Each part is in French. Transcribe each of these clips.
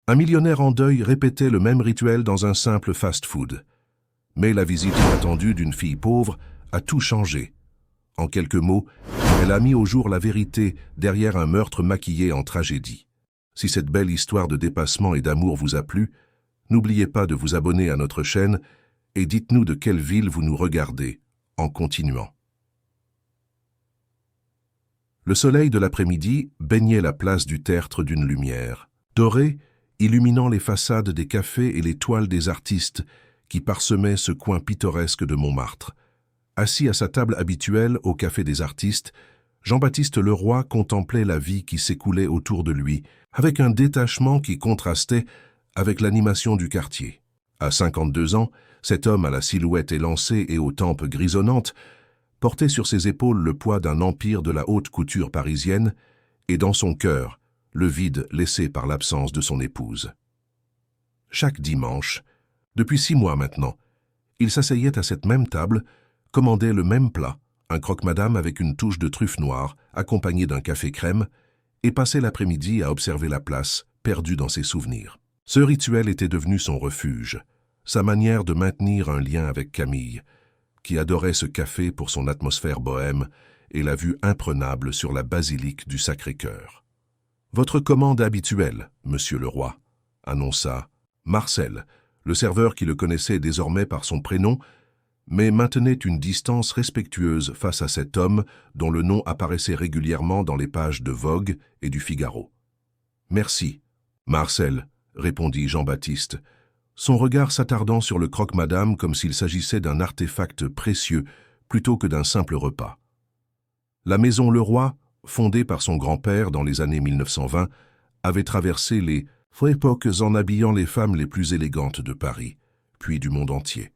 Un millionnaire en deuil répétait le même rituel dans un simple fast-food. Mais la visite inattendue d'une fille pauvre a tout changé. En quelques mots, elle a mis au jour la vérité derrière un meurtre maquillé en tragédie. Si cette belle histoire de dépassement et d'amour vous a plu, n'oubliez pas de vous abonner à notre chaîne et dites-nous de quelle ville vous nous regardez, en continuant. Le soleil de l'après-midi baignait la place du Tertre d'une lumière, dorée, illuminant les façades des cafés et les toiles des artistes qui parsemaient ce coin pittoresque de Montmartre. Assis à sa table habituelle au Café des Artistes, Jean-Baptiste Leroy contemplait la vie qui s'écoulait autour de lui, avec un détachement qui contrastait avec l'animation du quartier. À 52 ans, cet homme à la silhouette élancée et aux tempes grisonnantes portait sur ses épaules le poids d'un empire de la haute couture parisienne et dans son cœur, le vide laissé par l'absence de son épouse. Chaque dimanche, depuis 6 mois maintenant, il s'asseyait à cette même table, commandait le même plat, un croque-madame avec une touche de truffe noire, accompagné d'un café crème, et passait l'après-midi à observer la place, perdu dans ses souvenirs. Ce rituel était devenu son refuge, sa manière de maintenir un lien avec Camille, qui adorait ce café pour son atmosphère bohème et la vue imprenable sur la basilique du Sacré-Cœur. « Votre commande habituelle, monsieur Leroy », annonça Marcel, le serveur qui le connaissait désormais par son prénom, mais maintenait une distance respectueuse face à cet homme dont le nom apparaissait régulièrement dans les pages de Vogue et du Figaro. « Merci, Marcel », répondit Jean-Baptiste, son regard s'attardant sur le croque-madame comme s'il s'agissait d'un artefact précieux plutôt que d'un simple repas. La maison Leroy, fondée par son grand-père dans les années 1920, avait traversé les époques en habillant les femmes les plus élégantes de Paris, puis du monde entier.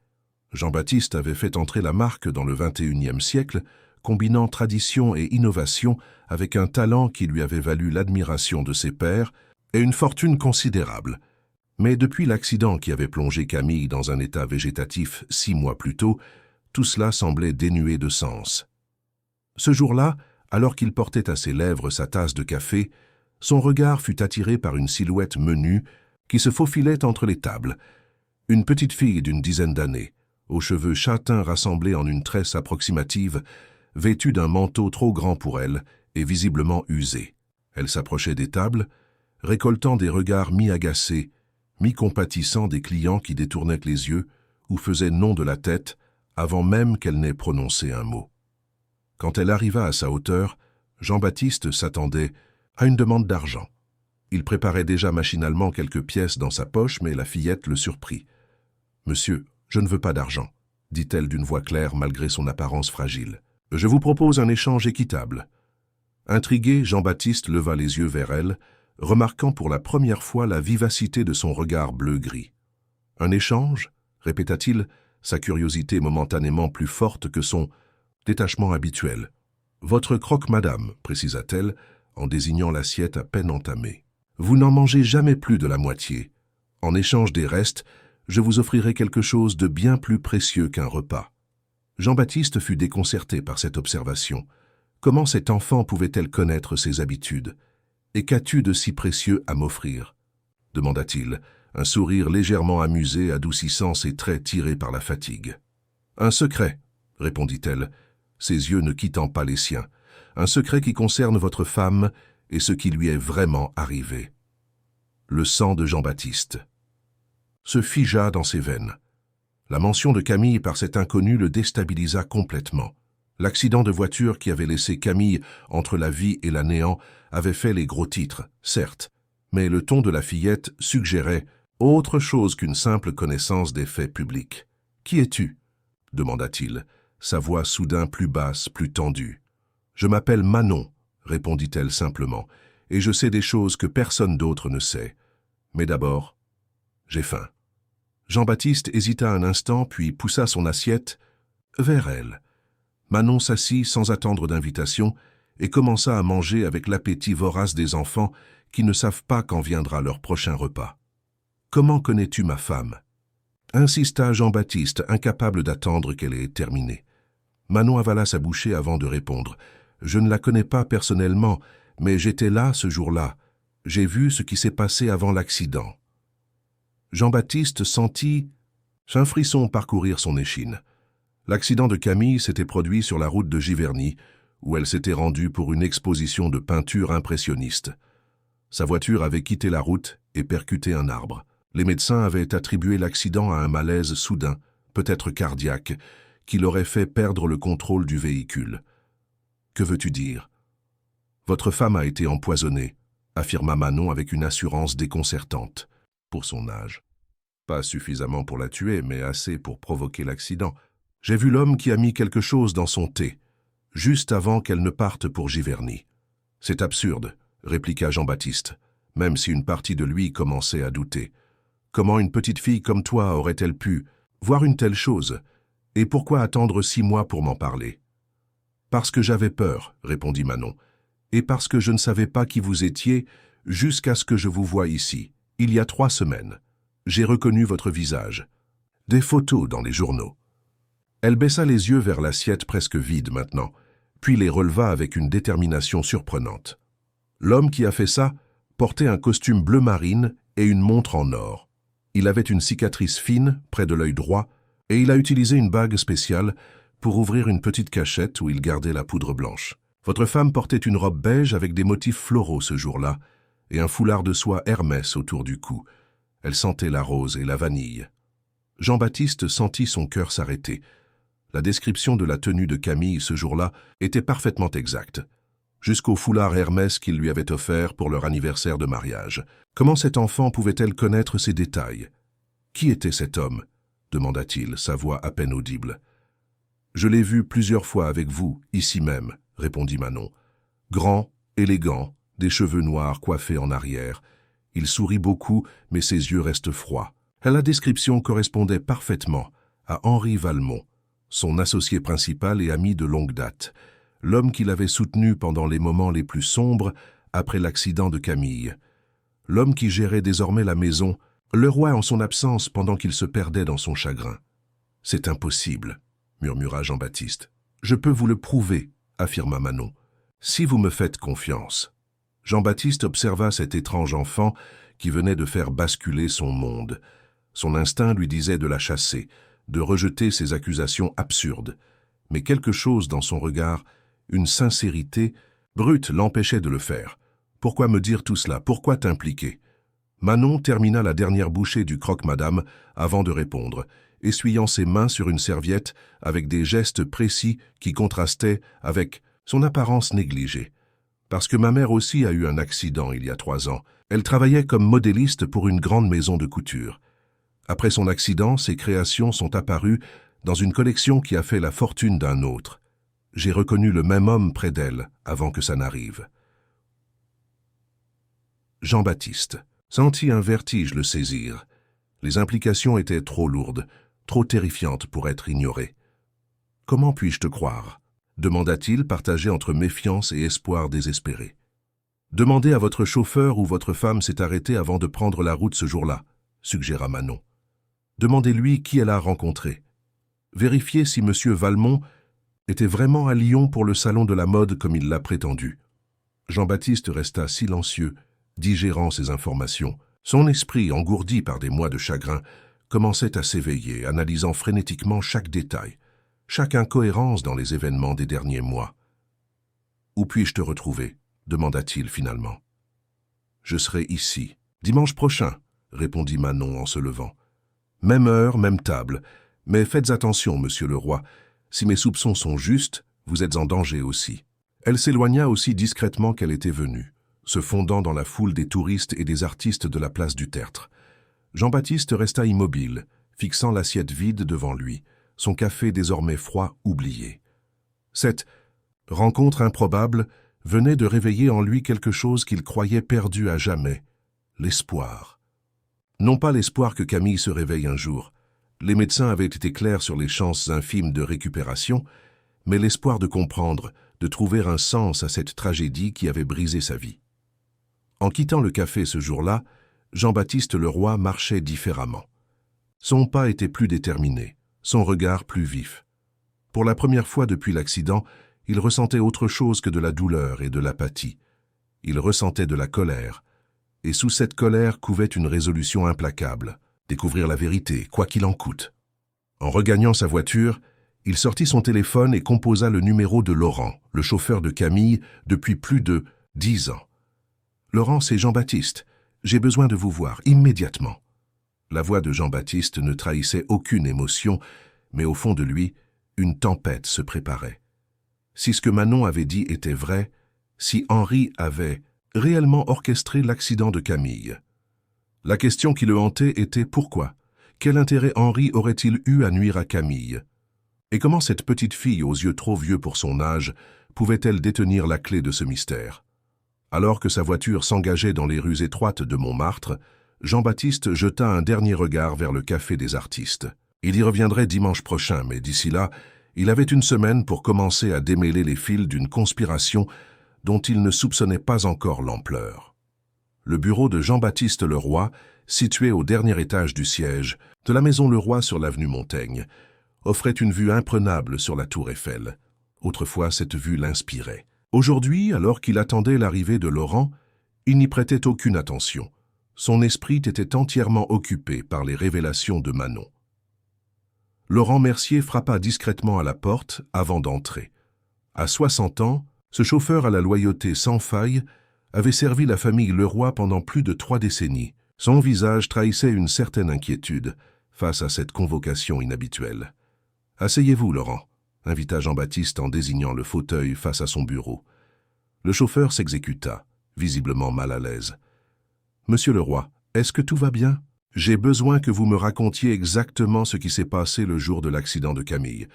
Jean-Baptiste avait fait entrer la marque dans le XXIe siècle, combinant tradition et innovation avec un talent qui lui avait valu l'admiration de ses pairs et une fortune considérable. Mais depuis l'accident qui avait plongé Camille dans un état végétatif 6 mois plus tôt, tout cela semblait dénué de sens. Ce jour-là, alors qu'il portait à ses lèvres sa tasse de café, son regard fut attiré par une silhouette menue qui se faufilait entre les tables. Une petite fille d'une dizaine d'années, aux cheveux châtains rassemblés en une tresse approximative, vêtue d'un manteau trop grand pour elle et visiblement usé. Elle s'approchait des tables, récoltant des regards mi-agacés, mi-compatissants des clients qui détournaient les yeux ou faisaient non de la tête avant même qu'elle n'ait prononcé un mot. Quand elle arriva à sa hauteur, Jean-Baptiste s'attendait à une demande d'argent. Il préparait déjà machinalement quelques pièces dans sa poche, mais la fillette le surprit. « Monsieur, je ne veux pas d'argent, » dit-elle d'une voix claire malgré son apparence fragile. « Je vous propose un échange équitable. » Intrigué, Jean-Baptiste leva les yeux vers elle, remarquant pour la première fois la vivacité de son regard bleu-gris. « Un échange » répéta-t-il, sa curiosité momentanément plus forte que son détachement habituel. « Votre croque-madame » précisa-t-elle, en désignant l'assiette à peine entamée. « Vous n'en mangez jamais plus de la moitié. En échange des restes, je vous offrirai quelque chose de bien plus précieux qu'un repas. » Jean-Baptiste fut déconcerté par cette observation. Comment cette enfant pouvait-elle connaître ses habitudes? « Et qu'as-tu de si précieux à m'offrir » demanda-t-il, un sourire légèrement amusé adoucissant ses traits tirés par la fatigue. « Un secret, » répondit-elle, ses yeux ne quittant pas les siens. « Un secret qui concerne votre femme et ce qui lui est vraiment arrivé. » Le sang de Jean-Baptiste se figea dans ses veines. La mention de Camille par cet inconnu le déstabilisa complètement. L'accident de voiture qui avait laissé Camille entre la vie et la néant avait fait les gros titres, certes, mais le ton de la fillette suggérait autre chose qu'une simple connaissance des faits publics. « Qui es-tu » demanda-t-il, sa voix soudain plus basse, plus tendue. « Je m'appelle Manon » répondit-elle simplement, « et je sais des choses que personne d'autre ne sait. Mais d'abord, j'ai faim. » Jean-Baptiste hésita un instant, puis poussa son assiette vers elle. Manon s'assit sans attendre d'invitation et commença à manger avec l'appétit vorace des enfants qui ne savent pas quand viendra leur prochain repas. « Comment connais-tu ma femme » insista Jean-Baptiste, incapable d'attendre qu'elle ait terminé. Manon avala sa bouchée avant de répondre. « Je ne la connais pas personnellement, mais j'étais là ce jour-là. J'ai vu ce qui s'est passé avant l'accident. Jean-Baptiste sentit un frisson parcourir son échine. L'accident de Camille s'était produit sur la route de Giverny, où elle s'était rendue pour une exposition de peinture impressionniste. Sa voiture avait quitté la route et percuté un arbre. Les médecins avaient attribué l'accident à un malaise soudain, peut-être cardiaque, qui l'aurait fait perdre le contrôle du véhicule. « Que veux-tu dire ?»« Votre femme a été empoisonnée », affirma Manon avec une assurance déconcertante. Pour son âge. Pas suffisamment pour la tuer, mais assez pour provoquer l'accident. J'ai vu l'homme qui a mis quelque chose dans son thé, juste avant qu'elle ne parte pour Giverny. C'est absurde, répliqua Jean-Baptiste, même si une partie de lui commençait à douter. Comment une petite fille comme toi aurait-elle pu voir une telle chose? Et pourquoi attendre 6 mois pour m'en parler? Parce que j'avais peur, répondit Manon, et parce que je ne savais pas qui vous étiez jusqu'à ce que je vous voie ici, il y a 3 semaines. J'ai reconnu votre visage. Des photos dans les journaux. Elle baissa les yeux vers l'assiette presque vide maintenant, puis les releva avec une détermination surprenante. L'homme qui a fait ça portait un costume bleu marine et une montre en or. Il avait une cicatrice fine près de l'œil droit et il a utilisé une bague spéciale pour ouvrir une petite cachette où il gardait la poudre blanche. Votre femme portait une robe beige avec des motifs floraux ce jour-là et un foulard de soie Hermès autour du cou. Elle sentait la rose et la vanille. Jean-Baptiste sentit son cœur s'arrêter. La description de la tenue de Camille ce jour-là était parfaitement exacte, jusqu'au foulard Hermès qu'il lui avait offert pour leur anniversaire de mariage. Comment cette enfant pouvait-elle connaître ces détails? Qui était cet homme? Demanda-t-il, sa voix à peine audible. Je l'ai vu plusieurs fois avec vous, ici même, répondit Manon. Grand, élégant, des cheveux noirs coiffés en arrière. Il sourit beaucoup, mais ses yeux restent froids. La description correspondait parfaitement à Henri Valmont, son associé principal et ami de longue date, l'homme qui l'avait soutenu pendant les moments les plus sombres après l'accident de Camille, l'homme qui gérait désormais la maison, le roi en son absence pendant qu'il se perdait dans son chagrin. « C'est impossible, » murmura Jean-Baptiste. « Je peux vous le prouver, » affirma Manon, « si vous me faites confiance. » Jean-Baptiste observa cet étrange enfant qui venait de faire basculer son monde. Son instinct lui disait de la chasser, de rejeter ses accusations absurdes. Mais quelque chose dans son regard, une sincérité brute l'empêchait de le faire. Pourquoi me dire tout cela? Pourquoi t'impliquer? Manon termina la dernière bouchée du croque-madame avant de répondre, essuyant ses mains sur une serviette avec des gestes précis qui contrastaient avec son apparence négligée. Parce que ma mère aussi a eu un accident il y a 3 ans. Elle travaillait comme modéliste pour une grande maison de couture. Après son accident, ses créations sont apparues dans une collection qui a fait la fortune d'un autre. J'ai reconnu le même homme près d'elle avant que ça n'arrive. Jean-Baptiste sentit un vertige le saisir. Les implications étaient trop lourdes, trop terrifiantes pour être ignorées. « Comment puis-je te croire ?» demanda-t-il, partagé entre méfiance et espoir désespéré. « Demandez à votre chauffeur où votre femme s'est arrêtée avant de prendre la route ce jour-là, » suggéra Manon. « Demandez-lui qui elle a rencontré. Vérifiez si M. Valmont était vraiment à Lyon pour le salon de la mode comme il l'a prétendu. » Jean-Baptiste resta silencieux, digérant ces informations. Son esprit, engourdi par des mois de chagrin, commençait à s'éveiller, analysant frénétiquement chaque détail, chaque incohérence dans les événements des derniers mois. « Où puis-je te retrouver ?» demanda-t-il finalement. « Je serai ici, dimanche prochain, » répondit Manon en se levant. « Même heure, même table, mais faites attention, monsieur le roi, si mes soupçons sont justes, vous êtes en danger aussi. » Elle s'éloigna aussi discrètement qu'elle était venue, se fondant dans la foule des touristes et des artistes de la place du Tertre. Jean-Baptiste resta immobile, fixant l'assiette vide devant lui, son café désormais froid oublié. Cette rencontre improbable venait de réveiller en lui quelque chose qu'il croyait perdu à jamais, l'espoir. Non pas l'espoir que Camille se réveille un jour. Les médecins avaient été clairs sur les chances infimes de récupération, mais l'espoir de comprendre, de trouver un sens à cette tragédie qui avait brisé sa vie. En quittant le café ce jour-là, Jean-Baptiste Leroy marchait différemment. Son pas était plus déterminé, son regard plus vif. Pour la première fois depuis l'accident, il ressentait autre chose que de la douleur et de l'apathie. Il ressentait de la colère, et sous cette colère couvait une résolution implacable, découvrir la vérité, quoi qu'il en coûte. En regagnant sa voiture, il sortit son téléphone et composa le numéro de Laurent, le chauffeur de Camille, depuis plus de 10 ans. « Laurent, c'est Jean-Baptiste. J'ai besoin de vous voir, immédiatement. » La voix de Jean-Baptiste ne trahissait aucune émotion, mais au fond de lui, une tempête se préparait. Si ce que Manon avait dit était vrai, si Henri avait réellement orchestré l'accident de Camille. La question qui le hantait était pourquoi? Quel intérêt Henri aurait-il eu à nuire à Camille? Et comment cette petite fille aux yeux trop vieux pour son âge pouvait-elle détenir la clé de ce mystère? Alors que sa voiture s'engageait dans les rues étroites de Montmartre, Jean-Baptiste jeta un dernier regard vers le Café des Artistes. Il y reviendrait dimanche prochain, mais d'ici là, il avait une semaine pour commencer à démêler les fils d'une conspiration dont il ne soupçonnait pas encore l'ampleur. Le bureau de Jean-Baptiste Leroy, situé au dernier étage du siège de la maison Leroy sur l'avenue Montaigne, offrait une vue imprenable sur la tour Eiffel. Autrefois, cette vue l'inspirait. Aujourd'hui, alors qu'il attendait l'arrivée de Laurent, il n'y prêtait aucune attention. Son esprit était entièrement occupé par les révélations de Manon. Laurent Mercier frappa discrètement à la porte avant d'entrer. À 60 ans, ce chauffeur à la loyauté sans faille avait servi la famille Leroy pendant plus de 3 décennies. Son visage trahissait une certaine inquiétude face à cette convocation inhabituelle. « Asseyez-vous, Laurent », invita Jean-Baptiste en désignant le fauteuil face à son bureau. Le chauffeur s'exécuta, visiblement mal à l'aise. « Monsieur Leroy, est-ce que tout va bien? J'ai besoin que vous me racontiez exactement ce qui s'est passé le jour de l'accident de Camille »,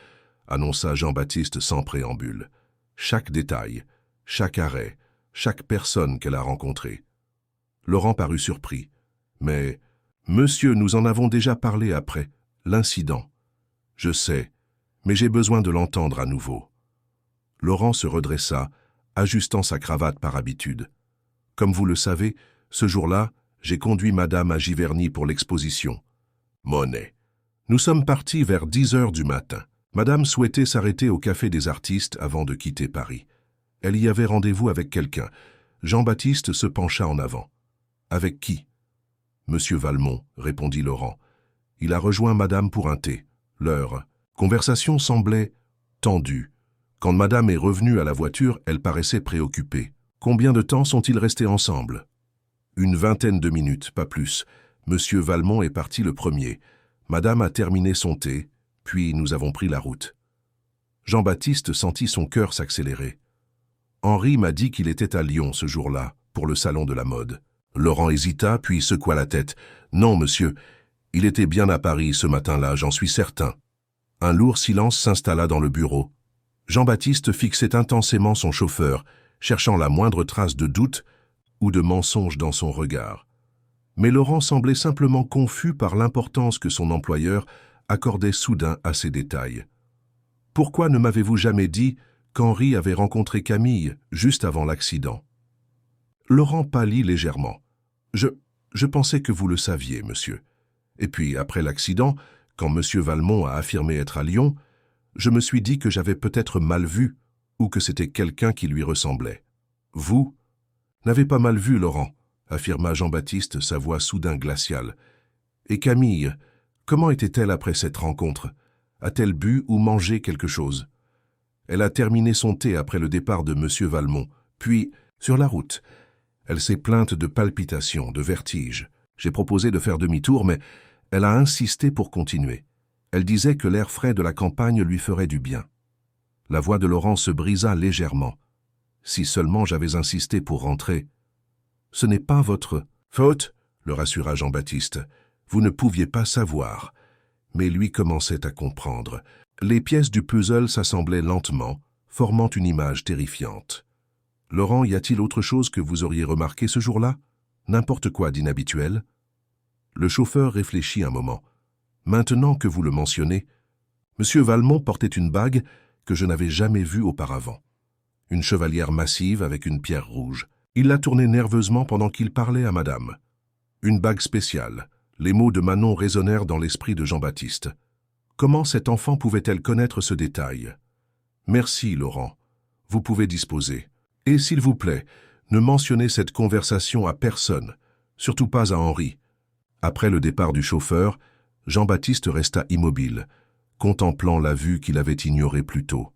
annonça Jean-Baptiste sans préambule. Chaque détail, chaque arrêt, chaque personne qu'elle a rencontrée. Laurent parut surpris. « Mais, monsieur, nous en avons déjà parlé après, l'incident. »« Je sais, mais j'ai besoin de l'entendre à nouveau. » Laurent se redressa, ajustant sa cravate par habitude. « Comme vous le savez, ce jour-là, j'ai conduit madame à Giverny pour l'exposition. Monet. Nous sommes partis vers 10 heures du matin. Madame souhaitait s'arrêter au Café des Artistes avant de quitter Paris. Elle y avait rendez-vous avec quelqu'un. Jean-Baptiste se pencha en avant. « Avec qui ?»« Monsieur Valmont, » répondit Laurent. « Il a rejoint madame pour un thé. Leur conversation semblait tendue. Quand madame est revenue à la voiture, elle paraissait préoccupée. Combien de temps sont-ils restés ensemble ? Une 20aine de minutes, pas plus. Monsieur Valmont est parti le premier. Madame a terminé son thé, puis nous avons pris la route. » Jean-Baptiste sentit son cœur s'accélérer. Henri m'a dit qu'il était à Lyon ce jour-là, pour le salon de la mode. Laurent hésita, puis secoua la tête. « Non, monsieur, il était bien à Paris ce matin-là, j'en suis certain. » Un lourd silence s'installa dans le bureau. Jean-Baptiste fixait intensément son chauffeur, cherchant la moindre trace de doute ou de mensonge dans son regard. Mais Laurent semblait simplement confus par l'importance que son employeur accordait soudain à ces détails. « Pourquoi ne m'avez-vous jamais dit qu'Henri avait rencontré Camille juste avant l'accident ?» Laurent pâlit légèrement. « Je pensais que vous le saviez, monsieur. Et puis, après l'accident, quand monsieur Valmont a affirmé être à Lyon, je me suis dit que j'avais peut-être mal vu ou que c'était quelqu'un qui lui ressemblait. Vous n'avez pas mal vu, Laurent, » affirma Jean-Baptiste, sa voix soudain glaciale. « Et Camille, comment était-elle après cette rencontre? A-t-elle bu ou mangé quelque chose? » Elle a terminé son thé après le départ de monsieur Valmont, puis, sur la route, elle s'est plainte de palpitations, de vertiges. J'ai proposé de faire demi-tour, mais elle a insisté pour continuer. Elle disait que l'air frais de la campagne lui ferait du bien. La voix de Laurent se brisa légèrement. Si seulement j'avais insisté pour rentrer. « Ce n'est pas votre faute, » le rassura Jean-Baptiste. « Vous ne pouviez pas savoir. » Mais lui commençait à comprendre. Les pièces du puzzle s'assemblaient lentement, formant une image terrifiante. « Laurent, y a-t-il autre chose que vous auriez remarqué ce jour-là? N'importe quoi d'inhabituel ?» Le chauffeur réfléchit un moment. « Maintenant que vous le mentionnez, monsieur Valmont portait une bague que je n'avais jamais vue auparavant. Une chevalière massive avec une pierre rouge. Il la tournait nerveusement pendant qu'il parlait à madame. Une bague spéciale. Les mots de Manon résonnèrent dans l'esprit de Jean-Baptiste. Comment cette enfant pouvait-elle connaître ce détail? Merci, Laurent. Vous pouvez disposer. Et s'il vous plaît, ne mentionnez cette conversation à personne, surtout pas à Henri. Après le départ du chauffeur, Jean-Baptiste resta immobile, contemplant la vue qu'il avait ignorée plus tôt.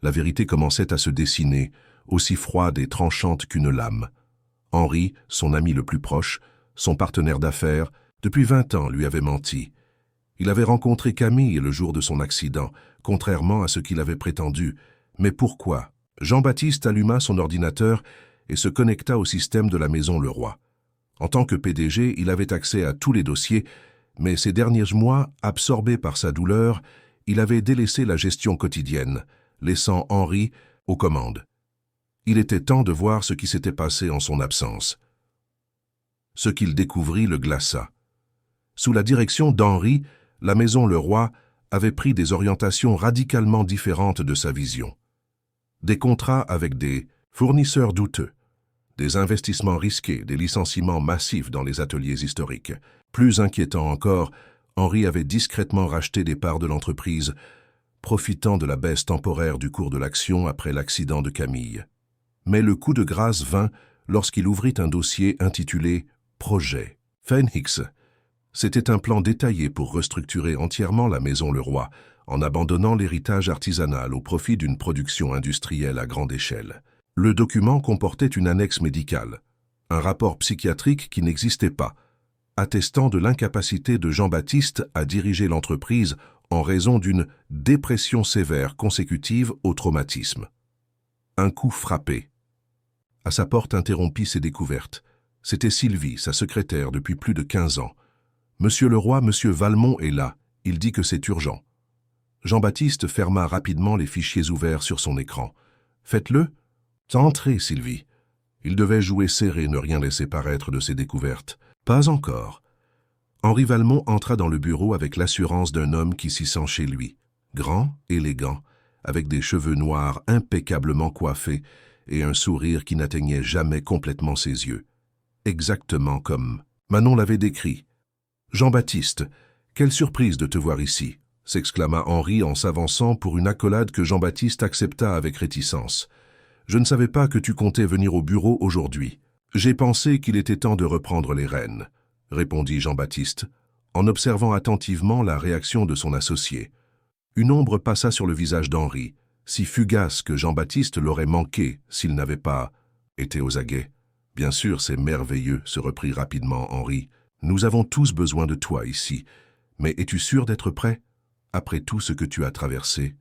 La vérité commençait à se dessiner, aussi froide et tranchante qu'une lame. Henri, son ami le plus proche, son partenaire d'affaires, depuis 20 ans lui avait menti. Il avait rencontré Camille le jour de son accident, contrairement à ce qu'il avait prétendu. Mais pourquoi? Jean-Baptiste alluma son ordinateur et se connecta au système de la maison Leroy. En tant que PDG, il avait accès à tous les dossiers, mais ces derniers mois, absorbé par sa douleur, il avait délaissé la gestion quotidienne, laissant Henri aux commandes. Il était temps de voir ce qui s'était passé en son absence. Ce qu'il découvrit le glaça. Sous la direction d'Henri, la maison Leroy avait pris des orientations radicalement différentes de sa vision. Des contrats avec des fournisseurs douteux, des investissements risqués, des licenciements massifs dans les ateliers historiques. Plus inquiétant encore, Henri avait discrètement racheté des parts de l'entreprise, profitant de la baisse temporaire du cours de l'action après l'accident de Camille. Mais le coup de grâce vint lorsqu'il ouvrit un dossier intitulé « Projet Phoenix ». C'était un plan détaillé pour restructurer entièrement la maison Leroy, en abandonnant l'héritage artisanal au profit d'une production industrielle à grande échelle. Le document comportait une annexe médicale, un rapport psychiatrique qui n'existait pas, attestant de l'incapacité de Jean-Baptiste à diriger l'entreprise en raison d'une dépression sévère consécutive au traumatisme. Un coup frappé. À sa porte interrompit ses découvertes. C'était Sylvie, sa secrétaire depuis plus de 15 ans. « Monsieur Leroy, monsieur Valmont est là. Il dit que c'est urgent. » Jean-Baptiste ferma rapidement les fichiers ouverts sur son écran. « Faites-le. » « Entrez, Sylvie. » Il devait jouer serré, ne rien laisser paraître de ses découvertes. « Pas encore. » Henri Valmont entra dans le bureau avec l'assurance d'un homme qui s'y sent chez lui. Grand, élégant, avec des cheveux noirs impeccablement coiffés et un sourire qui n'atteignait jamais complètement ses yeux. Exactement comme Manon l'avait décrit. « Jean-Baptiste, quelle surprise de te voir ici !» s'exclama Henri en s'avançant pour une accolade que Jean-Baptiste accepta avec réticence. « Je ne savais pas que tu comptais venir au bureau aujourd'hui. J'ai pensé qu'il était temps de reprendre les rênes, » répondit Jean-Baptiste, en observant attentivement la réaction de son associé. Une ombre passa sur le visage d'Henri, si fugace que Jean-Baptiste l'aurait manqué s'il n'avait pas été aux aguets. « Bien sûr, c'est merveilleux, » se reprit rapidement Henri. « Nous avons tous besoin de toi ici. Mais es-tu sûr d'être prêt, après tout ce que tu as traversé ?»«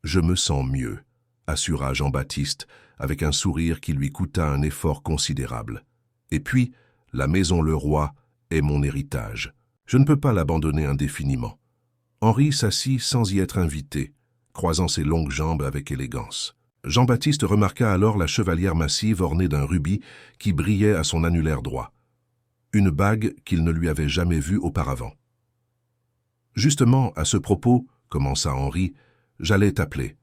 Je me sens mieux, » assura Jean-Baptiste, avec un sourire qui lui coûta un effort considérable. « Et puis, la maison Leroy est mon héritage. Je ne peux pas l'abandonner indéfiniment. » Henri s'assit sans y être invité, croisant ses longues jambes avec élégance. Jean-Baptiste remarqua alors la chevalière massive ornée d'un rubis qui brillait à son annulaire droit. Une bague qu'il ne lui avait jamais vue auparavant. « Justement, à ce propos, » commença Henri, « j'allais t'appeler.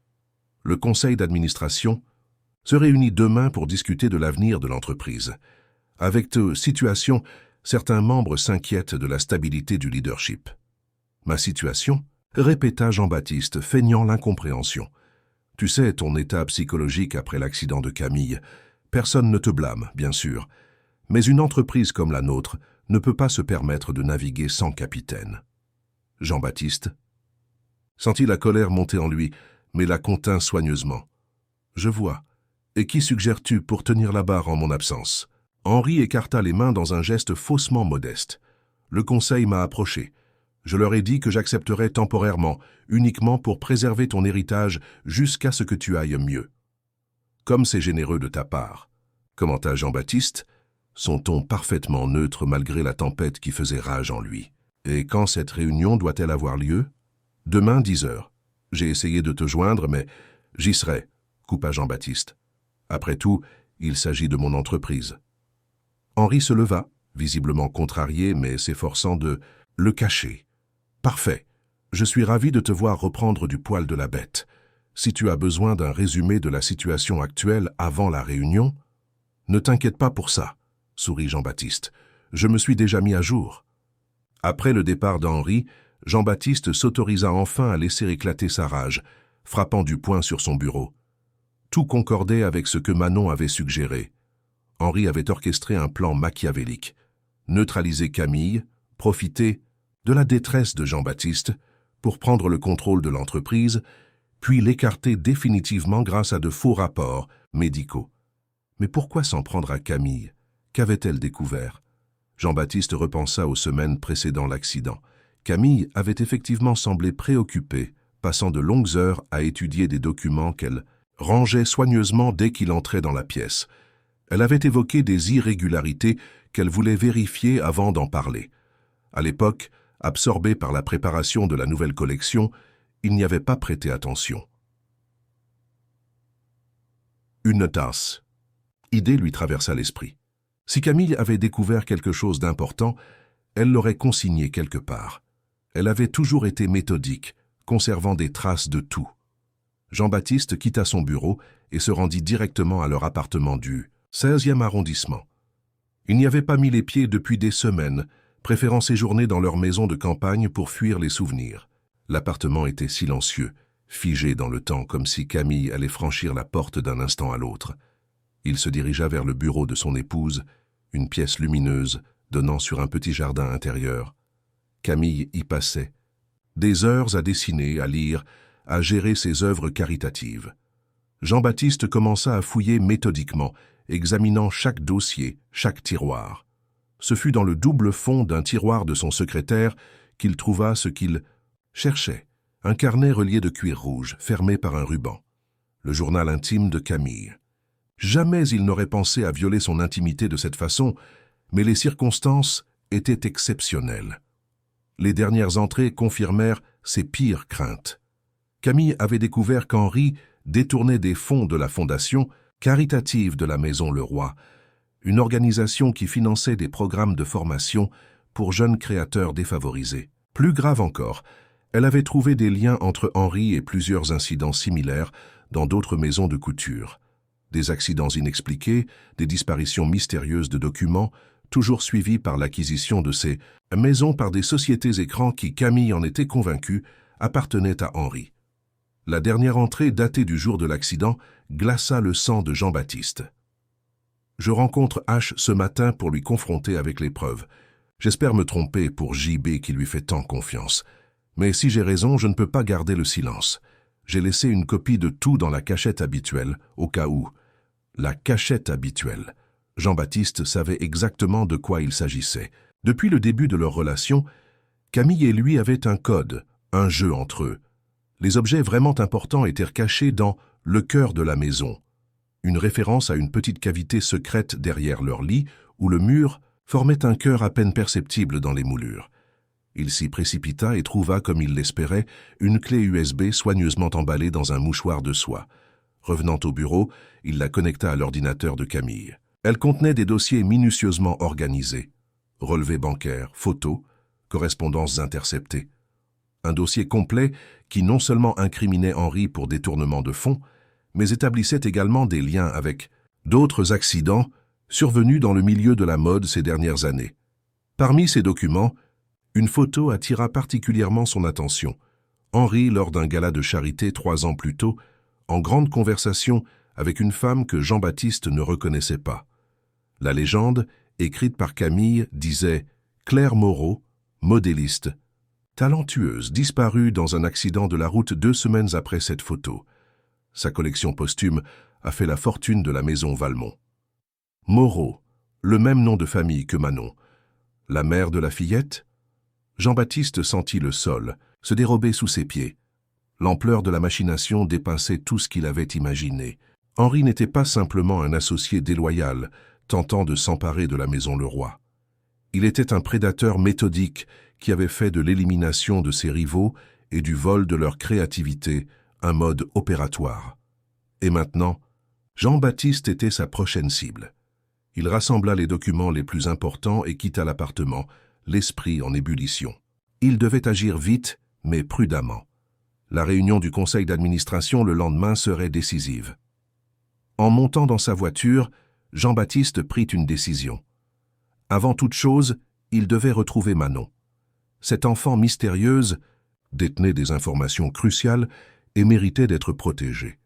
Le conseil d'administration se réunit demain pour discuter de l'avenir de l'entreprise. Avec ta situation, certains membres s'inquiètent de la stabilité du leadership. »« Ma situation ?» répéta Jean-Baptiste, feignant l'incompréhension. « Tu sais, ton état psychologique après l'accident de Camille. Personne ne te blâme, bien sûr. Mais une entreprise comme la nôtre ne peut pas se permettre de naviguer sans capitaine. » Jean-Baptiste sentit la colère monter en lui, mais la contint soigneusement. « Je vois. Et qui suggères-tu pour tenir la barre en mon absence ?» Henri écarta les mains dans un geste faussement modeste. « Le conseil m'a approché. Je leur ai dit que j'accepterais temporairement, uniquement pour préserver ton héritage jusqu'à ce que tu ailles mieux. »« Comme c'est généreux de ta part, » commenta Jean-Baptiste, son ton parfaitement neutre malgré la tempête qui faisait rage en lui. « Et quand cette réunion doit-elle avoir lieu ?»« Demain, 10 heures. J'ai essayé de te joindre, mais j'y serai, » coupa Jean-Baptiste. « Après tout, il s'agit de mon entreprise. » Henri se leva, visiblement contrarié, mais s'efforçant de le cacher. « Parfait. Je suis ravi de te voir reprendre du poil de la bête. Si tu as besoin d'un résumé de la situation actuelle avant la réunion, ne t'inquiète pas pour ça, » sourit Jean-Baptiste. « Je me suis déjà mis à jour. » Après le départ d'Henri, Jean-Baptiste s'autorisa enfin à laisser éclater sa rage, frappant du poing sur son bureau. Tout concordait avec ce que Manon avait suggéré. Henri avait orchestré un plan machiavélique. neutraliser Camille, profiter de la détresse de Jean-Baptiste pour prendre le contrôle de l'entreprise, puis l'écarter définitivement grâce à de faux rapports médicaux. Mais pourquoi s'en prendre à Camille? Qu'avait-elle découvert? Jean-Baptiste repensa aux semaines précédant l'accident. Camille avait effectivement semblé préoccupée, passant de longues heures à étudier des documents qu'elle rangeait soigneusement dès qu'il entrait dans la pièce. Elle avait évoqué des irrégularités qu'elle voulait vérifier avant d'en parler. À l'époque, absorbée par la préparation de la nouvelle collection, il n'y avait pas prêté attention. Une tasse. Idée lui traversa l'esprit. Si Camille avait découvert quelque chose d'important, elle l'aurait consigné quelque part. Elle avait toujours été méthodique, conservant des traces de tout. Jean-Baptiste quitta son bureau et se rendit directement à leur appartement du 16e arrondissement. Il n'y avait pas mis les pieds depuis des semaines, préférant séjourner dans leur maison de campagne pour fuir les souvenirs. L'appartement était silencieux, figé dans le temps, comme si Camille allait franchir la porte d'un instant à l'autre. Il se dirigea vers le bureau de son épouse, une pièce lumineuse donnant sur un petit jardin intérieur. Camille y passait. Des heures à dessiner, à lire, à gérer ses œuvres caritatives. Jean-Baptiste commença à fouiller méthodiquement, examinant chaque dossier, chaque tiroir. Ce fut dans le double fond d'un tiroir de son secrétaire qu'il trouva ce qu'il cherchait, un carnet relié de cuir rouge, fermé par un ruban. Le journal intime de Camille. Jamais il n'aurait pensé à violer son intimité de cette façon, mais les circonstances étaient exceptionnelles. Les dernières entrées confirmèrent ses pires craintes. Camille avait découvert qu'Henri détournait des fonds de la fondation caritative de la Maison Leroy, une organisation qui finançait des programmes de formation pour jeunes créateurs défavorisés. Plus grave encore, elle avait trouvé des liens entre Henri et plusieurs incidents similaires dans d'autres maisons de couture. Des accidents inexpliqués, des disparitions mystérieuses de documents, toujours suivis par l'acquisition de ces maisons par des sociétés écrans qui, Camille en était convaincue, appartenaient à Henri. La dernière entrée, datée du jour de l'accident, glaça le sang de Jean-Baptiste. « Je rencontre H ce matin pour lui confronter avec les preuves. J'espère me tromper pour JB qui lui fait tant confiance. Mais si j'ai raison, je ne peux pas garder le silence. J'ai laissé une copie de tout dans la cachette habituelle, au cas où. La cachette habituelle. Jean-Baptiste savait exactement de quoi il s'agissait. Depuis le début de leur relation, Camille et lui avaient un code, un jeu entre eux. Les objets vraiment importants étaient cachés dans le cœur de la maison, une référence à une petite cavité secrète derrière leur lit où le mur formait un cœur à peine perceptible dans les moulures. Il s'y précipita et trouva, comme il l'espérait, une clé USB soigneusement emballée dans un mouchoir de soie. Revenant au bureau, il la connecta à l'ordinateur de Camille. Elle contenait des dossiers minutieusement organisés. Relevés bancaires, photos, correspondances interceptées. Un dossier complet qui non seulement incriminait Henri pour détournement de fonds, mais établissait également des liens avec d'autres accidents survenus dans le milieu de la mode ces dernières années. Parmi ces documents, une photo attira particulièrement son attention. Henri, lors d'un gala de charité 3 ans plus tôt, en grande conversation avec une femme que Jean-Baptiste ne reconnaissait pas. La légende, écrite par Camille, disait « Claire Moreau, modéliste, talentueuse, disparue dans un accident de la route 2 semaines après cette photo. Sa collection posthume a fait la fortune de la maison Valmont. Moreau, le même nom de famille que Manon. La mère de la fillette? Jean-Baptiste sentit le sol se dérober sous ses pieds. L'ampleur de la machination dépassait tout ce qu'il avait imaginé. Henri n'était pas simplement un associé déloyal, tentant de s'emparer de la maison Leroy. Il était un prédateur méthodique qui avait fait de l'élimination de ses rivaux et du vol de leur créativité un mode opératoire. Et maintenant, Jean-Baptiste était sa prochaine cible. Il rassembla les documents les plus importants et quitta l'appartement, l'esprit en ébullition. Il devait agir vite, mais prudemment. La réunion du conseil d'administration le lendemain serait décisive. En montant dans sa voiture, Jean-Baptiste prit une décision. Avant toute chose, il devait retrouver Manon. Cette enfant mystérieuse détenait des informations cruciales et méritait d'être protégée.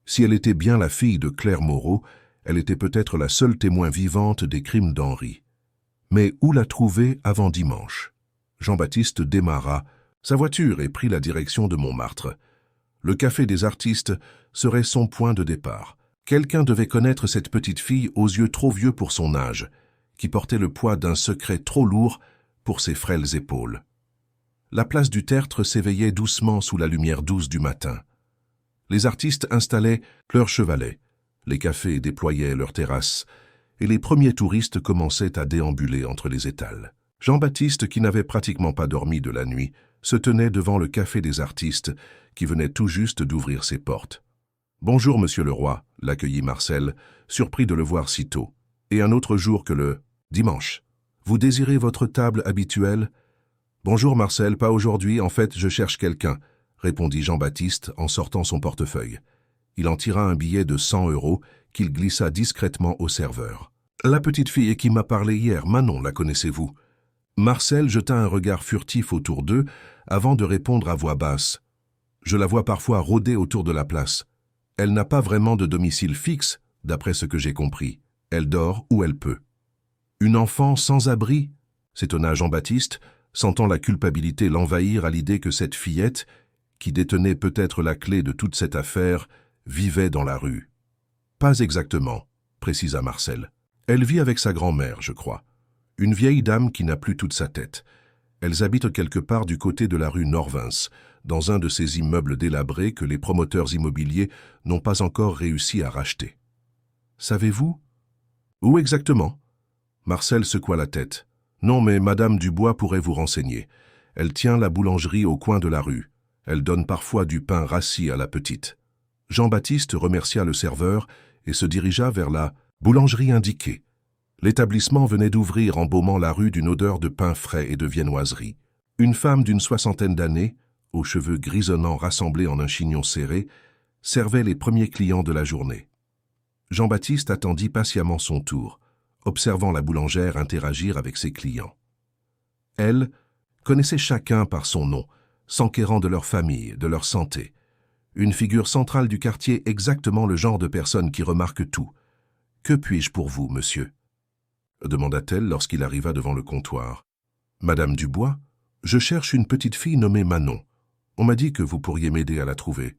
Si elle était bien la fille de Claire Moreau, elle était peut-être la seule témoin vivante des crimes d'Henri. Mais où la trouver avant dimanche? Jean-Baptiste démarra sa voiture et prit la direction de Montmartre. Le café des artistes serait son point de départ. Quelqu'un devait connaître cette petite fille aux yeux trop vieux pour son âge, qui portait le poids d'un secret trop lourd pour ses frêles épaules. La place du Tertre s'éveillait doucement sous la lumière douce du matin. Les artistes installaient leurs chevalets, les cafés déployaient leurs terrasses, et les premiers touristes commençaient à déambuler entre les étals. Jean-Baptiste, qui n'avait pratiquement pas dormi de la nuit, se tenait devant le café des artistes, qui venait tout juste d'ouvrir ses portes. « Bonjour, monsieur le roi », l'accueillit Marcel, surpris de le voir si tôt. « Et un autre jour que le dimanche. Vous désirez votre table habituelle ?»« Bonjour, Marcel, pas aujourd'hui, en fait, je cherche quelqu'un », répondit Jean-Baptiste en sortant son portefeuille. Il en tira un billet de 100 € qu'il glissa discrètement au serveur. « La petite fille qui m'a parlé hier, Manon, la connaissez-vous » Marcel jeta un regard furtif autour d'eux avant de répondre à voix basse. « Je la vois parfois rôder autour de la place. Elle n'a pas vraiment de domicile fixe, d'après ce que j'ai compris. Elle dort où elle peut. »« Une enfant sans abri ?» s'étonna Jean-Baptiste, sentant la culpabilité l'envahir à l'idée que cette fillette, qui détenait peut-être la clé de toute cette affaire, vivait dans la rue. « Pas exactement, » précisa Marcel. « Elle vit avec sa grand-mère, je crois. Une vieille dame qui n'a plus toute sa tête. Elles habitent quelque part du côté de la rue Norvins, dans un de ces immeubles délabrés que les promoteurs immobiliers n'ont pas encore réussi à racheter. Savez-vous? Où exactement? Marcel secoua la tête. Non, mais Madame Dubois pourrait vous renseigner. Elle tient la boulangerie au coin de la rue. Elle donne parfois du pain rassis à la petite. Jean-Baptiste remercia le serveur et se dirigea vers la boulangerie indiquée. L'établissement venait d'ouvrir, embaumant la rue d'une odeur de pain frais et de viennoiserie. Une femme d'une 60aine d'années, aux cheveux grisonnants rassemblés en un chignon serré, servait les premiers clients de la journée. Jean-Baptiste attendit patiemment son tour, observant la boulangère interagir avec ses clients. Elle connaissait chacun par son nom, s'enquérant de leur famille, de leur santé. Une figure centrale du quartier, exactement le genre de personne qui remarque tout. « Que puis-je pour vous, monsieur ?» demanda-t-elle lorsqu'il arriva devant le comptoir. « Madame Dubois, je cherche une petite fille nommée Manon. On m'a dit que vous pourriez m'aider à la trouver. »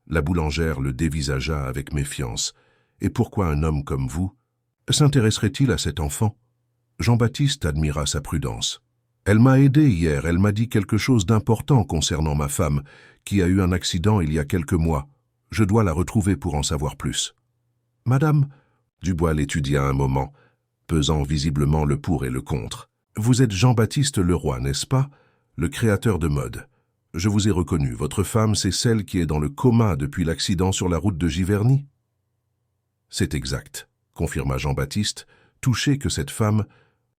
La boulangère le dévisagea avec méfiance. « Et pourquoi un homme comme vous s'intéresserait-il à cet enfant ?» Jean-Baptiste admira sa prudence. « Elle m'a aidé hier, elle m'a dit quelque chose d'important concernant ma femme, qui a eu un accident il y a quelques mois. Je dois la retrouver pour en savoir plus. »« Madame » Dubois l'étudia un moment, pesant visiblement le pour et le contre. « Vous êtes Jean-Baptiste Leroy, n'est-ce pas? Le créateur de mode. Je vous ai reconnu. Votre femme, c'est celle qui est dans le coma depuis l'accident sur la route de Giverny ?»« C'est exact, » confirma Jean-Baptiste, touché que cette femme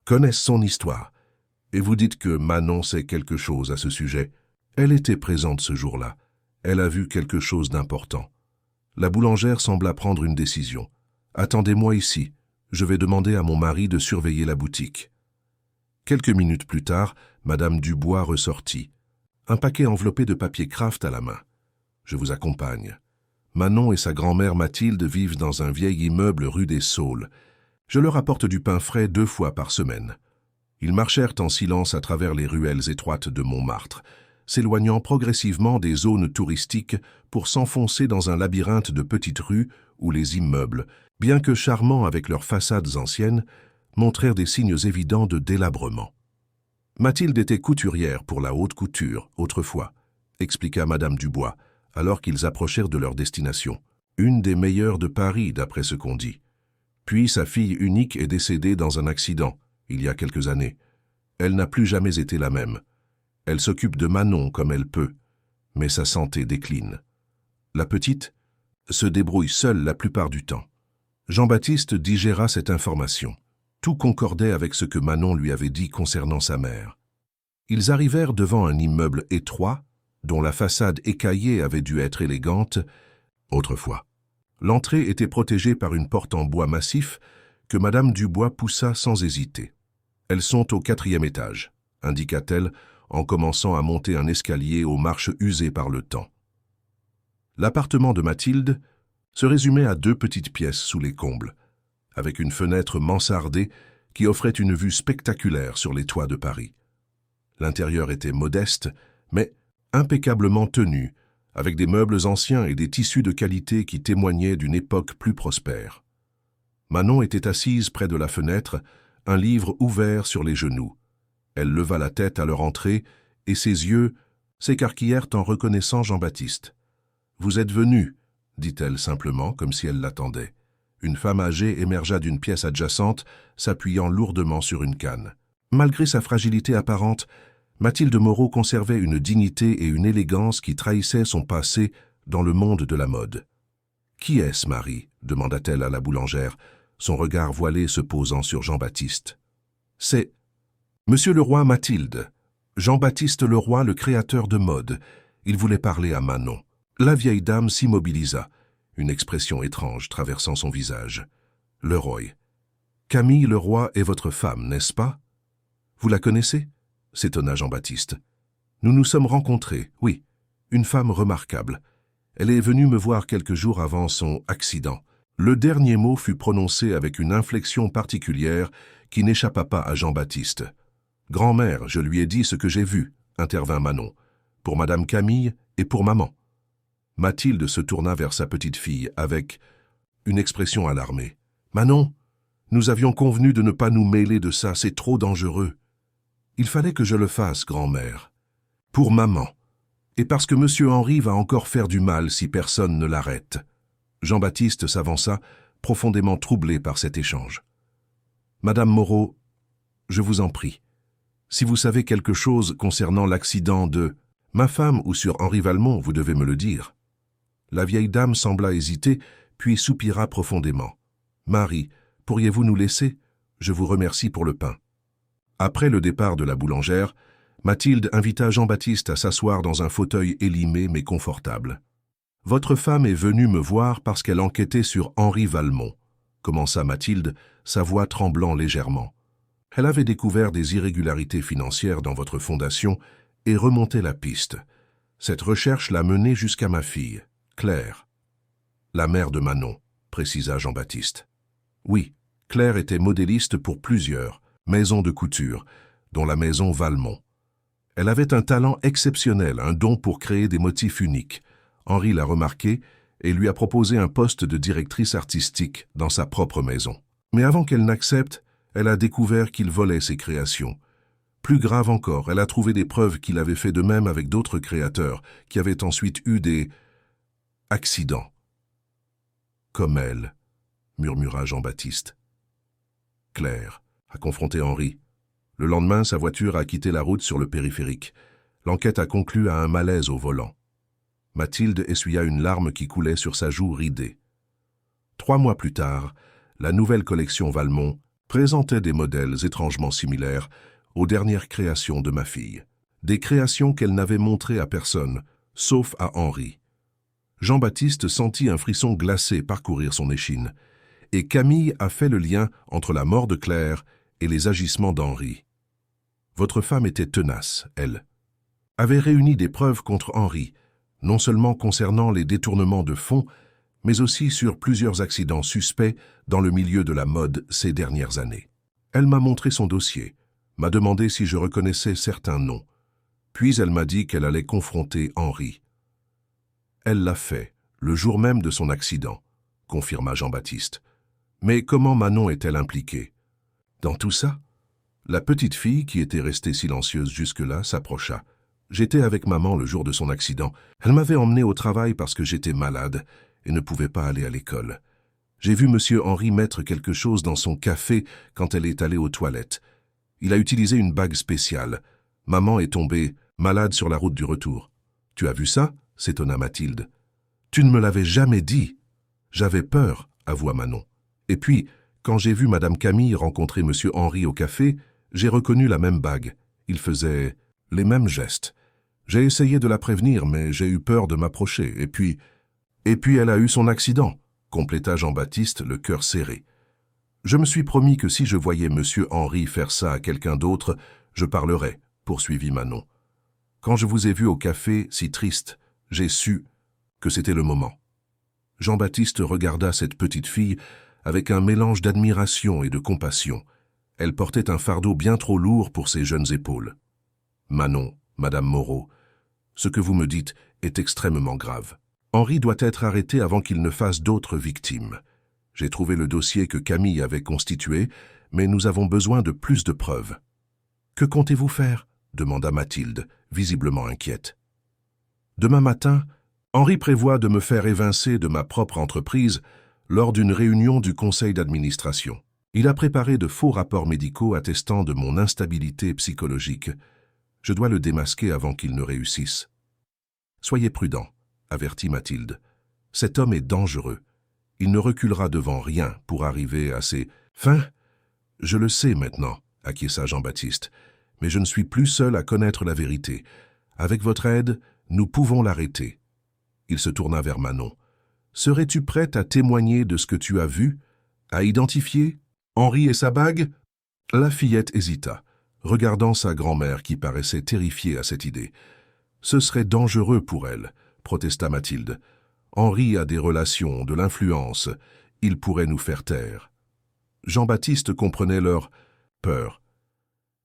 connaisse son histoire. « Et vous dites que Manon sait quelque chose à ce sujet. Elle était présente ce jour-là. Elle a vu quelque chose d'important. » La boulangère sembla prendre une décision. « Attendez-moi ici. Je vais demander à mon mari de surveiller la boutique. » Quelques minutes plus tard, Madame Dubois ressortit, un paquet enveloppé de papier kraft à la main. « Je vous accompagne. Manon et sa grand-mère Mathilde vivent dans un vieil immeuble rue des Saules. Je leur apporte du pain frais 2 fois par semaine. » Ils marchèrent en silence à travers les ruelles étroites de Montmartre, s'éloignant progressivement des zones touristiques pour s'enfoncer dans un labyrinthe de petites rues où les immeubles, bien que charmants avec leurs façades anciennes, montrèrent des signes évidents de délabrement. Mathilde était couturière pour la haute couture, autrefois, expliqua Madame Dubois, alors qu'ils approchèrent de leur destination. Une des meilleures de Paris, d'après ce qu'on dit. Puis sa fille unique est décédée dans un accident, il y a quelques années. Elle n'a plus jamais été la même. Elle s'occupe de Manon comme elle peut, mais sa santé décline. La petite se débrouille seule la plupart du temps. Jean-Baptiste digéra cette information. Tout concordait avec ce que Manon lui avait dit concernant sa mère. Ils arrivèrent devant un immeuble étroit, dont la façade écaillée avait dû être élégante autrefois. L'entrée était protégée par une porte en bois massif que Madame Dubois poussa sans hésiter. « Elles sont au 4e étage », indiqua-t-elle en commençant à monter un escalier aux marches usées par le temps. L'appartement de Mathilde se résumait à 2 petites pièces sous les combles, avec une fenêtre mansardée qui offrait une vue spectaculaire sur les toits de Paris. L'intérieur était modeste, mais impeccablement tenu, avec des meubles anciens et des tissus de qualité qui témoignaient d'une époque plus prospère. Manon était assise près de la fenêtre, un livre ouvert sur les genoux. Elle leva la tête à leur entrée et ses yeux s'écarquillèrent en reconnaissant Jean-Baptiste. « Vous êtes venu » dit-elle simplement, comme si elle l'attendait. Une femme âgée émergea d'une pièce adjacente, s'appuyant lourdement sur une canne. Malgré sa fragilité apparente, Mathilde Moreau conservait une dignité et une élégance qui trahissaient son passé dans le monde de la mode. « Qui est-ce, Marie » demanda-t-elle à la boulangère, son regard voilé se posant sur Jean-Baptiste. « C'est Monsieur Leroy, Mathilde. Jean-Baptiste Leroy, le créateur de mode. Il voulait parler à Manon. » La vieille dame s'immobilisa, une expression étrange traversant son visage. « Leroy. Camille Leroy est votre femme, n'est-ce pas? Vous la connaissez » s'étonna Jean-Baptiste. « Nous nous sommes rencontrés, oui. Une femme remarquable. Elle est venue me voir quelques jours avant son accident. » Le dernier mot fut prononcé avec une inflexion particulière qui n'échappa pas à Jean-Baptiste. « Grand-mère, je lui ai dit ce que j'ai vu, » intervint Manon, « pour Madame Camille et pour maman. » Mathilde se tourna vers sa petite fille avec une expression alarmée. « Manon, nous avions convenu de ne pas nous mêler de ça, c'est trop dangereux. »« Il fallait que je le fasse, grand-mère. Pour maman. Et parce que Monsieur Henri va encore faire du mal si personne ne l'arrête. » Jean-Baptiste s'avança, profondément troublé par cet échange. « Madame Moreau, je vous en prie, si vous savez quelque chose concernant l'accident de ma femme ou sur Henri Valmont, vous devez me le dire. » La vieille dame sembla hésiter, puis soupira profondément. « Marie, pourriez-vous nous laisser? Je vous remercie pour le pain. » Après le départ de la boulangère, Mathilde invita Jean-Baptiste à s'asseoir dans un fauteuil élimé mais confortable. « Votre femme est venue me voir parce qu'elle enquêtait sur Henri Valmont, » commença Mathilde, sa voix tremblant légèrement. « Elle avait découvert des irrégularités financières dans votre fondation et remontait la piste. Cette recherche l'a menée jusqu'à ma fille, Claire. »« La mère de Manon, » précisa Jean-Baptiste. « Oui, Claire était modéliste pour plusieurs maisons de couture, dont la maison Valmont. Elle avait un talent exceptionnel, un don pour créer des motifs uniques. Henri l'a remarqué et lui a proposé un poste de directrice artistique dans sa propre maison. Mais avant qu'elle n'accepte, elle a découvert qu'il volait ses créations. Plus grave encore, elle a trouvé des preuves qu'il avait fait de même avec d'autres créateurs qui avaient ensuite eu des accidents. « Comme elle, » murmura Jean-Baptiste. Claire a confronté Henri. Le lendemain, sa voiture a quitté la route sur le périphérique. L'enquête a conclu à un malaise au volant. Mathilde essuya une larme qui coulait sur sa joue ridée. 3 mois plus tard, la nouvelle collection Valmont présentait des modèles étrangement similaires aux dernières créations de ma fille. Des créations qu'elle n'avait montrées à personne, sauf à Henri. Jean-Baptiste sentit un frisson glacé parcourir son échine, et Camille a fait le lien entre la mort de Claire et les agissements d'Henri. Votre femme était tenace, elle. Avait réuni des preuves contre Henri, non seulement concernant les détournements de fonds, mais aussi sur plusieurs accidents suspects dans le milieu de la mode ces dernières années. Elle m'a montré son dossier, m'a demandé si je reconnaissais certains noms, puis elle m'a dit qu'elle allait confronter Henri. Elle l'a fait, le jour même de son accident, confirma Jean-Baptiste. Mais comment Manon est-elle impliquée? Dans tout ça? La petite fille, qui était restée silencieuse jusque-là, s'approcha. J'étais avec maman le jour de son accident. Elle m'avait emmené au travail parce que j'étais malade et ne pouvais pas aller à l'école. J'ai vu Monsieur Henri mettre quelque chose dans son café quand elle est allée aux toilettes. Il a utilisé une bague spéciale. Maman est tombée, malade sur la route du retour. « Tu as vu ça ?» s'étonna Mathilde. « Tu ne me l'avais jamais dit. »« J'avais peur, » avoua Manon. « Et puis, quand j'ai vu Madame Camille rencontrer Monsieur Henri au café, j'ai reconnu la même bague. Il faisait les mêmes gestes. J'ai essayé de la prévenir, mais j'ai eu peur de m'approcher. Et puis elle a eu son accident, » compléta Jean-Baptiste, le cœur serré. « Je me suis promis que si je voyais Monsieur Henri faire ça à quelqu'un d'autre, je parlerais, » poursuivit Manon. « Quand je vous ai vu au café, si triste, j'ai su que c'était le moment. » Jean-Baptiste regarda cette petite fille avec un mélange d'admiration et de compassion. Elle portait un fardeau bien trop lourd pour ses jeunes épaules. Manon, Madame Moreau, ce que vous me dites est extrêmement grave. Henri doit être arrêté avant qu'il ne fasse d'autres victimes. J'ai trouvé le dossier que Camille avait constitué, mais nous avons besoin de plus de preuves. Que comptez-vous faire ? Demanda Mathilde, visiblement inquiète. Demain matin, Henri prévoit de me faire évincer de ma propre entreprise lors d'une réunion du conseil d'administration. Il a préparé de faux rapports médicaux attestant de mon instabilité psychologique. Je dois le démasquer avant qu'il ne réussisse. Soyez prudent, avertit Mathilde. Cet homme est dangereux. Il ne reculera devant rien pour arriver à ses fins. Je le sais maintenant, acquiesça Jean-Baptiste, mais je ne suis plus seul à connaître la vérité. Avec votre aide, nous pouvons l'arrêter. Il se tourna vers Manon. Serais-tu prête à témoigner de ce que tu as vu, à identifier Henri et sa bague? La fillette hésita, regardant sa grand-mère qui paraissait terrifiée à cette idée. Ce serait dangereux pour elle, protesta Mathilde. Henri a des relations, de l'influence. Il pourrait nous faire taire. Jean-Baptiste comprenait leur peur.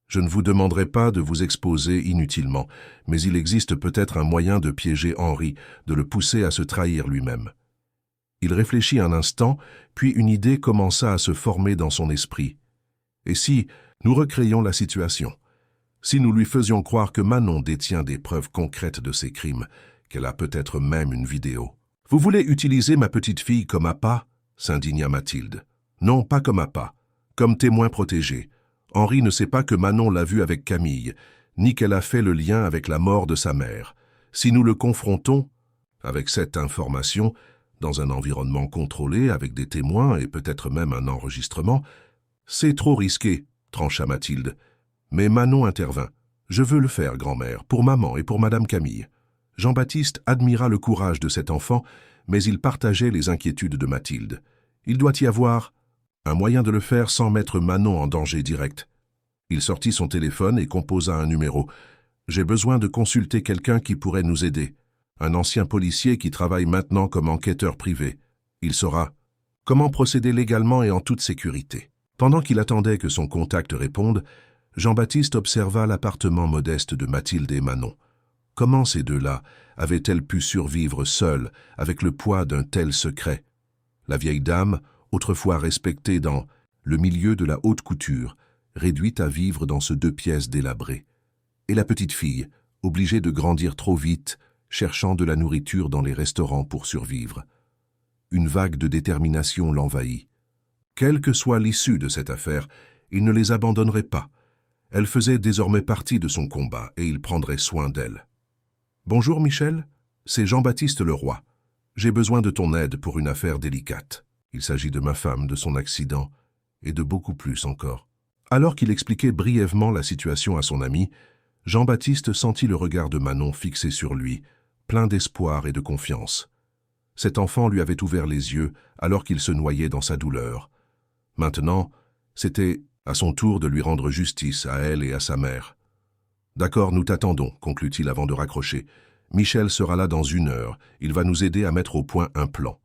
Je ne vous demanderai pas de vous exposer inutilement, mais il existe peut-être un moyen de piéger Henri, de le pousser à se trahir lui-même. Il réfléchit un instant, puis une idée commença à se former dans son esprit. Et si nous recréions la situation? Si nous lui faisions croire que Manon détient des preuves concrètes de ses crimes, qu'elle a peut-être même une vidéo. « Vous voulez utiliser ma petite fille comme appât ?» s'indigna Mathilde. « Non, pas comme appât, comme témoin protégé. Henri ne sait pas que Manon l'a vue avec Camille, ni qu'elle a fait le lien avec la mort de sa mère. Si nous le confrontons, avec cette information, dans un environnement contrôlé, avec des témoins et peut-être même un enregistrement, c'est trop risqué, trancha Mathilde. Mais Manon intervint. « Je veux le faire, grand-mère, pour maman et pour Madame Camille. » Jean-Baptiste admira le courage de cet enfant, mais il partageait les inquiétudes de Mathilde. Il doit y avoir un moyen de le faire sans mettre Manon en danger direct. Il sortit son téléphone et composa un numéro. « J'ai besoin de consulter quelqu'un qui pourrait nous aider. Un ancien policier qui travaille maintenant comme enquêteur privé. Il saura comment procéder légalement et en toute sécurité. » Pendant qu'il attendait que son contact réponde, Jean-Baptiste observa l'appartement modeste de Mathilde et Manon. Comment ces deux-là avaient-elles pu survivre seules avec le poids d'un tel secret? La vieille dame, autrefois respectée dans le milieu de la haute couture, réduite à vivre dans ce 2 pièces délabré. Et la petite fille, obligée de grandir trop vite, cherchant de la nourriture dans les restaurants pour survivre. Une vague de détermination l'envahit. Quelle que soit l'issue de cette affaire, il ne les abandonnerait pas. Elle faisait désormais partie de son combat et il prendrait soin d'elle. « Bonjour Michel, c'est Jean-Baptiste Leroy. J'ai besoin de ton aide pour une affaire délicate. Il s'agit de ma femme, de son accident et de beaucoup plus encore. » Alors qu'il expliquait brièvement la situation à son ami, Jean-Baptiste sentit le regard de Manon fixé sur lui, plein d'espoir et de confiance. Cet enfant lui avait ouvert les yeux alors qu'il se noyait dans sa douleur. Maintenant, c'était à son tour de lui rendre justice à elle et à sa mère. « D'accord, nous t'attendons, conclut-il avant de raccrocher. Michel sera là dans 1 heure, il va nous aider à mettre au point un plan. »«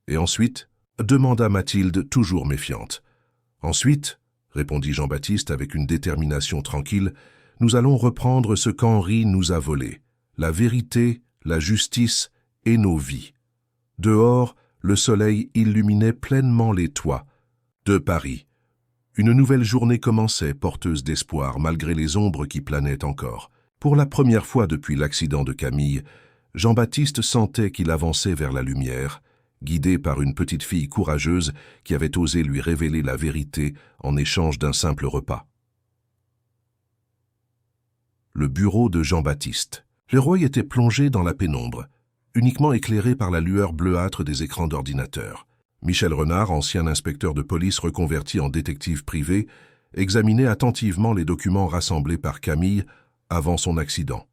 Et ensuite ?» demanda Mathilde, toujours méfiante. « Ensuite, » répondit Jean-Baptiste avec une détermination tranquille, « nous allons reprendre ce qu'Henri nous a volé, la vérité, la justice et nos vies. » Dehors, le soleil illuminait pleinement les toits de Paris. Une nouvelle journée commençait, porteuse d'espoir, malgré les ombres qui planaient encore. Pour la première fois depuis l'accident de Camille, Jean-Baptiste sentait qu'il avançait vers la lumière, guidé par une petite fille courageuse qui avait osé lui révéler la vérité en échange d'un simple repas. Le bureau de Jean-Baptiste. Leroy était plongé dans la pénombre, uniquement éclairé par la lueur bleuâtre des écrans d'ordinateur. Michel Renard, ancien inspecteur de police reconverti en détective privé, examinait attentivement les documents rassemblés par Camille avant son accident.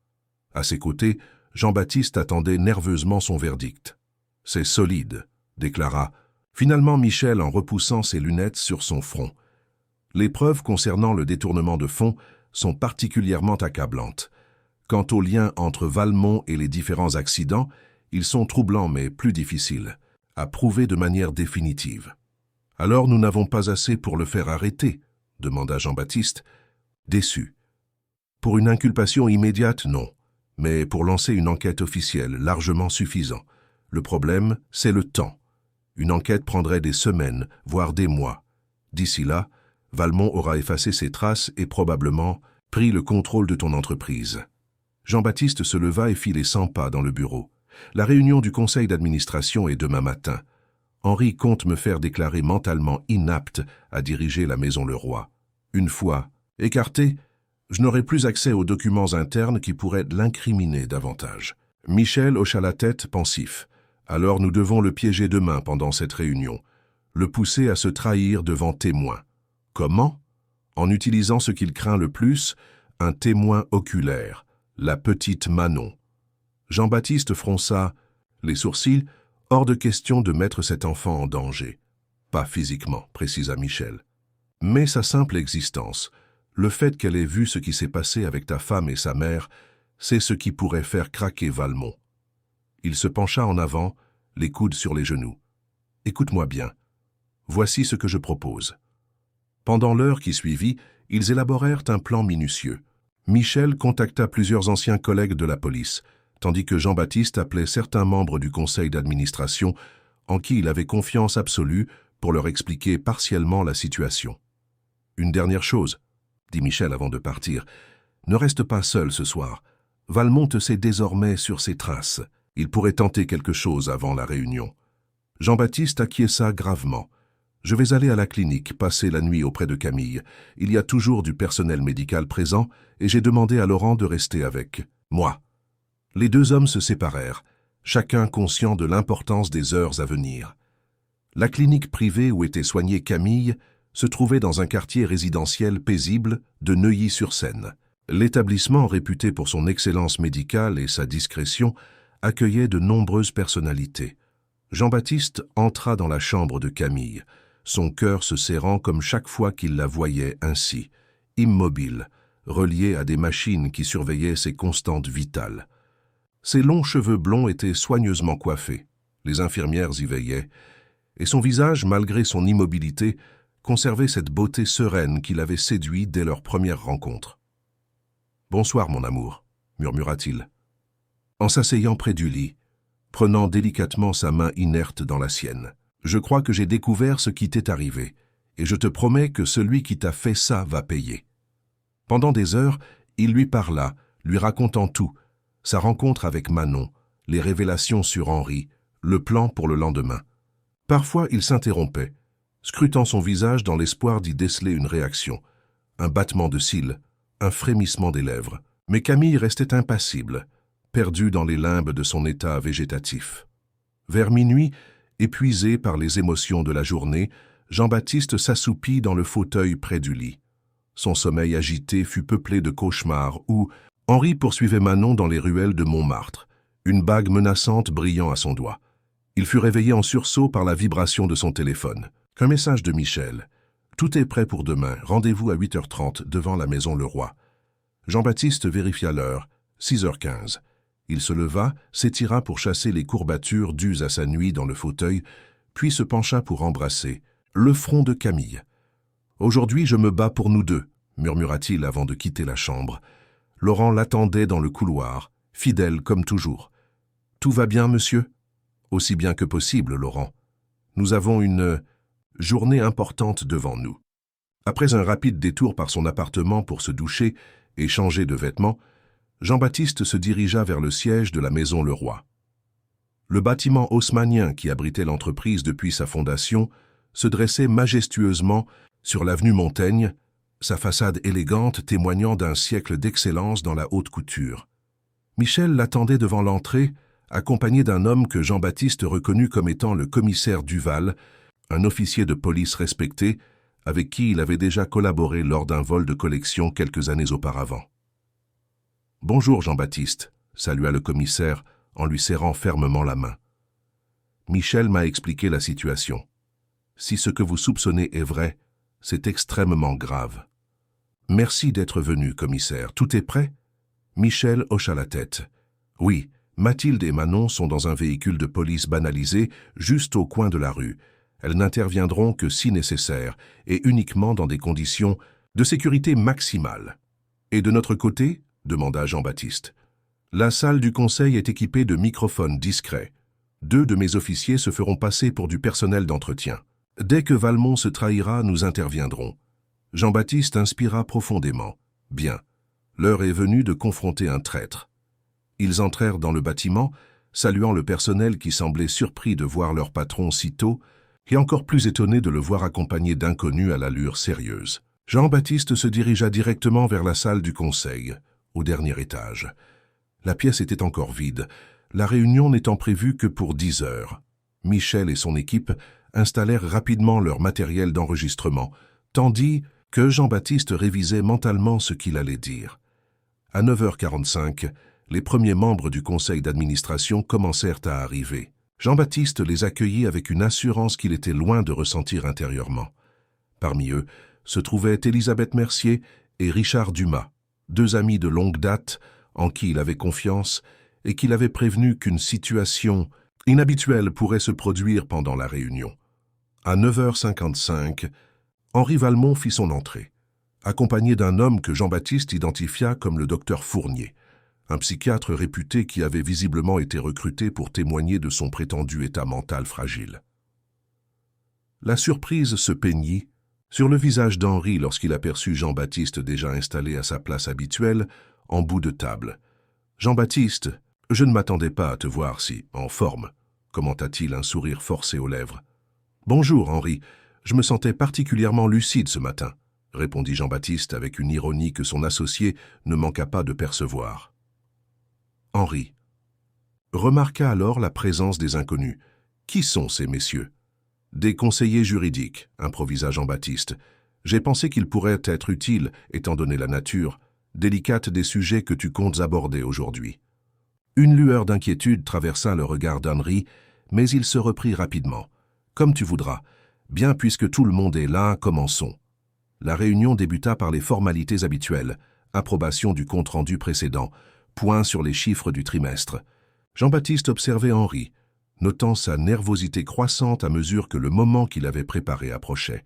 À ses côtés, Jean-Baptiste attendait nerveusement son verdict. « C'est solide », déclara finalement Michel en repoussant ses lunettes sur son front. Les preuves concernant le détournement de fonds sont particulièrement accablantes. Quant aux liens entre Valmont et les différents accidents, ils sont troublants mais plus difficiles à prouver de manière définitive. Alors nous n'avons pas assez pour le faire arrêter, demanda Jean-Baptiste, déçu. Pour une inculpation immédiate, non, mais pour lancer une enquête officielle, largement suffisant. Le problème, c'est le temps. Une enquête prendrait des semaines, voire des mois. D'ici là, Valmont aura effacé ses traces et probablement pris le contrôle de ton entreprise. Jean-Baptiste se leva et fit les 100 pas dans le bureau. La réunion du conseil d'administration est demain matin. Henri compte me faire déclarer mentalement inapte à diriger la Maison Leroy. Une fois écarté, je n'aurai plus accès aux documents internes qui pourraient l'incriminer davantage. Michel hocha la tête pensif. Alors nous devons le piéger demain pendant cette réunion, le pousser à se trahir devant témoins. Comment? En utilisant ce qu'il craint le plus, un témoin oculaire, la petite Manon. Jean-Baptiste fronça les sourcils, hors de question de mettre cet enfant en danger. Pas physiquement, précisa Michel. Mais sa simple existence, le fait qu'elle ait vu ce qui s'est passé avec ta femme et sa mère, c'est ce qui pourrait faire craquer Valmont. Il se pencha en avant, les coudes sur les genoux. Écoute-moi bien. Voici ce que je propose. Pendant l'heure qui suivit, ils élaborèrent un plan minutieux. Michel contacta plusieurs anciens collègues de la police, tandis que Jean-Baptiste appelait certains membres du conseil d'administration en qui il avait confiance absolue pour leur expliquer partiellement la situation. Une dernière chose, dit Michel avant de partir, ne reste pas seul ce soir. Valmont te sait désormais sur ses traces. Il pourrait tenter quelque chose avant la réunion. Jean-Baptiste acquiesça gravement. Je vais aller à la clinique, passer la nuit auprès de Camille. Il y a toujours du personnel médical présent et j'ai demandé à Laurent de rester avec moi. Les deux hommes se séparèrent, chacun conscient de l'importance des heures à venir. La clinique privée où était soignée Camille se trouvait dans un quartier résidentiel paisible de Neuilly-sur-Seine. L'établissement, réputé pour son excellence médicale et sa discrétion, accueillait de nombreuses personnalités. Jean-Baptiste entra dans la chambre de Camille, son cœur se serrant comme chaque fois qu'il la voyait ainsi, immobile, reliée à des machines qui surveillaient ses constantes vitales. Ses longs cheveux blonds étaient soigneusement coiffés, les infirmières y veillaient, et son visage, malgré son immobilité, conservait cette beauté sereine qui l'avait séduit dès leur première rencontre. « Bonsoir, mon amour », murmura-t-il. En s'asseyant près du lit, prenant délicatement sa main inerte dans la sienne. « Je crois que j'ai découvert ce qui t'est arrivé, et je te promets que celui qui t'a fait ça va payer. » Pendant des heures, il lui parla, lui racontant tout, sa rencontre avec Manon, les révélations sur Henri, le plan pour le lendemain. Parfois, il s'interrompait, scrutant son visage dans l'espoir d'y déceler une réaction, un battement de cils, un frémissement des lèvres. Mais Camille restait impassible, perdue dans les limbes de son état végétatif. Vers minuit, épuisé par les émotions de la journée, Jean-Baptiste s'assoupit dans le fauteuil près du lit. Son sommeil agité fut peuplé de cauchemars où Henri poursuivait Manon dans les ruelles de Montmartre, une bague menaçante brillant à son doigt. Il fut réveillé en sursaut par la vibration de son téléphone. Un message de Michel. « Tout est prêt pour demain, rendez-vous à 8h30 devant la Maison Leroy. » Jean-Baptiste vérifia l'heure, 6h15. Il se leva, s'étira pour chasser les courbatures dues à sa nuit dans le fauteuil, puis se pencha pour embrasser le front de Camille. « Aujourd'hui, je me bats pour nous deux, » murmura-t-il avant de quitter la chambre. Laurent l'attendait dans le couloir, fidèle comme toujours. « Tout va bien, monsieur ?»« Aussi bien que possible, Laurent. Nous avons une journée importante devant nous. » Après un rapide détour par son appartement pour se doucher et changer de vêtements, Jean-Baptiste se dirigea vers le siège de la Maison Leroy. Le bâtiment haussmannien qui abritait l'entreprise depuis sa fondation se dressait majestueusement sur l'avenue Montaigne, sa façade élégante témoignant d'un siècle d'excellence dans la haute couture. Michel l'attendait devant l'entrée, accompagné d'un homme que Jean-Baptiste reconnut comme étant le commissaire Duval, un officier de police respecté, avec qui il avait déjà collaboré lors d'un vol de collection quelques années auparavant. « Bonjour Jean-Baptiste », salua le commissaire en lui serrant fermement la main. « Michel m'a expliqué la situation. Si ce que vous soupçonnez est vrai, c'est extrêmement grave. »« Merci d'être venu, commissaire. Tout est prêt ?» Michel hocha la tête. « Oui, Mathilde et Manon sont dans un véhicule de police banalisé juste au coin de la rue. Elles n'interviendront que si nécessaire et uniquement dans des conditions de sécurité maximale. Et de notre côté, demanda Jean-Baptiste. La salle du conseil est équipée de microphones discrets. 2 de mes officiers se feront passer pour du personnel d'entretien. Dès que Valmont se trahira, nous interviendrons. Jean-Baptiste inspira profondément. Bien, l'heure est venue de confronter un traître. Ils entrèrent dans le bâtiment, saluant le personnel qui semblait surpris de voir leur patron si tôt et encore plus étonné de le voir accompagné d'inconnus à l'allure sérieuse. Jean-Baptiste se dirigea directement vers la salle du conseil, au dernier étage. La pièce était encore vide, la réunion n'étant prévue que pour 10 heures. Michel et son équipe installèrent rapidement leur matériel d'enregistrement, tandis que Jean-Baptiste révisait mentalement ce qu'il allait dire. À 9h45, les premiers membres du conseil d'administration commencèrent à arriver. Jean-Baptiste les accueillit avec une assurance qu'il était loin de ressentir intérieurement. Parmi eux se trouvaient Élisabeth Mercier et Richard Dumas, 2 amis de longue date en qui il avait confiance et qu'il avait prévenu qu'une situation inhabituelle pourrait se produire pendant la réunion. À 9h55, Henri Valmont fit son entrée, accompagné d'un homme que Jean-Baptiste identifia comme le docteur Fournier, un psychiatre réputé qui avait visiblement été recruté pour témoigner de son prétendu état mental fragile. La surprise se peignit sur le visage d'Henri lorsqu'il aperçut Jean-Baptiste déjà installé à sa place habituelle, en bout de table. « Jean-Baptiste, je ne m'attendais pas à te voir si en forme », commenta-t-il, un sourire forcé aux lèvres. « Bonjour, Henri, je me sentais particulièrement lucide ce matin », répondit Jean-Baptiste avec une ironie que son associé ne manqua pas de percevoir. Henri remarqua alors la présence des inconnus. « Qui sont ces messieurs ?»« Des conseillers juridiques, » improvisa Jean-Baptiste. « J'ai pensé qu'ils pourraient être utiles, étant donné la nature délicate des sujets que tu comptes aborder aujourd'hui. » Une lueur d'inquiétude traversa le regard d'Henri, mais il se reprit rapidement. « Comme tu voudras. Bien, puisque tout le monde est là, commençons. » La réunion débuta par les formalités habituelles, approbation du compte-rendu précédent, point sur les chiffres du trimestre. Jean-Baptiste observait Henri, notant sa nervosité croissante à mesure que le moment qu'il avait préparé approchait.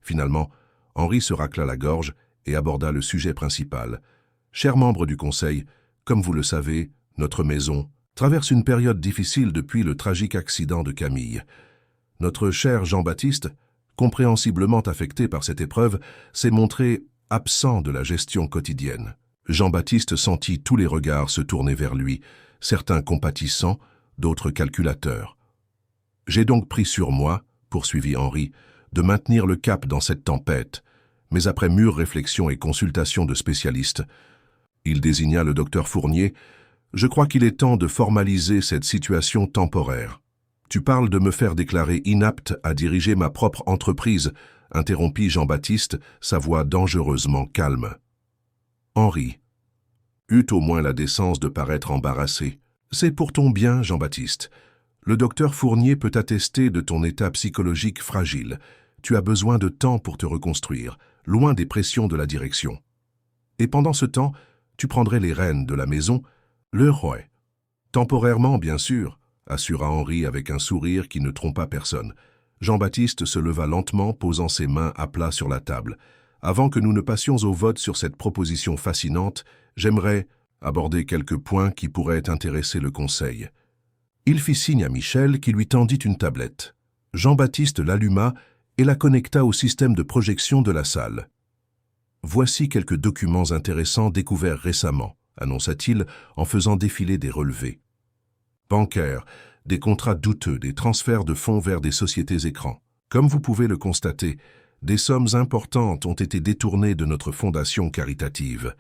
Finalement, Henri se racla la gorge et aborda le sujet principal. « Chers membres du Conseil, comme vous le savez, notre maison traverse une période difficile depuis le tragique accident de Camille. Notre cher Jean-Baptiste, compréhensiblement affecté par cette épreuve, s'est montré absent de la gestion quotidienne. » Jean-Baptiste sentit tous les regards se tourner vers lui, certains compatissants, d'autres calculateurs. « J'ai donc pris sur moi, » poursuivit Henri, « de maintenir le cap dans cette tempête, mais après mûre réflexion et consultation de spécialistes. » Il désigna le docteur Fournier. « Je crois qu'il est temps de formaliser cette situation temporaire. »« Tu parles de me faire déclarer inapte à diriger ma propre entreprise, » interrompit Jean-Baptiste, sa voix dangereusement calme. Henri eut au moins la décence de paraître embarrassé. « C'est pour ton bien, Jean-Baptiste. Le docteur Fournier peut attester de ton état psychologique fragile. Tu as besoin de temps pour te reconstruire, loin des pressions de la direction. Et pendant ce temps, tu prendrais les rênes de la maison, le roi. Temporairement, bien sûr, » assura Henri avec un sourire qui ne trompa personne. Jean-Baptiste se leva lentement, posant ses mains à plat sur la table. « Avant que nous ne passions au vote sur cette proposition fascinante, j'aimerais aborder quelques points qui pourraient intéresser le Conseil. » Il fit signe à Michel qui lui tendit une tablette. Jean-Baptiste l'alluma et la connecta au système de projection de la salle. « Voici quelques documents intéressants découverts récemment, » annonça-t-il en faisant défiler des relevés. Bancaires, des contrats douteux, des transferts de fonds vers des sociétés écrans. Comme vous pouvez le constater, des sommes importantes ont été détournées de notre fondation caritative.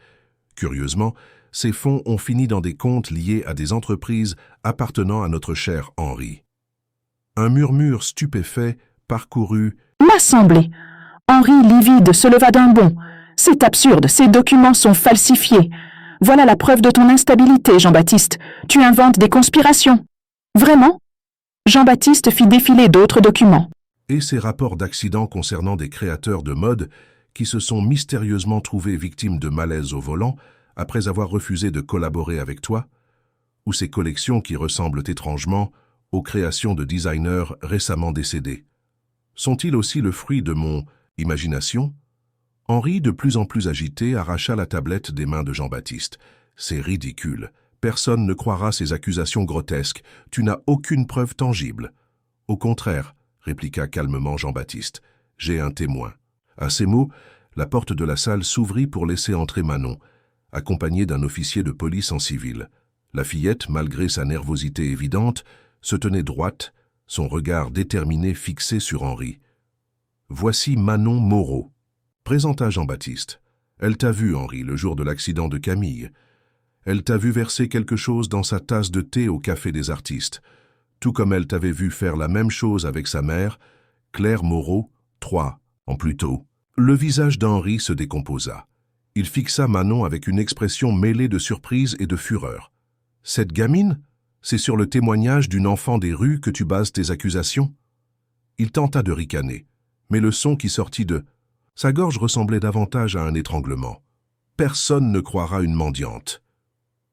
Curieusement, ces fonds ont fini dans des comptes liés à des entreprises appartenant à notre cher Henri. Un murmure stupéfait parcourut l'Assemblée. Henri, livide, se leva d'un bond. « C'est absurde, ces documents sont falsifiés. Voilà la preuve de ton instabilité, Jean-Baptiste. Tu inventes des conspirations. » « Vraiment ?» Jean-Baptiste fit défiler d'autres documents. Et ces rapports d'accidents concernant des créateurs de mode qui se sont mystérieusement trouvés victimes de malaise au volant après avoir refusé de collaborer avec toi, ou ces collections qui ressemblent étrangement aux créations de designers récemment décédés. Sont-ils aussi le fruit de mon imagination? Henri, de plus en plus agité, arracha la tablette des mains de Jean-Baptiste. C'est ridicule. Personne ne croira ces accusations grotesques. Tu n'as aucune preuve tangible. Au contraire, répliqua calmement Jean-Baptiste. J'ai un témoin. À ces mots, la porte de la salle s'ouvrit pour laisser entrer Manon, accompagnée d'un officier de police en civil. La fillette, malgré sa nervosité évidente, se tenait droite, son regard déterminé fixé sur Henri. « Voici Manon Moreau », présenta Jean-Baptiste. « Elle t'a vu, Henri, le jour de l'accident de Camille. Elle t'a vu verser quelque chose dans sa tasse de thé au Café des Artistes, tout comme elle t'avait vu faire la même chose avec sa mère, Claire Moreau, 3 ans plus tôt. » Le visage d'Henri se décomposa. Il fixa Manon avec une expression mêlée de surprise et de fureur. « Cette gamine? C'est sur le témoignage d'une enfant des rues que tu bases tes accusations ?» Il tenta de ricaner, mais le son qui sortit de sa gorge ressemblait davantage à un étranglement. « Personne ne croira une mendiante. »«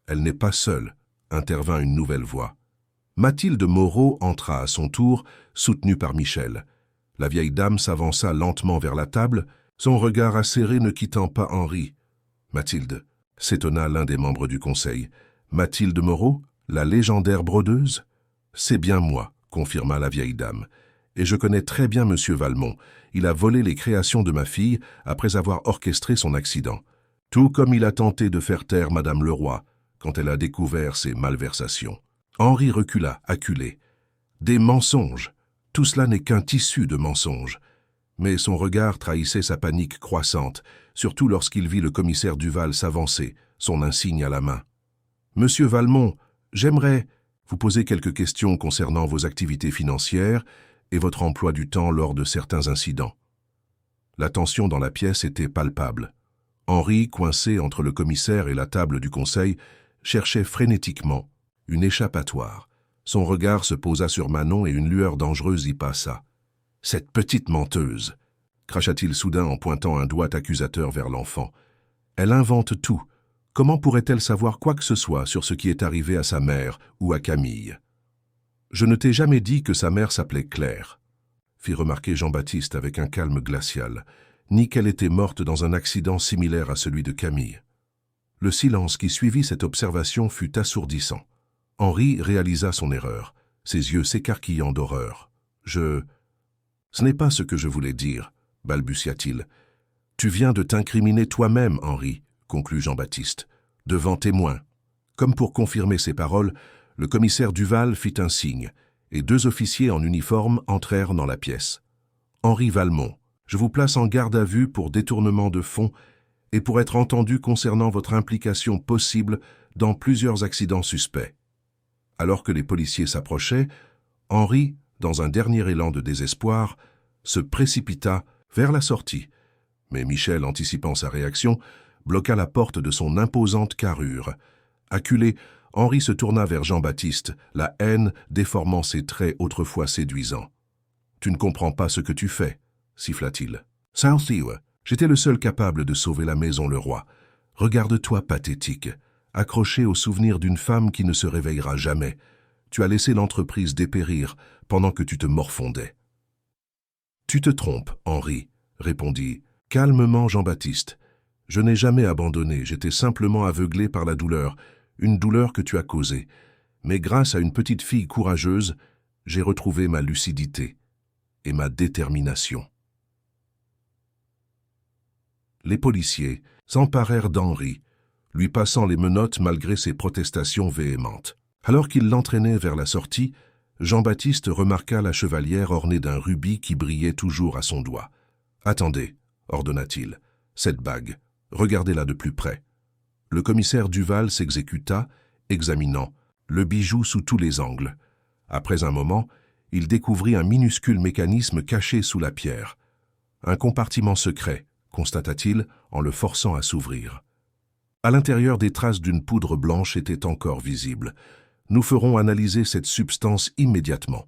Elle n'est pas seule, » intervint une nouvelle voix. Mathilde Moreau entra à son tour, soutenue par Michel. La vieille dame s'avança lentement vers la table, son regard acéré ne quittant pas Henri. « Mathilde » s'étonna l'un des membres du conseil. « Mathilde Moreau, la légendaire brodeuse ?»« C'est bien moi, » confirma la vieille dame. « Et je connais très bien Monsieur Valmont. Il a volé les créations de ma fille après avoir orchestré son accident. Tout comme il a tenté de faire taire Madame Leroy quand elle a découvert ses malversations. » Henri recula, acculé. « Des mensonges. Tout cela n'est qu'un tissu de mensonges. » Mais son regard trahissait sa panique croissante, surtout lorsqu'il vit le commissaire Duval s'avancer, son insigne à la main. « Monsieur Valmont, j'aimerais vous poser quelques questions concernant vos activités financières et votre emploi du temps lors de certains incidents. » La tension dans la pièce était palpable. Henri, coincé entre le commissaire et la table du conseil, cherchait frénétiquement une échappatoire. Son regard se posa sur Manon et une lueur dangereuse y passa. « Cette petite menteuse !» cracha-t-il soudain en pointant un doigt accusateur vers l'enfant. « Elle invente tout. Comment pourrait-elle savoir quoi que ce soit sur ce qui est arrivé à sa mère ou à Camille? »« Je ne t'ai jamais dit que sa mère s'appelait Claire, » fit remarquer Jean-Baptiste avec un calme glacial, ni qu'elle était morte dans un accident similaire à celui de Camille. Le silence qui suivit cette observation fut assourdissant. Henri réalisa son erreur, ses yeux s'écarquillant d'horreur. « Ce n'est pas ce que je voulais dire, » balbutia-t-il. « Tu viens de t'incriminer toi-même, Henri, » conclut Jean-Baptiste, « devant témoins. » Comme pour confirmer ses paroles, le commissaire Duval fit un signe, et 2 officiers en uniforme entrèrent dans la pièce. « Henri Valmont, je vous place en garde à vue pour détournement de fonds et pour être entendu concernant votre implication possible dans plusieurs accidents suspects. » Alors que les policiers s'approchaient, Henri, dans un dernier élan de désespoir, se précipita vers la sortie. Mais Michel, anticipant sa réaction, bloqua la porte de son imposante carrure. Acculé, Henri se tourna vers Jean-Baptiste, la haine déformant ses traits autrefois séduisants. « Tu ne comprends pas ce que tu fais, » siffla-t-il. « Southie, j'étais le seul capable de sauver la maison Leroy. Regarde-toi pathétique, accroché au souvenir d'une femme qui ne se réveillera jamais. Tu as laissé l'entreprise dépérir pendant que tu te morfondais. »« Tu te trompes, Henri, » répondit calmement Jean-Baptiste. « Je n'ai jamais abandonné, j'étais simplement aveuglé par la douleur, une douleur que tu as causée. Mais grâce à une petite fille courageuse, j'ai retrouvé ma lucidité et ma détermination. » Les policiers s'emparèrent d'Henri, lui passant les menottes malgré ses protestations véhémentes. Alors qu'il l'entraînait vers la sortie, Jean-Baptiste remarqua la chevalière ornée d'un rubis qui brillait toujours à son doigt. « Attendez, » ordonna-t-il, « cette bague, regardez-la de plus près. » Le commissaire Duval s'exécuta, examinant le bijou sous tous les angles. Après un moment, il découvrit un minuscule mécanisme caché sous la pierre. « Un compartiment secret, » constata-t-il en le forçant à s'ouvrir. À l'intérieur, des traces d'une poudre blanche étaient encore visibles. « Nous ferons analyser cette substance immédiatement. »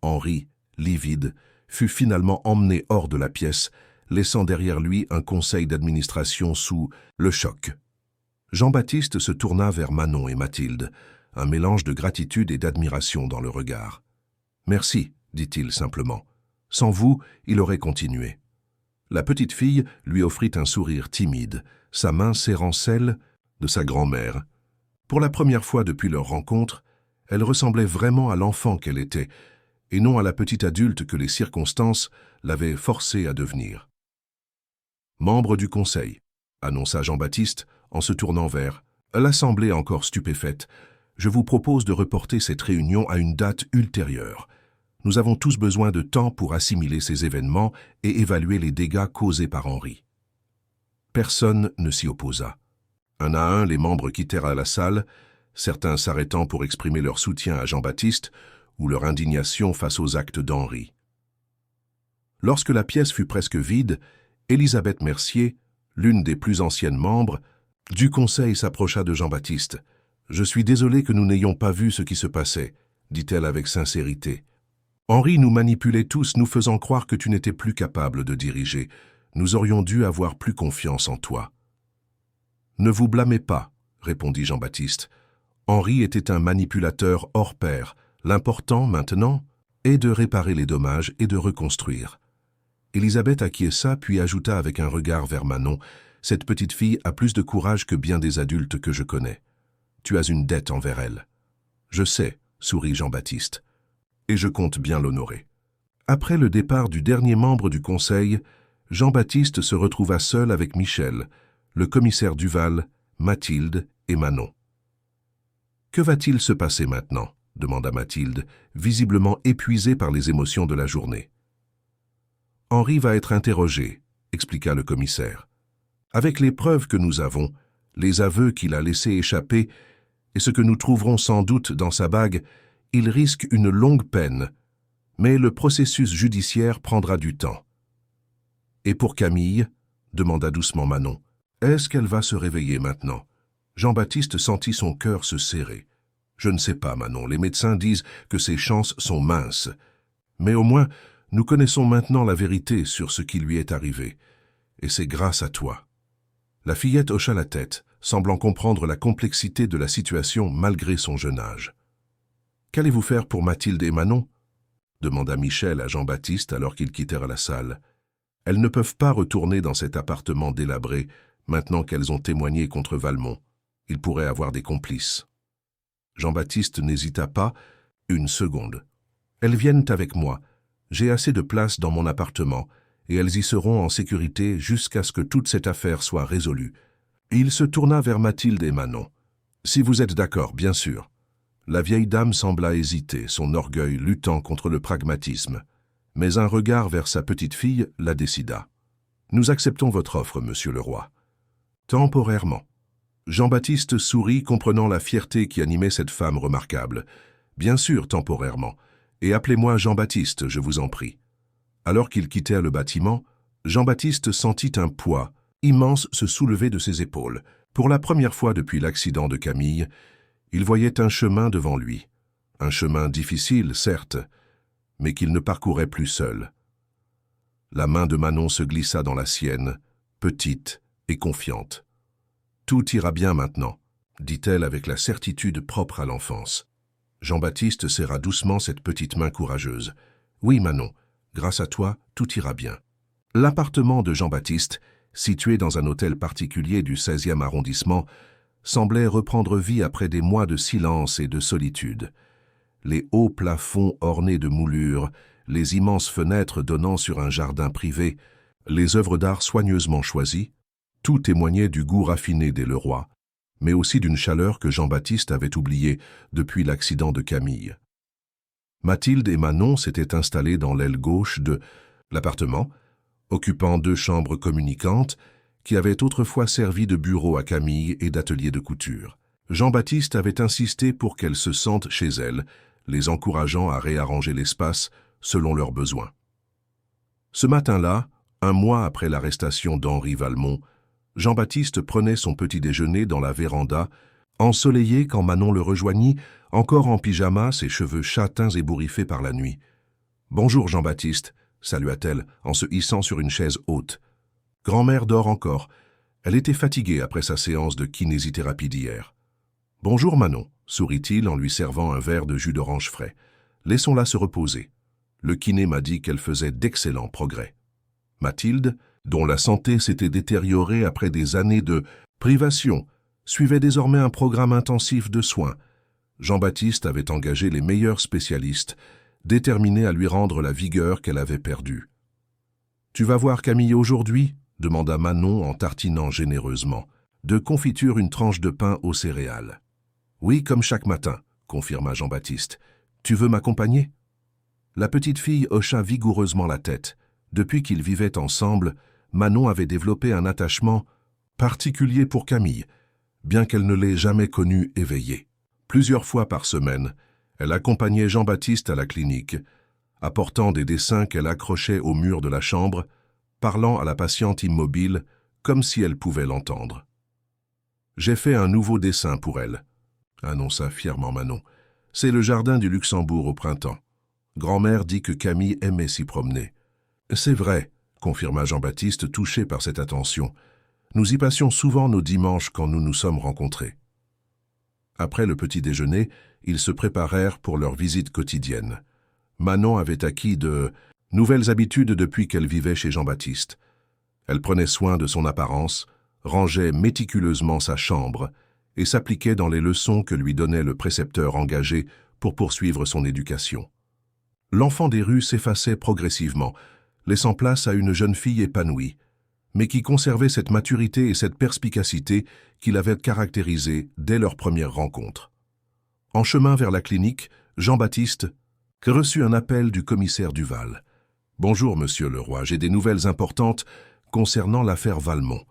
Henri, livide, fut finalement emmené hors de la pièce, laissant derrière lui un conseil d'administration sous le choc. Jean-Baptiste se tourna vers Manon et Mathilde, un mélange de gratitude et d'admiration dans le regard. « Merci, dit-il simplement. Sans vous, il aurait continué. La petite fille lui offrit un sourire timide, sa main serrant celle de sa grand-mère. Pour la première fois depuis leur rencontre, elle ressemblait vraiment à l'enfant qu'elle était, et non à la petite adulte que les circonstances l'avaient forcée à devenir. « Membre du conseil », annonça Jean-Baptiste en se tournant vers l'assemblée encore stupéfaite. « Je vous propose de reporter cette réunion à une date ultérieure. Nous avons tous besoin de temps pour assimiler ces événements et évaluer les dégâts causés par Henri. » Personne ne s'y opposa. Un à un, les membres quittèrent la salle, certains s'arrêtant pour exprimer leur soutien à Jean-Baptiste ou leur indignation face aux actes d'Henri. Lorsque la pièce fut presque vide, Élisabeth Mercier, l'une des plus anciennes membres du conseil, s'approcha de Jean-Baptiste. « Je suis désolée que nous n'ayons pas vu ce qui se passait, » dit-elle avec sincérité. « Henri nous manipulait tous, nous faisant croire que tu n'étais plus capable de diriger. Nous aurions dû avoir plus confiance en toi. » « Ne vous blâmez pas, » répondit Jean-Baptiste. « Henri était un manipulateur hors pair. L'important, maintenant, est de réparer les dommages et de reconstruire. » Élisabeth acquiesça, puis ajouta avec un regard vers Manon. « Cette petite fille a plus de courage que bien des adultes que je connais. Tu as une dette envers elle. »« Je sais, » sourit Jean-Baptiste, « et je compte bien l'honorer. » Après le départ du dernier membre du conseil, Jean-Baptiste se retrouva seul avec Michel, le commissaire Duval, Mathilde et Manon. « Que va-t-il se passer maintenant ?» demanda Mathilde, visiblement épuisée par les émotions de la journée. « Henri va être interrogé, » expliqua le commissaire. « Avec les preuves que nous avons, les aveux qu'il a laissés échapper et ce que nous trouverons sans doute dans sa bague, il risque une longue peine, mais le processus judiciaire prendra du temps. »« Et pour Camille ?» demanda doucement Manon. « Est-ce qu'elle va se réveiller maintenant ?» Jean-Baptiste sentit son cœur se serrer. « Je ne sais pas, Manon, les médecins disent que ses chances sont minces. Mais au moins, nous connaissons maintenant la vérité sur ce qui lui est arrivé. Et c'est grâce à toi. » La fillette hocha la tête, semblant comprendre la complexité de la situation malgré son jeune âge. « Qu'allez-vous faire pour Mathilde et Manon ?» demanda Michel à Jean-Baptiste alors qu'ils quittèrent la salle. « Elles ne peuvent pas retourner dans cet appartement délabré, maintenant qu'elles ont témoigné contre Valmont. Il pourrait avoir des complices. » Jean-Baptiste n'hésita pas une seconde. « Elles viennent avec moi. J'ai assez de place dans mon appartement, et elles y seront en sécurité jusqu'à ce que toute cette affaire soit résolue. » Il se tourna vers Mathilde et Manon. « Si vous êtes d'accord, bien sûr. » La vieille dame sembla hésiter, son orgueil luttant contre le pragmatisme. Mais un regard vers sa petite fille la décida. « Nous acceptons votre offre, monsieur le roi. » Temporairement. Jean-Baptiste sourit, comprenant la fierté qui animait cette femme remarquable. « Bien sûr, temporairement. Et appelez-moi Jean-Baptiste, je vous en prie. » Alors qu'ils quittèrent le bâtiment, Jean-Baptiste sentit un poids immense se soulever de ses épaules. Pour la première fois depuis l'accident de Camille, il voyait un chemin devant lui. Un chemin difficile, certes, mais qu'il ne parcourait plus seul. La main de Manon se glissa dans la sienne, petite et confiante. « Tout ira bien maintenant, » dit-elle avec la certitude propre à l'enfance. Jean-Baptiste serra doucement cette petite main courageuse. « Oui, Manon, grâce à toi, tout ira bien. » L'appartement de Jean-Baptiste, situé dans un hôtel particulier du 16e arrondissement, semblait reprendre vie après des mois de silence et de solitude. Les hauts plafonds ornés de moulures, les immenses fenêtres donnant sur un jardin privé, les œuvres d'art soigneusement choisies, tout témoignait du goût raffiné des Leroy, mais aussi d'une chaleur que Jean-Baptiste avait oubliée depuis l'accident de Camille. Mathilde et Manon s'étaient installées dans l'aile gauche de l'appartement, occupant 2 chambres communicantes qui avaient autrefois servi de bureau à Camille et d'atelier de couture. Jean-Baptiste avait insisté pour qu'elles se sentent chez elles, les encourageant à réarranger l'espace selon leurs besoins. Ce matin-là, un mois après l'arrestation d'Henri Valmont, Jean-Baptiste prenait son petit déjeuner dans la véranda, ensoleillé quand Manon le rejoignit, encore en pyjama, ses cheveux châtains ébouriffés par la nuit. « Bonjour Jean-Baptiste » salua-t-elle en se hissant sur une chaise haute. « Grand-mère dort encore. Elle était fatiguée après sa séance de kinésithérapie d'hier. »« Bonjour Manon » sourit-il en lui servant un verre de jus d'orange frais. « Laissons-la se reposer. » Le kiné m'a dit qu'elle faisait d'excellents progrès. Mathilde, dont la santé s'était détériorée après des années de privation, suivait désormais un programme intensif de soins. Jean-Baptiste avait engagé les meilleurs spécialistes, déterminés à lui rendre la vigueur qu'elle avait perdue. « Tu vas voir Camille aujourd'hui ?» demanda Manon en tartinant généreusement. De confiture une tranche de pain aux céréales. « Oui, comme chaque matin », confirma Jean-Baptiste. « Tu veux m'accompagner ?» La petite fille hocha vigoureusement la tête. Depuis qu'ils vivaient ensemble, Manon avait développé un attachement particulier pour Camille, bien qu'elle ne l'ait jamais connue éveillée. Plusieurs fois par semaine, elle accompagnait Jean-Baptiste à la clinique, apportant des dessins qu'elle accrochait au mur de la chambre, parlant à la patiente immobile comme si elle pouvait l'entendre. « J'ai fait un nouveau dessin pour elle », annonça fièrement Manon. « C'est le jardin du Luxembourg au printemps. Grand-mère dit que Camille aimait s'y promener. »« C'est vrai », confirma Jean-Baptiste, touché par cette attention. « Nous y passions souvent nos dimanches quand nous nous sommes rencontrés. » Après le petit déjeuner, ils se préparèrent pour leur visite quotidienne. Manon avait acquis de nouvelles habitudes depuis qu'elle vivait chez Jean-Baptiste. Elle prenait soin de son apparence, rangeait méticuleusement sa chambre et s'appliquait dans les leçons que lui donnait le précepteur engagé pour poursuivre son éducation. L'enfant des rues s'effaçait progressivement, laissant place à une jeune fille épanouie, mais qui conservait cette maturité et cette perspicacité qui l'avaient caractérisée dès leur première rencontre. En chemin vers la clinique, Jean-Baptiste reçut un appel du commissaire Duval. « Bonjour, monsieur Leroy, j'ai des nouvelles importantes concernant l'affaire Valmont. »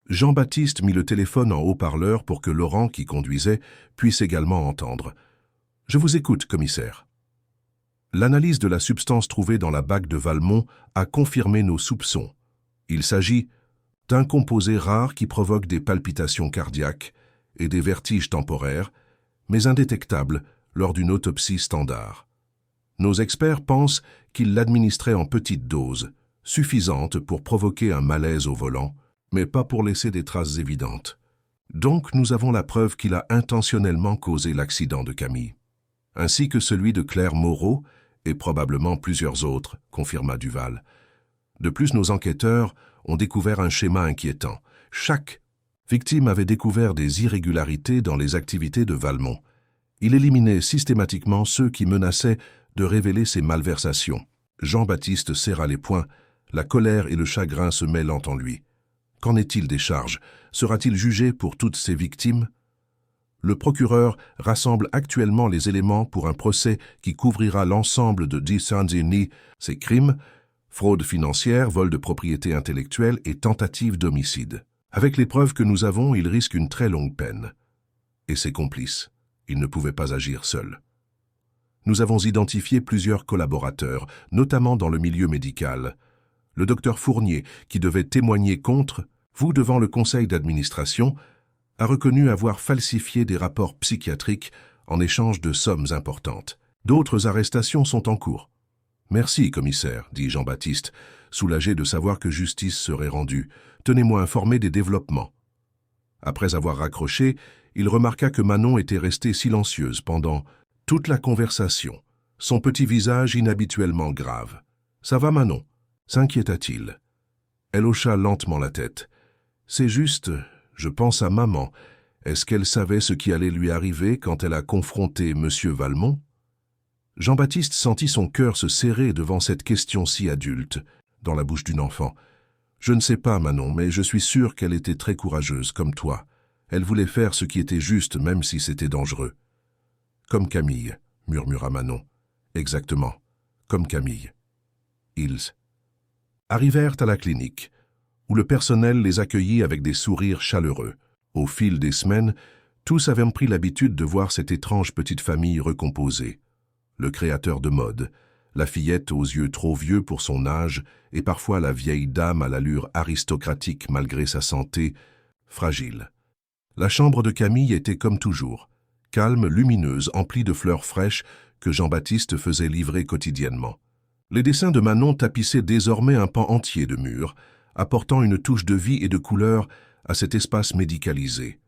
Jean-Baptiste mit le téléphone en haut-parleur pour que Laurent, qui conduisait, puisse également entendre. « Je vous écoute, commissaire. » L'analyse de la substance trouvée dans la bague de Valmont a confirmé nos soupçons. Il s'agit d'un composé rare qui provoque des palpitations cardiaques et des vertiges temporaires, mais indétectable lors d'une autopsie standard. Nos experts pensent qu'il l'administrait en petite dose, suffisante pour provoquer un malaise au volant, mais pas pour laisser des traces évidentes. Donc nous avons la preuve qu'il a intentionnellement causé l'accident de Camille, ainsi que celui de Claire Moreau et probablement plusieurs autres, confirma Duval. De plus, nos enquêteurs ont découvert un schéma inquiétant. Chaque victime avait découvert des irrégularités dans les activités de Valmont. Il éliminait systématiquement ceux qui menaçaient de révéler ses malversations. Jean-Baptiste serra les poings, la colère et le chagrin se mêlant en lui. Qu'en est-il des charges? Sera-t-il jugé pour toutes ces victimes? Le procureur rassemble actuellement les éléments pour un procès qui couvrira l'ensemble de Saint-Denis, ses crimes, fraude financière, vol de propriété intellectuelle et tentative d'homicide. Avec les preuves que nous avons, il risque une très longue peine. Et ses complices, il ne pouvait pas agir seul. Nous avons identifié plusieurs collaborateurs, notamment dans le milieu médical. Le docteur Fournier, qui devait témoigner contre vous devant le conseil d'administration, a reconnu avoir falsifié des rapports psychiatriques en échange de sommes importantes. D'autres arrestations sont en cours. « Merci, commissaire, » dit Jean-Baptiste, soulagé de savoir que justice serait rendue. « Tenez-moi informé des développements. » Après avoir raccroché, il remarqua que Manon était restée silencieuse pendant toute la conversation, son petit visage inhabituellement grave. « Ça va, Manon ?» s'inquiéta-t-il. Elle hocha lentement la tête. « C'est juste, je pense à maman. Est-ce qu'elle savait ce qui allait lui arriver quand elle a confronté M. Valmont ?» Jean-Baptiste sentit son cœur se serrer devant cette question si adulte, dans la bouche d'une enfant. « Je ne sais pas, Manon, mais je suis sûr qu'elle était très courageuse, comme toi. Elle voulait faire ce qui était juste, même si c'était dangereux. »« Comme Camille, » murmura Manon. « Exactement, comme Camille. » Ils arrivèrent à la clinique, où le personnel les accueillit avec des sourires chaleureux. Au fil des semaines, tous avaient pris l'habitude de voir cette étrange petite famille recomposée. Le créateur de mode, la fillette aux yeux trop vieux pour son âge et parfois la vieille dame à l'allure aristocratique malgré sa santé fragile. La chambre de Camille était comme toujours, calme, lumineuse, emplie de fleurs fraîches que Jean-Baptiste faisait livrer quotidiennement. Les dessins de Manon tapissaient désormais un pan entier de murs, apportant une touche de vie et de couleur à cet espace médicalisé.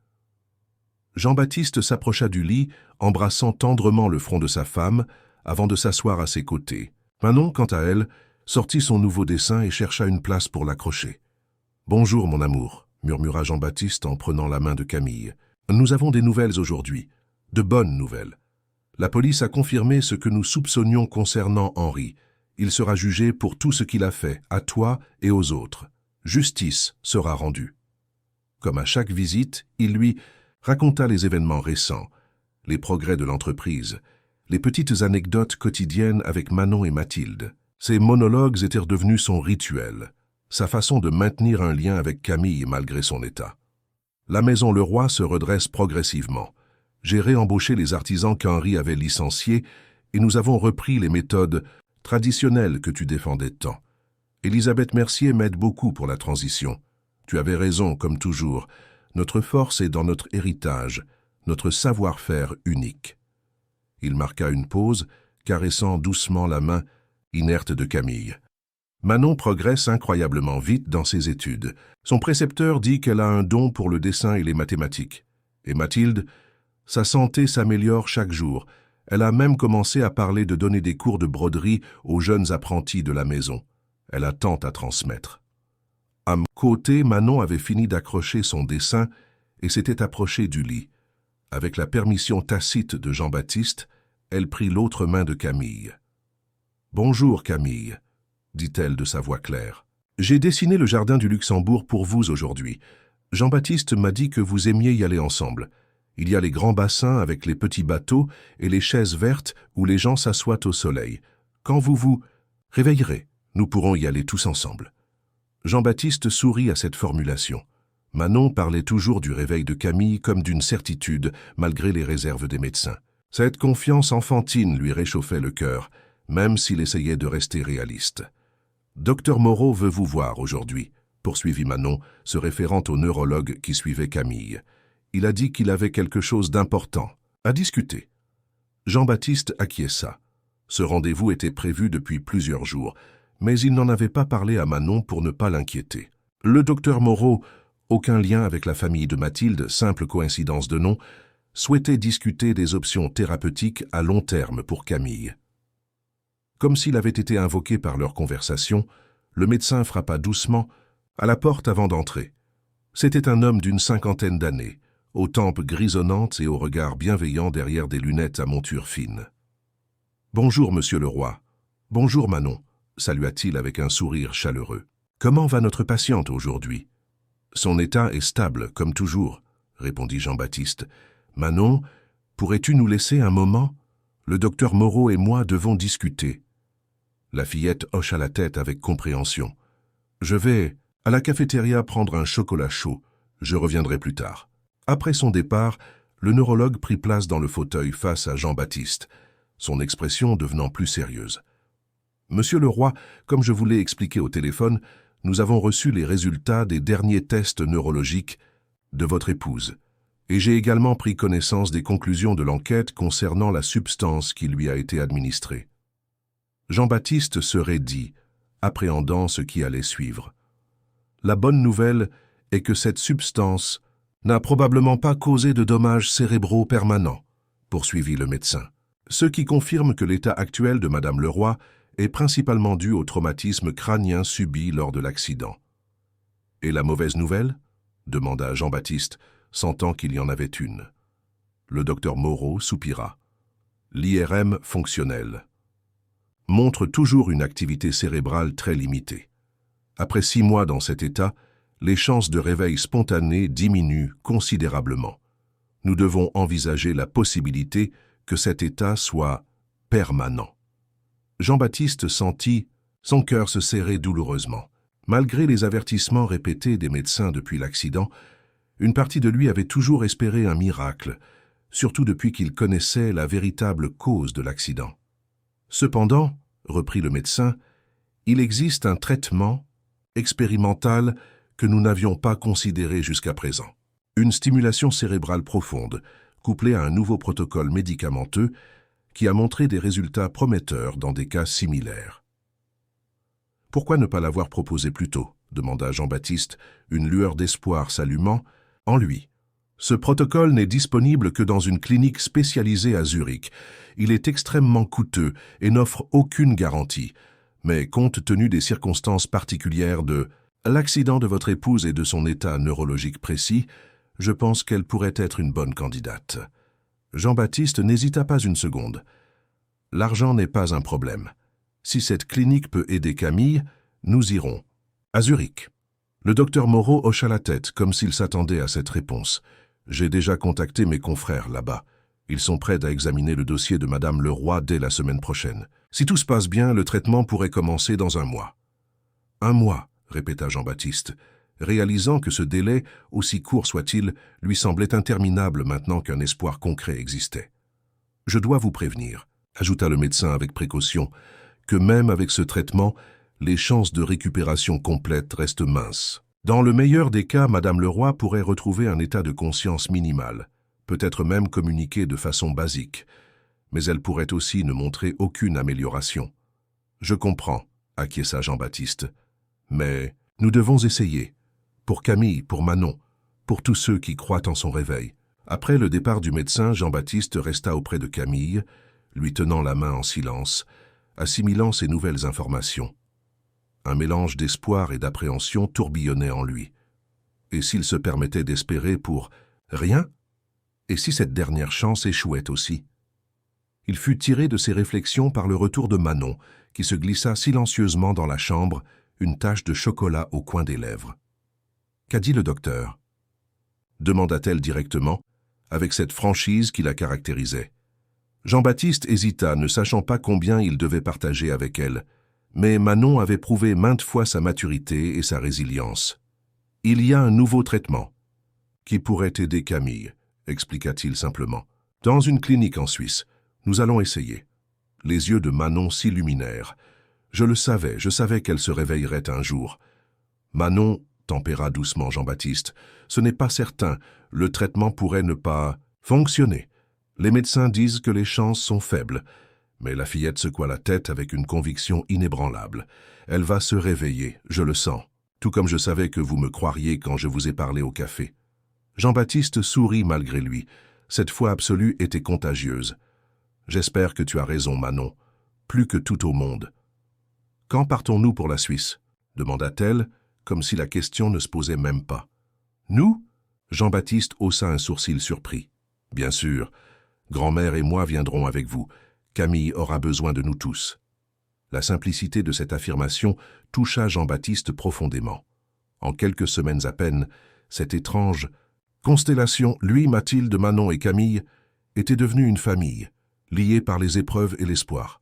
Jean-Baptiste s'approcha du lit, embrassant tendrement le front de sa femme, avant de s'asseoir à ses côtés. Manon, quant à elle, sortit son nouveau dessin et chercha une place pour l'accrocher. « Bonjour, mon amour », murmura Jean-Baptiste en prenant la main de Camille. « Nous avons des nouvelles aujourd'hui, de bonnes nouvelles. La police a confirmé ce que nous soupçonnions concernant Henri. Il sera jugé pour tout ce qu'il a fait, à toi et aux autres. Justice sera rendue. » Comme à chaque visite, il lui raconta les événements récents, les progrès de l'entreprise, les petites anecdotes quotidiennes avec Manon et Mathilde. Ces monologues étaient devenus son rituel, sa façon de maintenir un lien avec Camille malgré son état. La maison Leroy se redresse progressivement. J'ai réembauché les artisans qu'Henri avait licenciés et nous avons repris les méthodes traditionnelles que tu défendais tant. Elisabeth Mercier m'aide beaucoup pour la transition. Tu avais raison, comme toujours. Notre force est dans notre héritage, notre savoir-faire unique. Il marqua une pause, caressant doucement la main inerte de Camille. Manon progresse incroyablement vite dans ses études. Son précepteur dit qu'elle a un don pour le dessin et les mathématiques. Et Mathilde, sa santé s'améliore chaque jour. Elle a même commencé à parler de donner des cours de broderie aux jeunes apprentis de la maison. Elle a tant à transmettre. À côté, Manon avait fini d'accrocher son dessin et s'était approchée du lit. Avec la permission tacite de Jean-Baptiste, elle prit l'autre main de Camille. « Bonjour, Camille », dit-elle de sa voix claire. « J'ai dessiné le jardin du Luxembourg pour vous aujourd'hui. Jean-Baptiste m'a dit que vous aimiez y aller ensemble. Il y a les grands bassins avec les petits bateaux et les chaises vertes où les gens s'assoient au soleil. Quand vous vous réveillerez, nous pourrons y aller tous ensemble. » Jean-Baptiste sourit à cette formulation. Manon parlait toujours du réveil de Camille comme d'une certitude, malgré les réserves des médecins. Cette confiance enfantine lui réchauffait le cœur, même s'il essayait de rester réaliste. « Docteur Moreau veut vous voir aujourd'hui », poursuivit Manon, se référant au neurologue qui suivait Camille. « Il a dit qu'il avait quelque chose d'important à discuter. » Jean-Baptiste acquiesça. Ce rendez-vous était prévu depuis plusieurs jours, mais il n'en avait pas parlé à Manon pour ne pas l'inquiéter. Le docteur Moreau, aucun lien avec la famille de Mathilde, simple coïncidence de nom, souhaitait discuter des options thérapeutiques à long terme pour Camille. Comme s'il avait été invoqué par leur conversation, le médecin frappa doucement à la porte avant d'entrer. C'était un homme d'une cinquantaine d'années, aux tempes grisonnantes et au regard bienveillant derrière des lunettes à monture fine. « Bonjour, monsieur Leroy. Bonjour, Manon. » salua-t-il avec un sourire chaleureux. « Comment va notre patiente aujourd'hui ?»« Son état est stable, comme toujours, » répondit Jean-Baptiste. « Manon, pourrais-tu nous laisser un moment? Le docteur Moreau et moi devons discuter. » La fillette hocha la tête avec compréhension. « Je vais à la cafétéria prendre un chocolat chaud. Je reviendrai plus tard. » Après son départ, le neurologue prit place dans le fauteuil face à Jean-Baptiste, son expression devenant plus sérieuse. « Monsieur Leroy, comme je vous l'ai expliqué au téléphone, nous avons reçu les résultats des derniers tests neurologiques de votre épouse, et j'ai également pris connaissance des conclusions de l'enquête concernant la substance qui lui a été administrée. » Jean-Baptiste se raidit, appréhendant ce qui allait suivre. « La bonne nouvelle est que cette substance n'a probablement pas causé de dommages cérébraux permanents, » poursuivit le médecin, ce qui confirme que l'état actuel de Madame Leroy est principalement dû au traumatisme crânien subi lors de l'accident. « Et la mauvaise nouvelle ?» demanda Jean-Baptiste, sentant qu'il y en avait une. Le docteur Moreau soupira. « L'IRM fonctionnel montre toujours une activité cérébrale très limitée. Après 6 mois dans cet état, les chances de réveil spontané diminuent considérablement. Nous devons envisager la possibilité que cet état soit permanent. » Jean-Baptiste sentit son cœur se serrer douloureusement. Malgré les avertissements répétés des médecins depuis l'accident, une partie de lui avait toujours espéré un miracle, surtout depuis qu'il connaissait la véritable cause de l'accident. Cependant, reprit le médecin, il existe un traitement expérimental que nous n'avions pas considéré jusqu'à présent. Une stimulation cérébrale profonde, couplée à un nouveau protocole médicamenteux qui a montré des résultats prometteurs dans des cas similaires. « Pourquoi ne pas l'avoir proposé plus tôt ?» demanda Jean-Baptiste, une lueur d'espoir s'allumant en lui. Ce protocole n'est disponible que dans une clinique spécialisée à Zurich. Il est extrêmement coûteux et n'offre aucune garantie. Mais compte tenu des circonstances particulières de l'accident de votre épouse et de son état neurologique précis, je pense qu'elle pourrait être une bonne candidate. Jean-Baptiste n'hésita pas une seconde. L'argent n'est pas un problème. Si cette clinique peut aider Camille, nous irons. À Zurich. Le docteur Moreau hocha la tête, comme s'il s'attendait à cette réponse. J'ai déjà contacté mes confrères là-bas. Ils sont prêts à examiner le dossier de Madame Leroy dès la semaine prochaine. Si tout se passe bien, le traitement pourrait commencer dans 1 mois. 1 mois, répéta Jean-Baptiste, réalisant que ce délai, aussi court soit-il, lui semblait interminable maintenant qu'un espoir concret existait. Je dois vous prévenir, ajouta le médecin avec précaution, que même avec ce traitement, les chances de récupération complète restent minces. Dans le meilleur des cas, Madame Leroy pourrait retrouver un état de conscience minimal, peut-être même communiquer de façon basique, mais elle pourrait aussi ne montrer aucune amélioration. Je comprends, acquiesça Jean-Baptiste, mais nous devons essayer. Pour Camille, pour Manon, pour tous ceux qui croient en son réveil. Après le départ du médecin, Jean-Baptiste resta auprès de Camille, lui tenant la main en silence, assimilant ces nouvelles informations. Un mélange d'espoir et d'appréhension tourbillonnait en lui. Et s'il se permettait d'espérer pour rien? Et si cette dernière chance échouait aussi? Il fut tiré de ses réflexions par le retour de Manon, qui se glissa silencieusement dans la chambre, une tache de chocolat au coin des lèvres. « Qu'a dit le docteur ?» demanda-t-elle directement, avec cette franchise qui la caractérisait. Jean-Baptiste hésita, ne sachant pas combien il devait partager avec elle, mais Manon avait prouvé maintes fois sa maturité et sa résilience. « Il y a un nouveau traitement qui pourrait aider Camille, » expliqua-t-il simplement. « Dans une clinique en Suisse, nous allons essayer. » Les yeux de Manon s'illuminèrent. Je savais qu'elle se réveillerait un jour. Manon, tempéra doucement Jean-Baptiste, ce n'est pas certain, le traitement pourrait ne pas fonctionner. Les médecins disent que les chances sont faibles, mais la fillette secoua la tête avec une conviction inébranlable. Elle va se réveiller, je le sens, tout comme je savais que vous me croiriez quand je vous ai parlé au café. Jean-Baptiste sourit malgré lui. Cette foi absolue était contagieuse. J'espère que tu as raison, Manon, plus que tout au monde. Quand partons-nous pour la Suisse ? Demanda-t-elle, comme si la question ne se posait même pas. Nous ? Jean-Baptiste haussa un sourcil surpris. Bien sûr, grand-mère et moi viendrons avec vous. Camille aura besoin de nous tous. La simplicité de cette affirmation toucha Jean-Baptiste profondément. En quelques semaines à peine, cette étrange constellation, lui, Mathilde, Manon et Camille, était devenue une famille, liée par les épreuves et l'espoir.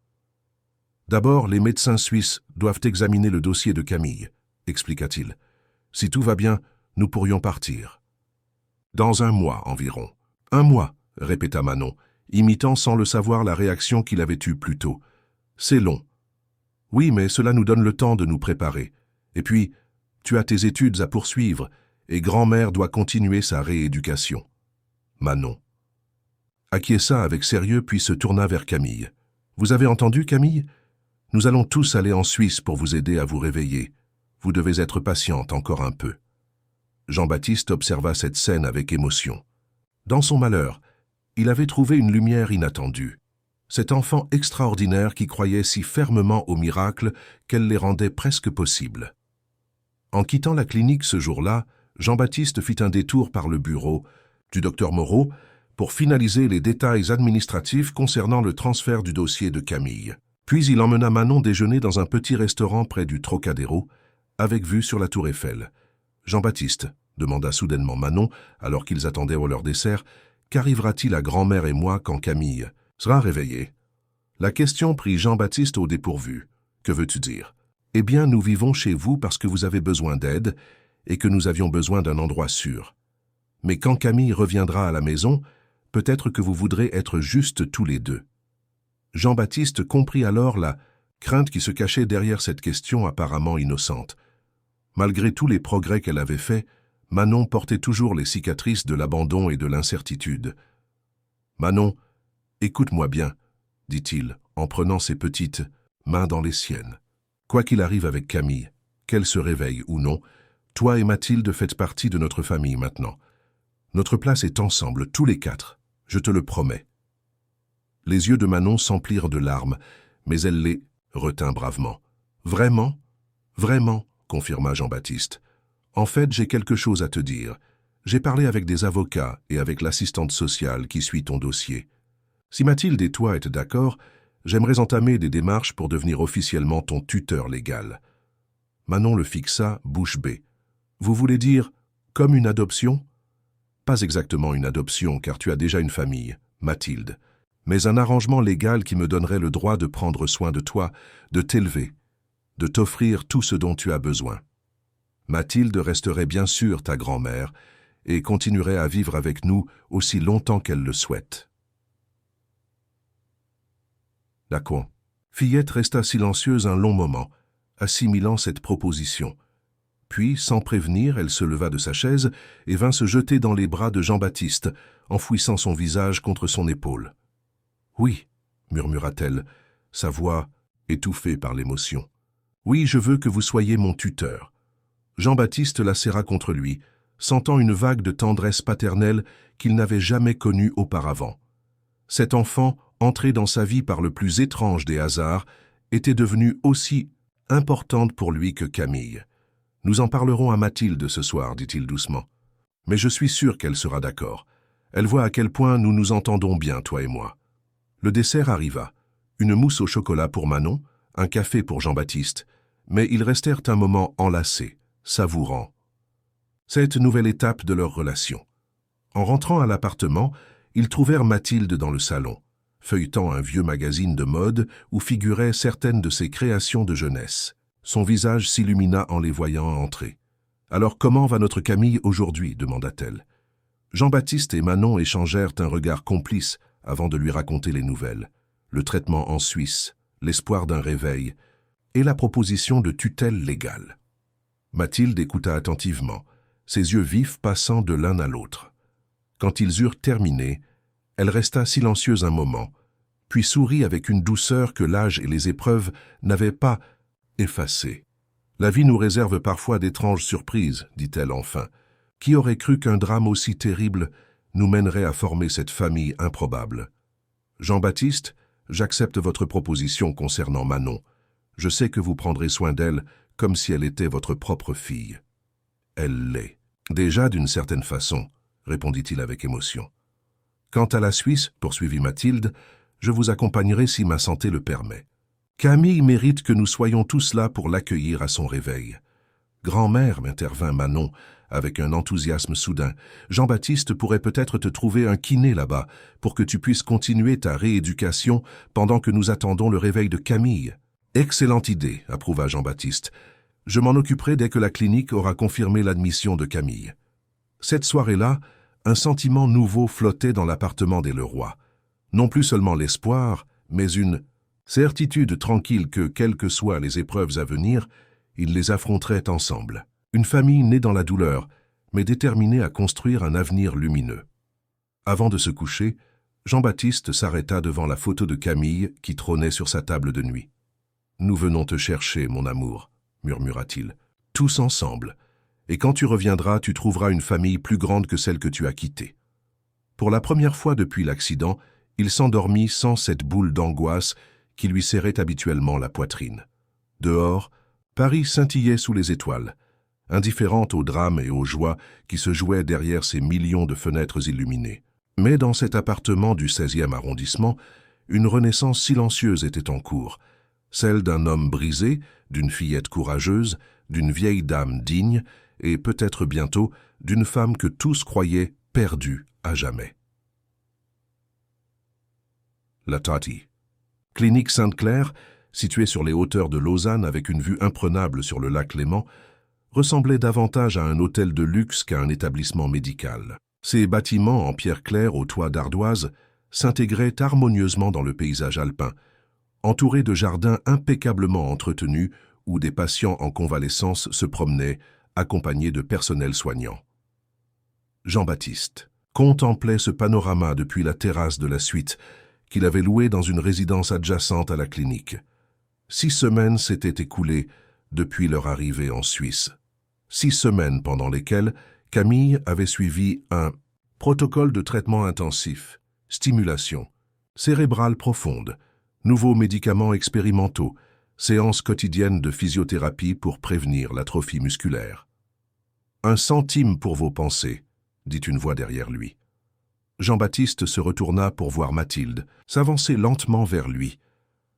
D'abord, les médecins suisses doivent examiner le dossier de Camille, expliqua-t-il. Si tout va bien, nous pourrions partir. Dans 1 mois environ. 1 mois, répéta Manon, imitant sans le savoir la réaction qu'il avait eue plus tôt. C'est long. Oui, mais cela nous donne le temps de nous préparer. Et puis, tu as tes études à poursuivre, et grand-mère doit continuer sa rééducation. Manon acquiesça avec sérieux puis se tourna vers Camille. Vous avez entendu, Camille ? Nous allons tous aller en Suisse pour vous aider à vous réveiller. Vous devez être patiente encore un peu. Jean-Baptiste observa cette scène avec émotion. Dans son malheur, il avait trouvé une lumière inattendue. Cet enfant extraordinaire qui croyait si fermement aux miracles qu'elle les rendait presque possibles. En quittant la clinique ce jour-là, Jean-Baptiste fit un détour par le bureau du docteur Moreau pour finaliser les détails administratifs concernant le transfert du dossier de Camille. Puis il emmena Manon déjeuner dans un petit restaurant près du Trocadéro, avec vue sur la tour Eiffel. « Jean-Baptiste, » demanda soudainement Manon, alors qu'ils attendaient leur dessert, « qu'arrivera-t-il à grand-mère et moi quand Camille sera réveillée ?» La question prit Jean-Baptiste au dépourvu. « Que veux-tu dire ?»« Eh bien, nous vivons chez vous parce que vous avez besoin d'aide et que nous avions besoin d'un endroit sûr. Mais quand Camille reviendra à la maison, peut-être que vous voudrez être juste tous les deux. » Jean-Baptiste comprit alors la crainte qui se cachait derrière cette question apparemment innocente. Malgré tous les progrès qu'elle avait faits, Manon portait toujours les cicatrices de l'abandon et de l'incertitude. « Manon, écoute-moi bien, » dit-il, en prenant ses petites mains dans les siennes. « Quoi qu'il arrive avec Camille, qu'elle se réveille ou non, toi et Mathilde faites partie de notre famille maintenant. Notre place est ensemble, tous les quatre, je te le promets. Les yeux de Manon s'emplirent de larmes, mais elle les retint bravement. Vraiment? Vraiment, confirma Jean-Baptiste. En fait, j'ai quelque chose à te dire. J'ai parlé avec des avocats et avec l'assistante sociale qui suit ton dossier. Si Mathilde et toi êtes d'accord, j'aimerais entamer des démarches pour devenir officiellement ton tuteur légal. Manon le fixa, bouche bée. Vous voulez dire comme une adoption? Pas exactement une adoption, car tu as déjà une famille, Mathilde, mais un arrangement légal qui me donnerait le droit de prendre soin de toi, de t'élever, de t'offrir tout ce dont tu as besoin. Mathilde resterait bien sûr ta grand-mère et continuerait à vivre avec nous aussi longtemps qu'elle le souhaite. D'accord. Fillette resta silencieuse un long moment, assimilant cette proposition. Puis, sans prévenir, elle se leva de sa chaise et vint se jeter dans les bras de Jean-Baptiste, enfouissant son visage contre son épaule. « Oui, » murmura-t-elle, sa voix étouffée par l'émotion. « Oui, je veux que vous soyez mon tuteur. » Jean-Baptiste la serra contre lui, sentant une vague de tendresse paternelle qu'il n'avait jamais connue auparavant. Cet enfant, entré dans sa vie par le plus étrange des hasards, était devenue aussi importante pour lui que Camille. « Nous en parlerons à Mathilde ce soir, dit-il doucement. Mais je suis sûr qu'elle sera d'accord. Elle voit à quel point nous nous entendons bien, toi et moi. » Le dessert arriva. Une mousse au chocolat pour Manon, un café pour Jean-Baptiste, mais ils restèrent un moment enlacés, savourant cette nouvelle étape de leur relation. En rentrant à l'appartement, ils trouvèrent Mathilde dans le salon, feuilletant un vieux magazine de mode où figuraient certaines de ses créations de jeunesse. Son visage s'illumina en les voyant entrer. « Alors comment va notre Camille aujourd'hui » demanda-t-elle. Jean-Baptiste et Manon échangèrent un regard complice avant de lui raconter les nouvelles. Le traitement en Suisse, l'espoir d'un réveil et la proposition de tutelle légale. Mathilde écouta attentivement, ses yeux vifs passant de l'un à l'autre. Quand ils eurent terminé, elle resta silencieuse un moment, puis sourit avec une douceur que l'âge et les épreuves n'avaient pas effacée. « La vie nous réserve parfois d'étranges surprises, dit-elle enfin. Qui aurait cru qu'un drame aussi terrible nous mènerait à former cette famille improbable? Jean-Baptiste, j'accepte votre proposition concernant Manon. Je sais que vous prendrez soin d'elle comme si elle était votre propre fille. » « Elle l'est. Déjà d'une certaine façon, » répondit-il avec émotion. « Quant à la Suisse, poursuivit Mathilde, je vous accompagnerai si ma santé le permet. Camille mérite que nous soyons tous là pour l'accueillir à son réveil. »« Grand-mère, » m'intervint Manon, avec un enthousiasme soudain, « Jean-Baptiste pourrait peut-être te trouver un kiné là-bas pour que tu puisses continuer ta rééducation pendant que nous attendons le réveil de Camille. »« Excellente idée, » approuva Jean-Baptiste. « Je m'en occuperai dès que la clinique aura confirmé l'admission de Camille. » Cette soirée-là, un sentiment nouveau flottait dans l'appartement des Leroy. Non plus seulement l'espoir, mais une certitude tranquille que, quelles que soient les épreuves à venir, ils les affronteraient ensemble. Une famille née dans la douleur, mais déterminée à construire un avenir lumineux. Avant de se coucher, Jean-Baptiste s'arrêta devant la photo de Camille qui trônait sur sa table de nuit. « Nous venons te chercher, mon amour, » murmura-t-il, « tous ensemble. Et quand tu reviendras, tu trouveras une famille plus grande que celle que tu as quittée. » Pour la première fois depuis l'accident, il s'endormit sans cette boule d'angoisse qui lui serrait habituellement la poitrine. Dehors, Paris scintillait sous les étoiles, indifférente aux drames et aux joies qui se jouaient derrière ces millions de fenêtres illuminées. Mais dans cet appartement du 16e arrondissement, une renaissance silencieuse était en cours, celle d'un homme brisé, d'une fillette courageuse, d'une vieille dame digne, et peut-être bientôt d'une femme que tous croyaient perdue à jamais. La Tati. Clinique Sainte-Claire, située sur les hauteurs de Lausanne avec une vue imprenable sur le lac Léman, ressemblait davantage à un hôtel de luxe qu'à un établissement médical. Ces bâtiments en pierre claire aux toits d'ardoise s'intégraient harmonieusement dans le paysage alpin, entourés de jardins impeccablement entretenus où des patients en convalescence se promenaient, accompagnés de personnel soignant. Jean-Baptiste contemplait ce panorama depuis la terrasse de la suite qu'il avait louée dans une résidence adjacente à la clinique. 6 semaines s'étaient écoulées depuis leur arrivée en Suisse. 6 semaines pendant lesquelles Camille avait suivi un Protocole de traitement intensif, stimulation, cérébrale profonde, nouveaux médicaments expérimentaux, séances quotidiennes de physiothérapie pour prévenir l'atrophie musculaire. « 1 centime pour vos pensées », dit une voix derrière lui. Jean-Baptiste se retourna pour voir Mathilde s'avancer lentement vers lui,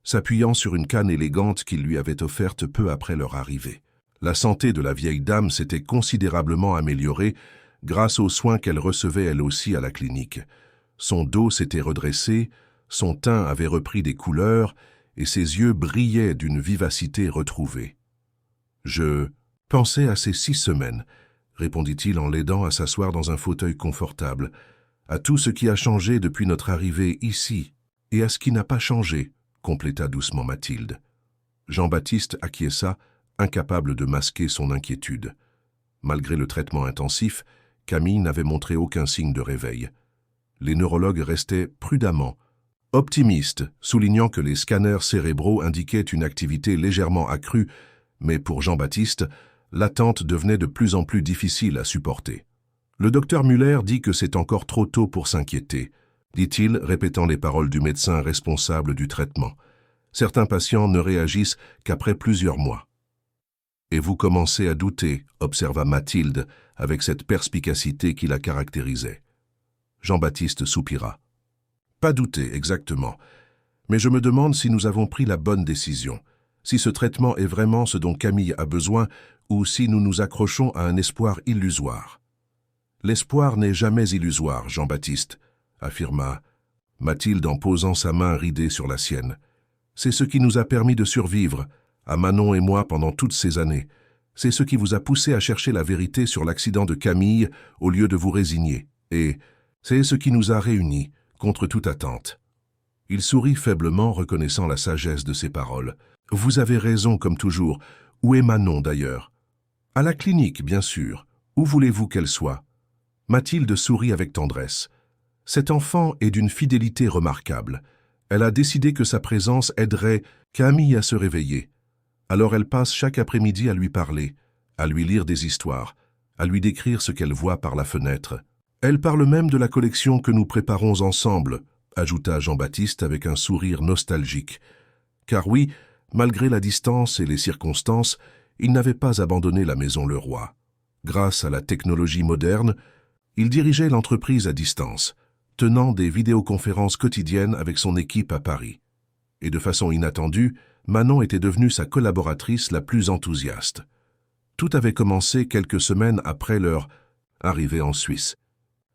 s'appuyant sur une canne élégante qu'il lui avait offerte peu après leur arrivée. La santé de la vieille dame s'était considérablement améliorée grâce aux soins qu'elle recevait elle aussi à la clinique. Son dos s'était redressé, son teint avait repris des couleurs et ses yeux brillaient d'une vivacité retrouvée. « Je pensais à ces 6 semaines, » répondit-il en l'aidant à s'asseoir dans un fauteuil confortable, « à tout ce qui a changé depuis notre arrivée ici, et à ce qui n'a pas changé, » compléta doucement Mathilde. Jean-Baptiste acquiesça, incapable de masquer son inquiétude. Malgré le traitement intensif, Camille n'avait montré aucun signe de réveil. Les neurologues restaient prudemment optimistes, soulignant que les scanners cérébraux indiquaient une activité légèrement accrue, mais pour Jean-Baptiste, l'attente devenait de plus en plus difficile à supporter. Le docteur Muller dit que c'est encore trop tôt pour s'inquiéter, dit-il, répétant les paroles du médecin responsable du traitement. Certains patients ne réagissent qu'après plusieurs mois. « Et vous commencez à douter », observa Mathilde, avec cette perspicacité qui la caractérisait. Jean-Baptiste soupira. « Pas douter, exactement. Mais je me demande si nous avons pris la bonne décision, si ce traitement est vraiment ce dont Camille a besoin ou si nous nous accrochons à un espoir illusoire. » « L'espoir n'est jamais illusoire, Jean-Baptiste, » affirma Mathilde en posant sa main ridée sur la sienne. « C'est ce qui nous a permis de survivre, à Manon et moi pendant toutes ces années. C'est ce qui vous a poussé à chercher la vérité sur l'accident de Camille au lieu de vous résigner. Et c'est ce qui nous a réunis, contre toute attente. » Il sourit faiblement, reconnaissant la sagesse de ses paroles. « Vous avez raison, comme toujours. Où est Manon, d'ailleurs ? » « À la clinique, bien sûr. Où voulez-vous qu'elle soit ?» Mathilde sourit avec tendresse. Cette enfant est d'une fidélité remarquable. Elle a décidé que sa présence aiderait Camille à se réveiller. Alors elle passe chaque après-midi à lui parler, à lui lire des histoires, à lui décrire ce qu'elle voit par la fenêtre. Elle parle même de la collection que nous préparons ensemble, ajouta Jean-Baptiste avec un sourire nostalgique. Car oui, malgré la distance et les circonstances, il n'avait pas abandonné la maison Leroy. Grâce à la technologie moderne, il dirigeait l'entreprise à distance, tenant des vidéoconférences quotidiennes avec son équipe à Paris. Et de façon inattendue, Manon était devenue sa collaboratrice la plus enthousiaste. Tout avait commencé quelques semaines après leur arrivée en Suisse.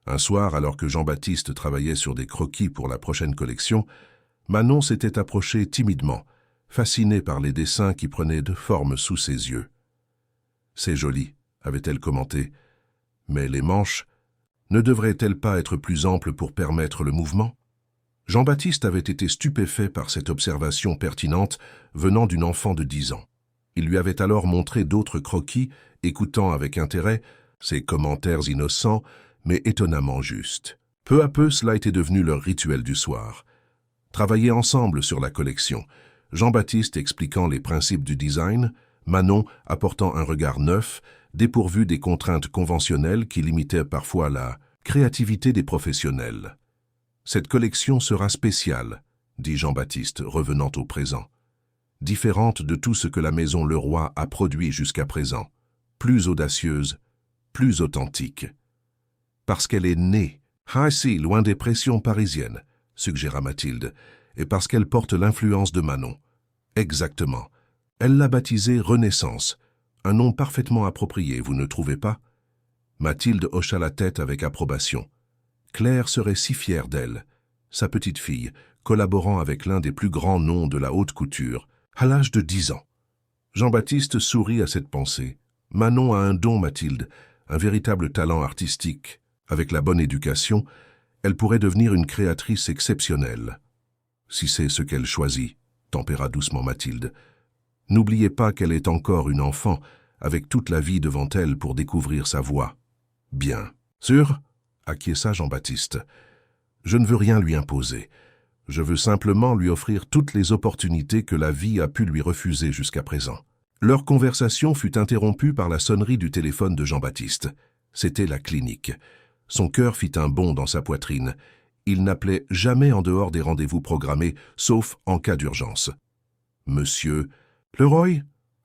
Un soir, alors que Jean-Baptiste travaillait sur des croquis pour la prochaine collection, Manon s'était approchée timidement, fascinée par les dessins qui prenaient de forme sous ses yeux. « C'est joli », avait-elle commenté, « mais les manches ne devraient-elles pas être plus amples pour permettre le mouvement ?» Jean-Baptiste avait été stupéfait par cette observation pertinente venant d'une enfant de 10 ans. Il lui avait alors montré d'autres croquis, écoutant avec intérêt ses commentaires innocents, mais étonnamment justes. Peu à peu, cela était devenu leur rituel du soir. Travailler ensemble sur la collection, Jean-Baptiste expliquant les principes du design, Manon apportant un regard neuf, dépourvu des contraintes conventionnelles qui limitaient parfois la créativité des professionnels. « Cette collection sera spéciale, » dit Jean-Baptiste, revenant au présent. « Différente de tout ce que la maison Leroy a produit jusqu'à présent, plus audacieuse, plus authentique. Parce qu'elle est née, si loin des pressions parisiennes, suggéra Mathilde, et parce qu'elle porte l'influence de Manon. Exactement. Elle l'a baptisée Renaissance, un nom parfaitement approprié, vous ne trouvez pas? Mathilde hocha la tête avec approbation. Claire serait si fière d'elle, sa petite fille, collaborant avec l'un des plus grands noms de la haute couture, à l'âge de 10 ans. Jean-Baptiste sourit à cette pensée. Manon a un don, Mathilde, un véritable talent artistique. Avec la bonne éducation, elle pourrait devenir une créatrice exceptionnelle. Si c'est ce qu'elle choisit, tempéra doucement Mathilde. N'oubliez pas qu'elle est encore une enfant, avec toute la vie devant elle pour découvrir sa voie. Bien. Sûr ? Acquiesça Jean-Baptiste. Je ne veux rien lui imposer. Je veux simplement lui offrir toutes les opportunités que la vie a pu lui refuser jusqu'à présent. Leur conversation fut interrompue par la sonnerie du téléphone de Jean-Baptiste. C'était la clinique. Son cœur fit un bond dans sa poitrine. Il n'appelait jamais en dehors des rendez-vous programmés, sauf en cas d'urgence. « Monsieur Leroy ?»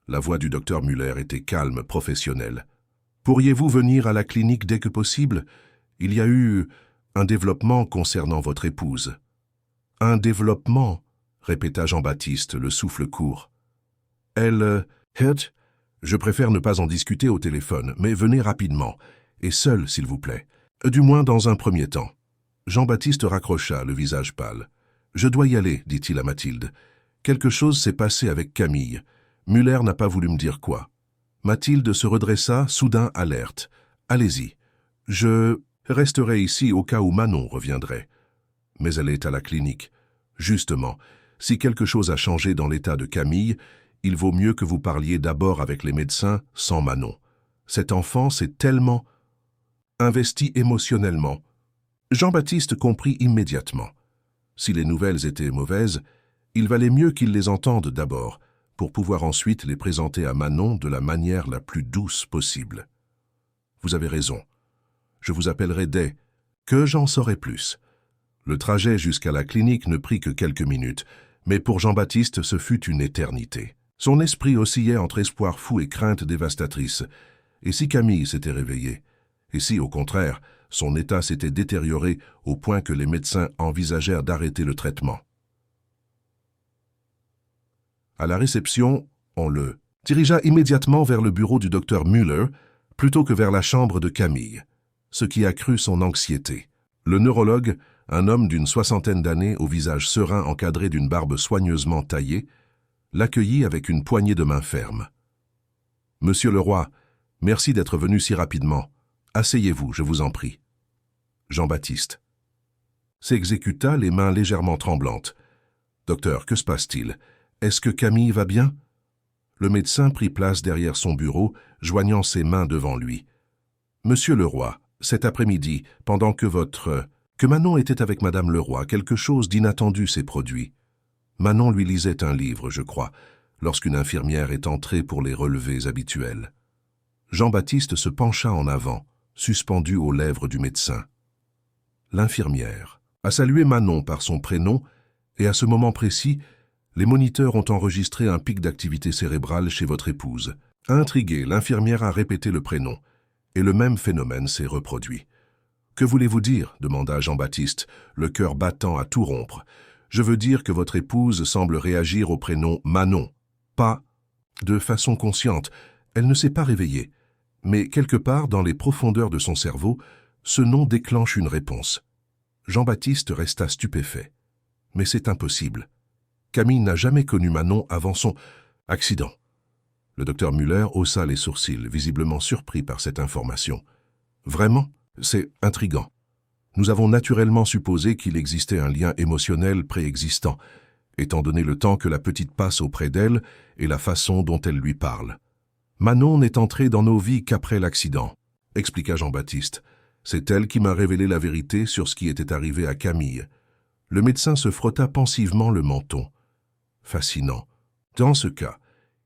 La voix du docteur Muller était calme, professionnelle. « Pourriez-vous venir à la clinique dès que possible? Il y a eu un développement concernant votre épouse. »« Un développement ?» répéta Jean-Baptiste, le souffle court. « Elle... Hurt, je préfère ne pas en discuter au téléphone, mais venez rapidement, et seul, s'il vous plaît. Du moins dans un premier temps. » Jean-Baptiste raccrocha, le visage pâle. « Je dois y aller, dit-il à Mathilde. Quelque chose s'est passé avec Camille. Muller n'a pas voulu me dire quoi. » Mathilde se redressa, soudain alerte. « Allez-y. Je resterai ici au cas où Manon reviendrait. » Mais elle est à la clinique. Justement, si quelque chose a changé dans l'état de Camille, il vaut mieux que vous parliez d'abord avec les médecins sans Manon. Cet enfant s'est tellement investi émotionnellement. Jean-Baptiste comprit immédiatement. Si les nouvelles étaient mauvaises, il valait mieux qu'il les entende d'abord, pour pouvoir ensuite les présenter à Manon de la manière la plus douce possible. Vous avez raison. Je vous appellerai dès que j'en saurai plus. Le trajet jusqu'à la clinique ne prit que quelques minutes, mais pour Jean-Baptiste ce fut une éternité. Son esprit oscillait entre espoir fou et crainte dévastatrice. Et si Camille s'était réveillée? Et si, au contraire, son état s'était détérioré au point que les médecins envisagèrent d'arrêter le traitement? À la réception, on le dirigea immédiatement vers le bureau du docteur Muller plutôt que vers la chambre de Camille, ce qui accrut son anxiété. Le neurologue, un homme d'une 60aine d'années au visage serein encadré d'une barbe soigneusement taillée, l'accueillit avec une poignée de main ferme. « Monsieur Leroy, merci d'être venu si rapidement. Asseyez-vous, je vous en prie. » Jean-Baptiste s'exécuta, les mains légèrement tremblantes. « Docteur, que se passe-t-il? Est-ce que Camille va bien ?» Le médecin prit place derrière son bureau, joignant ses mains devant lui. « Monsieur Leroy, cet après-midi, pendant que Manon était avec Madame Leroy, quelque chose d'inattendu s'est produit. Manon lui lisait un livre, je crois, lorsqu'une infirmière est entrée pour les relevés habituels. » Jean-Baptiste se pencha en avant, suspendu aux lèvres du médecin. L'infirmière a salué Manon par son prénom, et à ce moment précis, les moniteurs ont enregistré un pic d'activité cérébrale chez votre épouse. Intriguée, l'infirmière a répété le prénom, et le même phénomène s'est reproduit. « Que voulez-vous dire » demanda Jean-Baptiste, le cœur battant à tout rompre. « Je veux dire que votre épouse semble réagir au prénom Manon. Pas de façon consciente, elle ne s'est pas réveillée. Mais quelque part dans les profondeurs de son cerveau, ce nom déclenche une réponse. » Jean-Baptiste resta stupéfait. « Mais c'est impossible. Camille n'a jamais connu Manon avant son accident. » Le docteur Muller haussa les sourcils, visiblement surpris par cette information. « Vraiment ? C'est intriguant. Nous avons naturellement supposé qu'il existait un lien émotionnel préexistant, étant donné le temps que la petite passe auprès d'elle et la façon dont elle lui parle. Manon n'est entrée dans nos vies qu'après l'accident, expliqua Jean-Baptiste. C'est elle qui m'a révélé la vérité sur ce qui était arrivé à Camille. Le médecin se frotta pensivement le menton. Fascinant. Dans ce cas,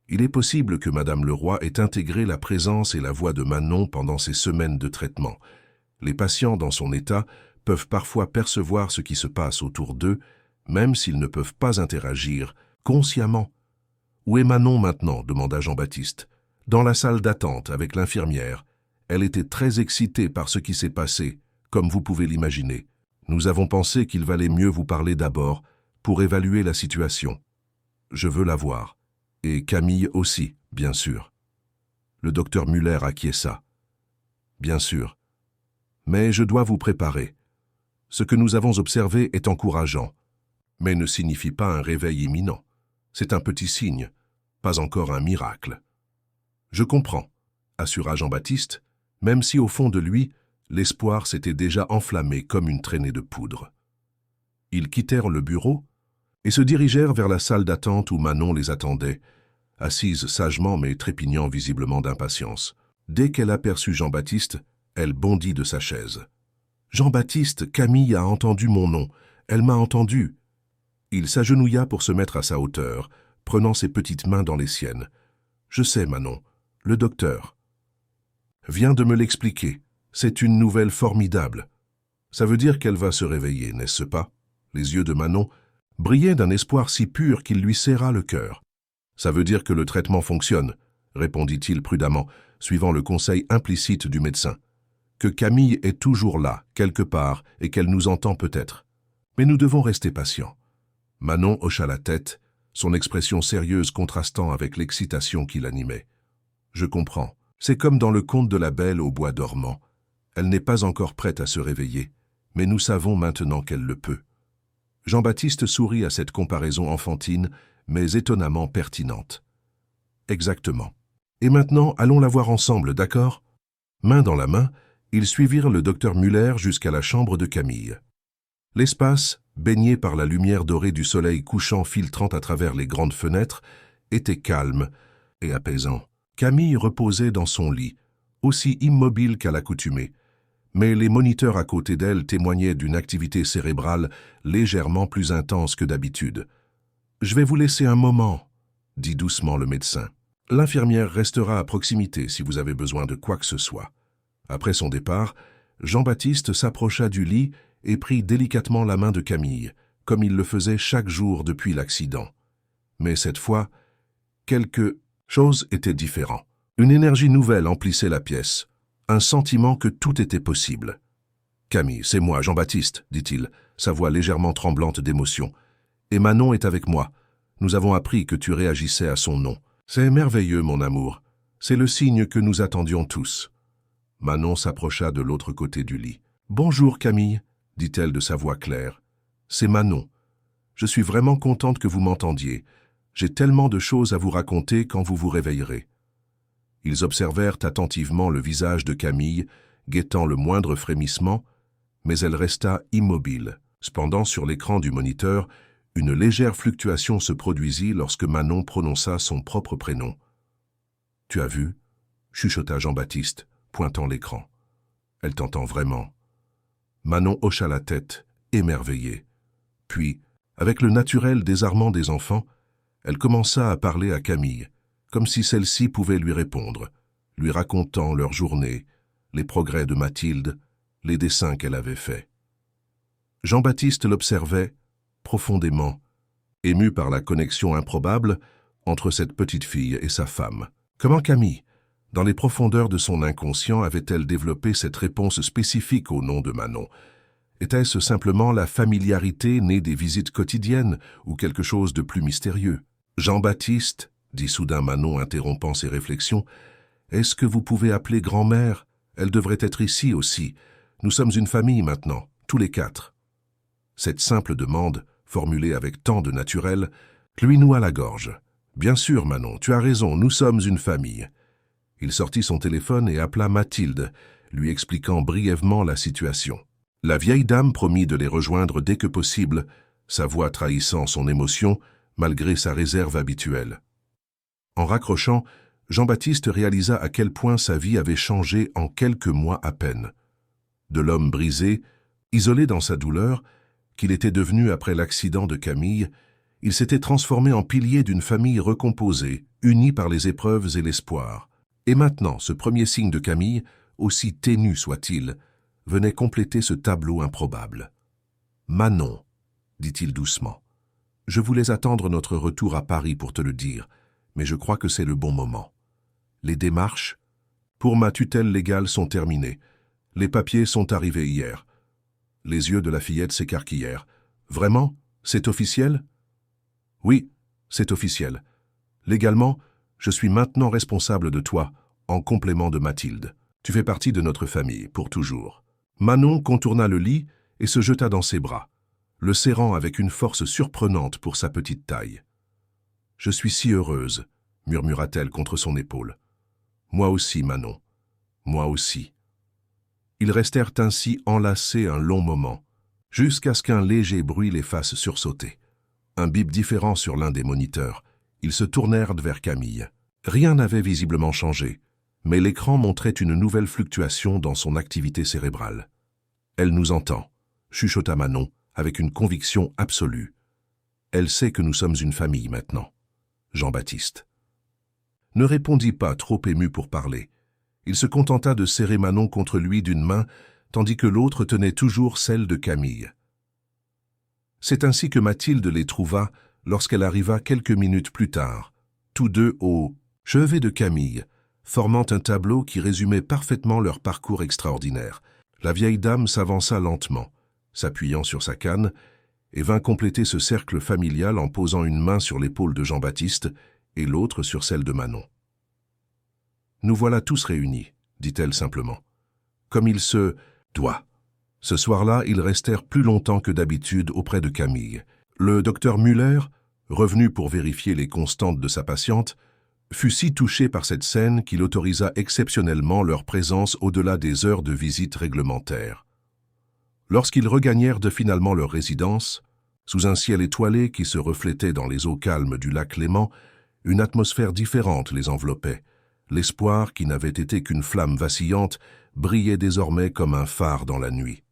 il est possible que Madame Leroy ait intégré la présence et la voix de Manon pendant ces semaines de traitement. Les patients dans son état peuvent parfois percevoir ce qui se passe autour d'eux, même s'ils ne peuvent pas interagir consciemment. « Où est Manon maintenant » demanda Jean-Baptiste. « Dans la salle d'attente avec l'infirmière. Elle était très excitée par ce qui s'est passé, comme vous pouvez l'imaginer. Nous avons pensé qu'il valait mieux vous parler d'abord pour évaluer la situation. Je veux la voir. Et Camille aussi, bien sûr. » Le docteur Muller acquiesça. « Bien sûr. Mais je dois vous préparer. Ce que nous avons observé est encourageant, mais ne signifie pas un réveil imminent. C'est un petit signe, pas encore un miracle. »« Je comprends, » assura Jean-Baptiste, même si au fond de lui, l'espoir s'était déjà enflammé comme une traînée de poudre. Ils quittèrent le bureau et se dirigèrent vers la salle d'attente où Manon les attendait, assise sagement mais trépignant visiblement d'impatience. Dès qu'elle aperçut Jean-Baptiste, elle bondit de sa chaise. « Jean-Baptiste, Camille a entendu mon nom. Elle m'a entendu. » Il s'agenouilla pour se mettre à sa hauteur, prenant ses petites mains dans les siennes. « Je sais, Manon. Le docteur vient de me l'expliquer. C'est une nouvelle formidable. Ça veut dire qu'elle va se réveiller, n'est-ce pas? Les yeux de Manon brillaient d'un espoir si pur qu'il lui serra le cœur. Ça veut dire que le traitement fonctionne, répondit-il prudemment, suivant le conseil implicite du médecin. Que Camille est toujours là, quelque part, et qu'elle nous entend peut-être. Mais nous devons rester patients. Manon hocha la tête, son expression sérieuse contrastant avec l'excitation qui l'animait. Je comprends. C'est comme dans le conte de la Belle au bois dormant. Elle n'est pas encore prête à se réveiller, mais nous savons maintenant qu'elle le peut. Jean-Baptiste sourit à cette comparaison enfantine, mais étonnamment pertinente. Exactement. Et maintenant, allons la voir ensemble, d'accord? Main dans la main, ils suivirent le docteur Muller jusqu'à la chambre de Camille. L'espace, baigné par la lumière dorée du soleil couchant filtrant à travers les grandes fenêtres, était calme et apaisant. Camille reposait dans son lit, aussi immobile qu'à l'accoutumée, mais les moniteurs à côté d'elle témoignaient d'une activité cérébrale légèrement plus intense que d'habitude. « Je vais vous laisser un moment », dit doucement le médecin. « L'infirmière restera à proximité si vous avez besoin de quoi que ce soit. » Après son départ, Jean-Baptiste s'approcha du lit et prit délicatement la main de Camille, comme il le faisait chaque jour depuis l'accident. Mais cette fois, quelque chose était différent. Une énergie nouvelle emplissait la pièce, un sentiment que tout était possible. « Camille, c'est moi, Jean-Baptiste, dit-il, sa voix légèrement tremblante d'émotion. « Et Manon est avec moi. Nous avons appris que tu réagissais à son nom. C'est merveilleux, mon amour. C'est le signe que nous attendions tous. » Manon s'approcha de l'autre côté du lit. « Bonjour, Camille, » dit-elle de sa voix claire. « C'est Manon. Je suis vraiment contente que vous m'entendiez. J'ai tellement de choses à vous raconter quand vous vous réveillerez. » Ils observèrent attentivement le visage de Camille, guettant le moindre frémissement, mais elle resta immobile. Cependant, sur l'écran du moniteur, une légère fluctuation se produisit lorsque Manon prononça son propre prénom. « Tu as vu ?» chuchota Jean-Baptiste, pointant l'écran. « Elle t'entend vraiment. » Manon hocha la tête, émerveillée. Puis, avec le naturel désarmant des enfants, elle commença à parler à Camille, comme si celle-ci pouvait lui répondre, lui racontant leur journée, les progrès de Mathilde, les dessins qu'elle avait faits. Jean-Baptiste l'observait profondément, ému par la connexion improbable entre cette petite fille et sa femme. Comment Camille, dans les profondeurs de son inconscient, avait-elle développé cette réponse spécifique au nom de Manon? Était-ce simplement la familiarité née des visites quotidiennes ou quelque chose de plus mystérieux? « Jean-Baptiste, » dit soudain Manon interrompant ses réflexions, « est-ce que vous pouvez appeler grand-mère? Elle devrait être ici aussi. Nous sommes une famille maintenant, tous les quatre. » Cette simple demande, formulée avec tant de naturel, lui noua la gorge. « Bien sûr, Manon, tu as raison, nous sommes une famille. » Il sortit son téléphone et appela Mathilde, lui expliquant brièvement la situation. La vieille dame promit de les rejoindre dès que possible, sa voix trahissant son émotion, malgré sa réserve habituelle. En raccrochant, Jean-Baptiste réalisa à quel point sa vie avait changé en quelques mois à peine. De l'homme brisé, isolé dans sa douleur, qu'il était devenu après l'accident de Camille, il s'était transformé en pilier d'une famille recomposée, unie par les épreuves et l'espoir. Et maintenant, ce premier signe de Camille, aussi ténu soit-il, venait compléter ce tableau improbable. « Manon, » dit-il doucement. « Je voulais attendre notre retour à Paris pour te le dire, mais je crois que c'est le bon moment. Les démarches pour ma tutelle légale sont terminées. Les papiers sont arrivés hier. » Les yeux de la fillette s'écarquillèrent. « Vraiment? C'est officiel? » ?»« Oui, c'est officiel. Légalement, je suis maintenant responsable de toi, en complément de Mathilde. Tu fais partie de notre famille, pour toujours. » Manon contourna le lit et se jeta dans ses bras, le serrant avec une force surprenante pour sa petite taille. « Je suis si heureuse, » murmura-t-elle contre son épaule. « Moi aussi, Manon, moi aussi. » Ils restèrent ainsi enlacés un long moment, jusqu'à ce qu'un léger bruit les fasse sursauter. Un bip différent sur l'un des moniteurs. Ils se tournèrent vers Camille. Rien n'avait visiblement changé, mais l'écran montrait une nouvelle fluctuation dans son activité cérébrale. « Elle nous entend », chuchota Manon, avec une conviction absolue. « Elle sait que nous sommes une famille maintenant. » Jean-Baptiste ne répondit pas, trop ému pour parler. Il se contenta de serrer Manon contre lui d'une main, tandis que l'autre tenait toujours celle de Camille. C'est ainsi que Mathilde les trouva lorsqu'elle arriva quelques minutes plus tard, tous deux au chevet de Camille, formant un tableau qui résumait parfaitement leur parcours extraordinaire. La vieille dame s'avança lentement, s'appuyant sur sa canne, et vint compléter ce cercle familial en posant une main sur l'épaule de Jean-Baptiste et l'autre sur celle de Manon. « Nous voilà tous réunis, dit-elle simplement. Comme il se doit. Ce soir-là, ils restèrent plus longtemps que d'habitude auprès de Camille. Le docteur Muller, revenu pour vérifier les constantes de sa patiente, fut si touché par cette scène qu'il autorisa exceptionnellement leur présence au-delà des heures de visite réglementaires. Lorsqu'ils regagnèrent finalement leur résidence, sous un ciel étoilé qui se reflétait dans les eaux calmes du lac Léman, une atmosphère différente les enveloppait. L'espoir, qui n'avait été qu'une flamme vacillante, brillait désormais comme un phare dans la nuit.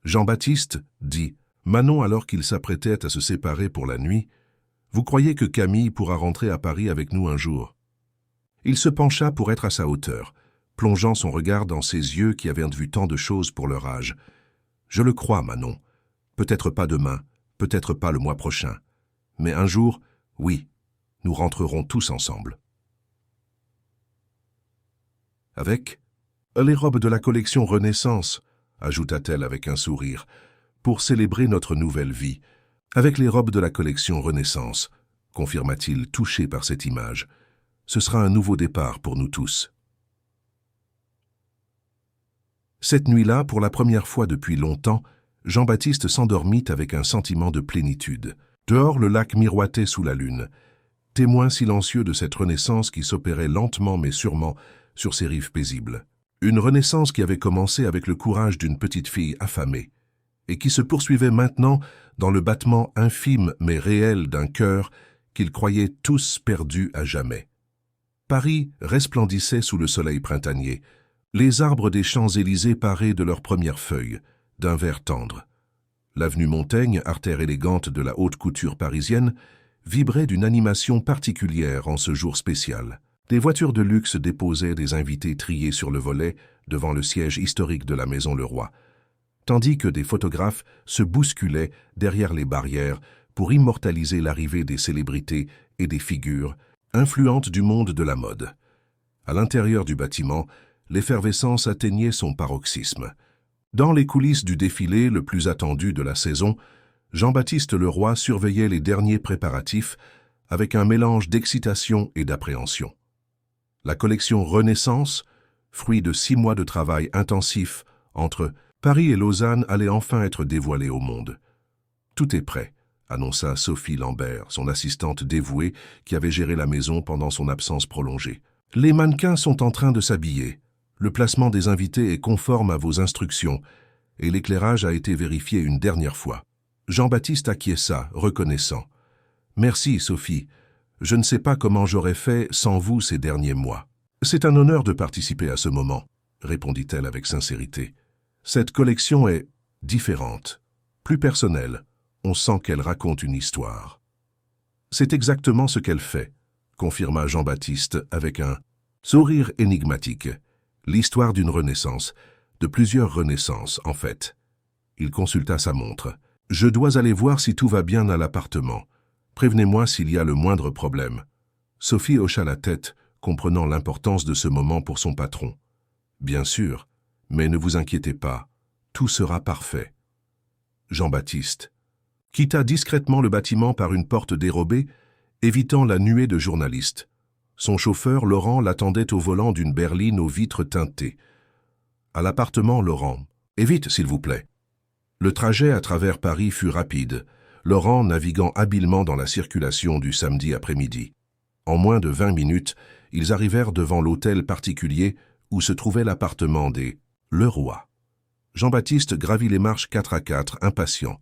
Jean-Baptiste dit, Manon, alors qu'ils s'apprêtaient à se séparer pour la nuit, « Vous croyez que Camille pourra rentrer à Paris avec nous un jour ?» Il se pencha pour être à sa hauteur, plongeant son regard dans ses yeux qui avaient vu tant de choses pour leur âge. « Je le crois, Manon. Peut-être pas demain, peut-être pas le mois prochain. Mais un jour, oui, nous rentrerons tous ensemble. » Avec les robes de la collection Renaissance, ajouta-t-elle avec un sourire, pour célébrer notre nouvelle vie. Avec les robes de la collection Renaissance, confirma-t-il, touché par cette image. Ce sera un nouveau départ pour nous tous. Cette nuit-là, pour la première fois depuis longtemps, Jean-Baptiste s'endormit avec un sentiment de plénitude. Dehors, le lac miroitait sous la lune, témoin silencieux de cette renaissance qui s'opérait lentement mais sûrement sur ses rives paisibles. Une renaissance qui avait commencé avec le courage d'une petite fille affamée et qui se poursuivait maintenant dans le battement infime mais réel d'un cœur qu'ils croyaient tous perdus à jamais. Paris resplendissait sous le soleil printanier, les arbres des Champs-Élysées parés de leurs premières feuilles, d'un vert tendre. L'avenue Montaigne, artère élégante de la haute couture parisienne, vibrait d'une animation particulière en ce jour spécial. Des voitures de luxe déposaient des invités triés sur le volet devant le siège historique de la Maison Leroy, tandis que des photographes se bousculaient derrière les barrières pour immortaliser l'arrivée des célébrités et des figures influentes du monde de la mode. À l'intérieur du bâtiment, l'effervescence atteignait son paroxysme. Dans les coulisses du défilé le plus attendu de la saison, Jean-Baptiste Leroy surveillait les derniers préparatifs avec un mélange d'excitation et d'appréhension. La collection Renaissance, fruit de 6 mois de travail intensif entre Paris et Lausanne, allait enfin être dévoilée au monde. « Tout est prêt », annonça Sophie Lambert, son assistante dévouée qui avait géré la maison pendant son absence prolongée. « Les mannequins sont en train de s'habiller. Le placement des invités est conforme à vos instructions et l'éclairage a été vérifié une dernière fois. » Jean-Baptiste acquiesça, reconnaissant. « Merci, Sophie. Je ne sais pas comment j'aurais fait sans vous ces derniers mois. »« C'est un honneur de participer à ce moment, » répondit-elle avec sincérité. « Cette collection est différente, plus personnelle. On sent qu'elle raconte une histoire. »« C'est exactement ce qu'elle fait, » confirma Jean-Baptiste avec un sourire énigmatique. « L'histoire d'une renaissance, de plusieurs renaissances, en fait. » Il consulta sa montre. « Je dois aller voir si tout va bien à l'appartement. Prévenez-moi s'il y a le moindre problème. » Sophie hocha la tête, comprenant l'importance de ce moment pour son patron. « Bien sûr, mais ne vous inquiétez pas, tout sera parfait. » Jean-Baptiste quitta discrètement le bâtiment par une porte dérobée, évitant la nuée de journalistes. Son chauffeur, Laurent, l'attendait au volant d'une berline aux vitres teintées. « À l'appartement, Laurent. Et vite, s'il vous plaît. » Le trajet à travers Paris fut rapide, Laurent naviguant habilement dans la circulation du samedi après-midi. En moins de 20 minutes, ils arrivèrent devant l'hôtel particulier où se trouvait l'appartement des Leroy. Jean-Baptiste gravit les marches 4 à 4, impatient.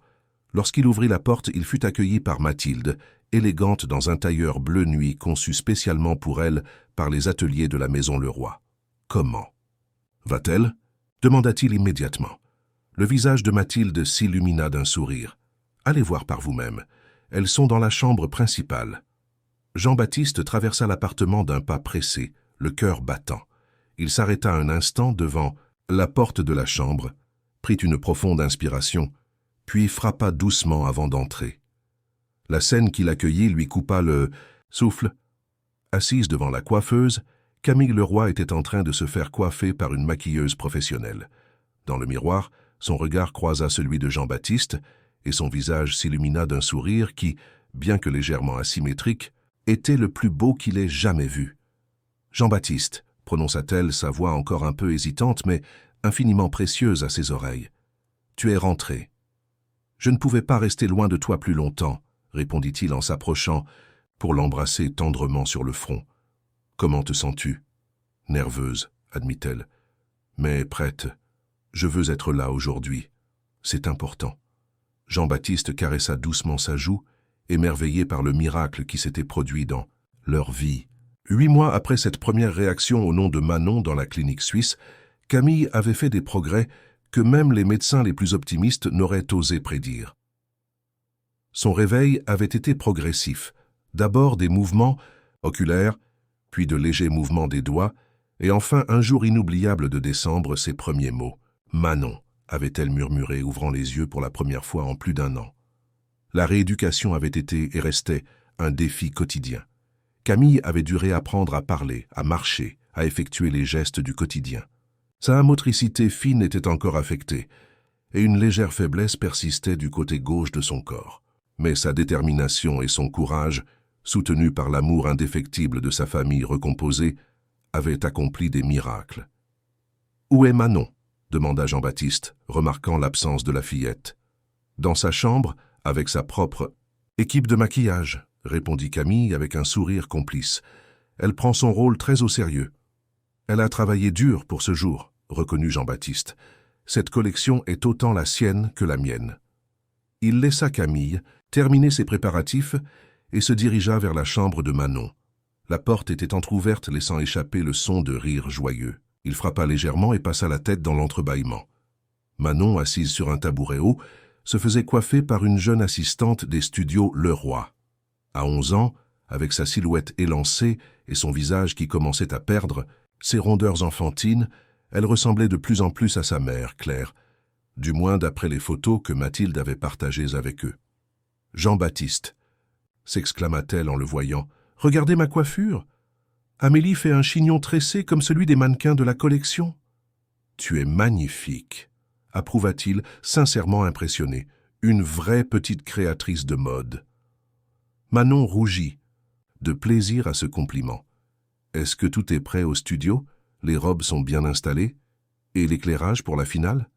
Lorsqu'il ouvrit la porte, il fut accueilli par Mathilde, élégante dans un tailleur bleu nuit conçu spécialement pour elle par les ateliers de la Maison Leroy. « Comment ? Va-t-elle » demanda-t-il immédiatement. Le visage de Mathilde s'illumina d'un sourire. « Allez voir par vous-même. Elles sont dans la chambre principale. » Jean-Baptiste traversa l'appartement d'un pas pressé, le cœur battant. Il s'arrêta un instant devant la porte de la chambre, prit une profonde inspiration, puis frappa doucement avant d'entrer. La scène qui l'accueillit lui coupa le souffle. Assise devant la coiffeuse, Camille Leroy était en train de se faire coiffer par une maquilleuse professionnelle. Dans le miroir, son regard croisa celui de Jean-Baptiste, et son visage s'illumina d'un sourire qui, bien que légèrement asymétrique, était le plus beau qu'il ait jamais vu. « Jean-Baptiste », prononça-t-elle, sa voix encore un peu hésitante, mais infiniment précieuse à ses oreilles. « Tu es rentré. »« Je ne pouvais pas rester loin de toi plus longtemps, » répondit-il en s'approchant pour l'embrasser tendrement sur le front. « Comment te sens-tu ?»« Nerveuse, » admit-elle, « mais prête. Je veux être là aujourd'hui. C'est important. » Jean-Baptiste caressa doucement sa joue, émerveillé par le miracle qui s'était produit dans leur vie. 8 mois après cette première réaction au nom de Manon dans la clinique suisse, Camille avait fait des progrès que même les médecins les plus optimistes n'auraient osé prédire. Son réveil avait été progressif, d'abord des mouvements oculaires, puis de légers mouvements des doigts, et enfin un jour inoubliable de décembre, ses premiers mots. « Manon », avait-elle murmuré, ouvrant les yeux pour la première fois en plus d'1 an. La rééducation avait été et restait un défi quotidien. Camille avait dû réapprendre à parler, à marcher, à effectuer les gestes du quotidien. Sa motricité fine était encore affectée, et une légère faiblesse persistait du côté gauche de son corps. Mais sa détermination et son courage, soutenus par l'amour indéfectible de sa famille recomposée, avaient accompli des miracles. « Où est Manon ?» demanda Jean-Baptiste, remarquant l'absence de la fillette. « Dans sa chambre, avec sa propre équipe de maquillage, » répondit Camille avec un sourire complice. « Elle prend son rôle très au sérieux. »« Elle a travaillé dur pour ce jour, » reconnut Jean-Baptiste. « Cette collection est autant la sienne que la mienne. » Il laissa Camille terminer ses préparatifs et se dirigea vers la chambre de Manon. La porte était entr'ouverte, laissant échapper le son de rires joyeux. Il frappa légèrement et passa la tête dans l'entrebâillement. Manon, assise sur un tabouret haut, se faisait coiffer par une jeune assistante des studios Leroy. À 11 ans, avec sa silhouette élancée et son visage qui commençait à perdre ses rondeurs enfantines, elle ressemblait de plus en plus à sa mère, Claire, du moins d'après les photos que Mathilde avait partagées avec eux. « Jean-Baptiste » s'exclama-t-elle en le voyant. « Regardez ma coiffure. Amélie fait un chignon tressé comme celui des mannequins de la collection. »« Tu es magnifique » approuva-t-il, sincèrement impressionné. Une vraie petite créatrice de mode. Manon rougit, de plaisir à ce compliment. « Est-ce que tout est prêt au studio? Les robes sont bien installées? Et l'éclairage pour la finale ?»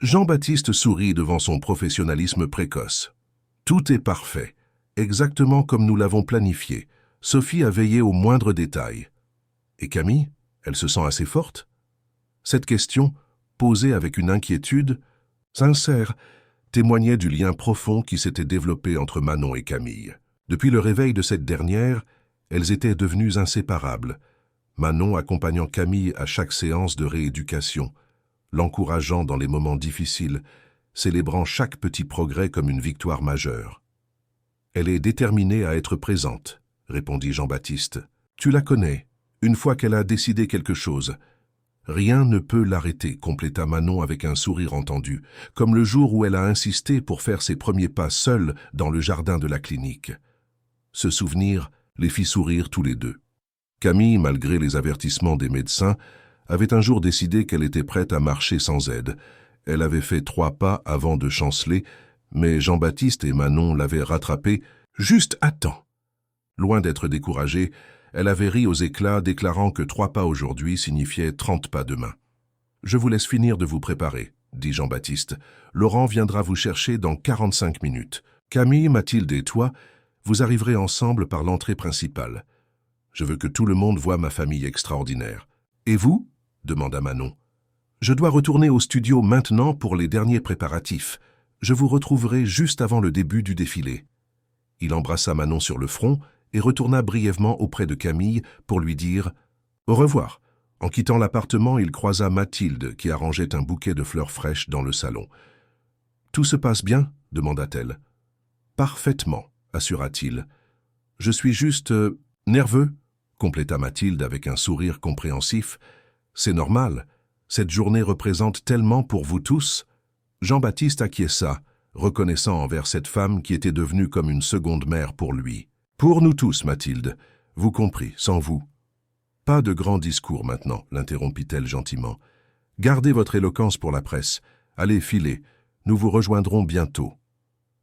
Jean-Baptiste sourit devant son professionnalisme précoce. « Tout est parfait, exactement comme nous l'avons planifié. Sophie a veillé aux moindres détails. »« Et Camille, elle se sent assez forte ?» Cette question, posée avec une inquiétude sincère, témoignait du lien profond qui s'était développé entre Manon et Camille. Depuis le réveil de cette dernière, elles étaient devenues inséparables, Manon accompagnant Camille à chaque séance de rééducation, l'encourageant dans les moments difficiles, célébrant chaque petit progrès comme une victoire majeure. « Elle est déterminée à être présente, » répondit Jean-Baptiste. « Tu la connais, une fois qu'elle a décidé quelque chose. Rien ne peut l'arrêter, » compléta Manon avec un sourire entendu, comme le jour où elle a insisté pour faire ses premiers pas seule dans le jardin de la clinique. Ce souvenir les fit sourire tous les deux. Camille, malgré les avertissements des médecins, avait un jour décidé qu'elle était prête à marcher sans aide. Elle avait fait 3 pas avant de chanceler, mais Jean-Baptiste et Manon l'avaient rattrapée juste à temps. Loin d'être découragée, elle avait ri aux éclats, déclarant que 3 pas aujourd'hui signifiait 30 pas demain. « Je vous laisse finir de vous préparer, » dit Jean-Baptiste. « Laurent viendra vous chercher dans 45 minutes. Camille, Mathilde et toi, vous arriverez ensemble par l'entrée principale. Je veux que tout le monde voie ma famille extraordinaire. »« Et vous ?» demanda Manon. « Je dois retourner au studio maintenant pour les derniers préparatifs. Je vous retrouverai juste avant le début du défilé. » Il embrassa Manon sur le front et retourna brièvement auprès de Camille pour lui dire « Au revoir ». En quittant l'appartement, il croisa Mathilde qui arrangeait un bouquet de fleurs fraîches dans le salon. « Tout se passe bien ?» demanda-t-elle. « Parfaitement », assura-t-il. « Je suis juste nerveux », compléta Mathilde avec un sourire compréhensif. C'est normal. Cette journée représente tellement pour vous tous. Jean-Baptiste acquiesça, reconnaissant envers cette femme qui était devenue comme une seconde mère pour lui. Pour nous tous, Mathilde. Vous compris, sans vous. Pas de grands discours maintenant, l'interrompit-elle gentiment. Gardez votre éloquence pour la presse. Allez, filez. Nous vous rejoindrons bientôt.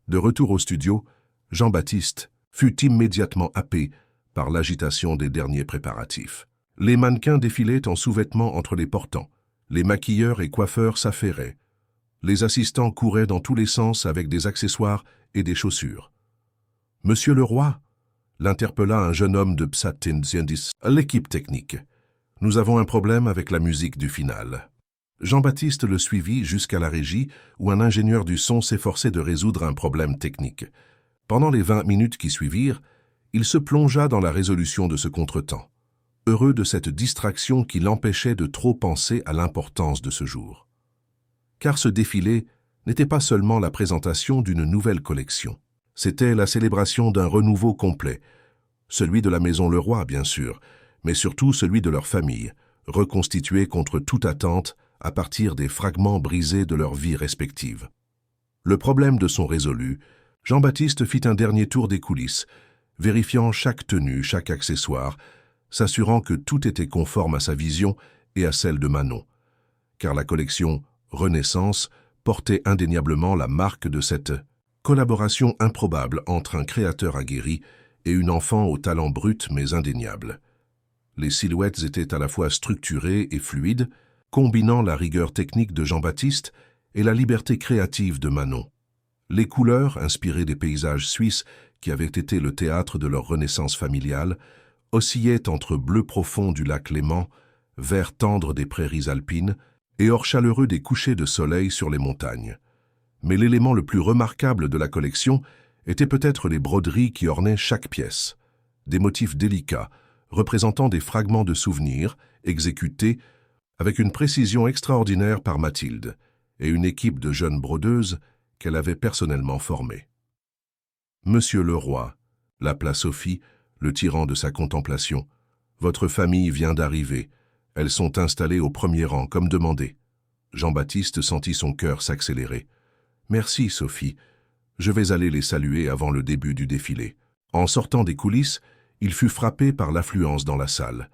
De retour au studio, Jean-Baptiste fut immédiatement happé par l'agitation des derniers préparatifs. Les mannequins défilaient en sous-vêtements entre les portants. Les maquilleurs et coiffeurs s'affairaient. Les assistants couraient dans tous les sens avec des accessoires et des chaussures. « Monsieur le roi !» l'interpella un jeune homme de Psatinziendis, l'équipe technique. « Nous avons un problème avec la musique du final. » Jean-Baptiste le suivit jusqu'à la régie où un ingénieur du son s'efforçait de résoudre un problème technique. Pendant les 20 minutes qui suivirent, il se plongea dans la résolution de ce contretemps, heureux de cette distraction qui l'empêchait de trop penser à l'importance de ce jour. Car ce défilé n'était pas seulement la présentation d'une nouvelle collection. C'était la célébration d'un renouveau complet, celui de la Maison Leroy, bien sûr, mais surtout celui de leur famille, reconstituée contre toute attente à partir des fragments brisés de leur vie respective. Le problème de son résolu, Jean-Baptiste fit un dernier tour des coulisses, vérifiant chaque tenue, chaque accessoire, s'assurant que tout était conforme à sa vision et à celle de Manon, car la collection Renaissance portait indéniablement la marque de cette collaboration improbable entre un créateur aguerri et une enfant au talent brut mais indéniable. Les silhouettes étaient à la fois structurées et fluides, combinant la rigueur technique de Jean-Baptiste et la liberté créative de Manon. Les couleurs, inspirées des paysages suisses qui avaient été le théâtre de leur renaissance familiale, oscillaient entre bleu profond du lac Léman, vert tendre des prairies alpines et or chaleureux des couchers de soleil sur les montagnes. Mais l'élément le plus remarquable de la collection était peut-être les broderies qui ornaient chaque pièce. Des motifs délicats, représentant des fragments de souvenirs, exécutés avec une précision extraordinaire par Mathilde et une équipe de jeunes brodeuses qu'elle avait personnellement formées. Monsieur le roi, l'appela Sophie, le tirant de sa contemplation, votre famille vient d'arriver. Elles sont installées au premier rang, comme demandé. Jean-Baptiste sentit son cœur s'accélérer. Merci, Sophie. Je vais aller les saluer avant le début du défilé. En sortant des coulisses, il fut frappé par l'affluence dans la salle.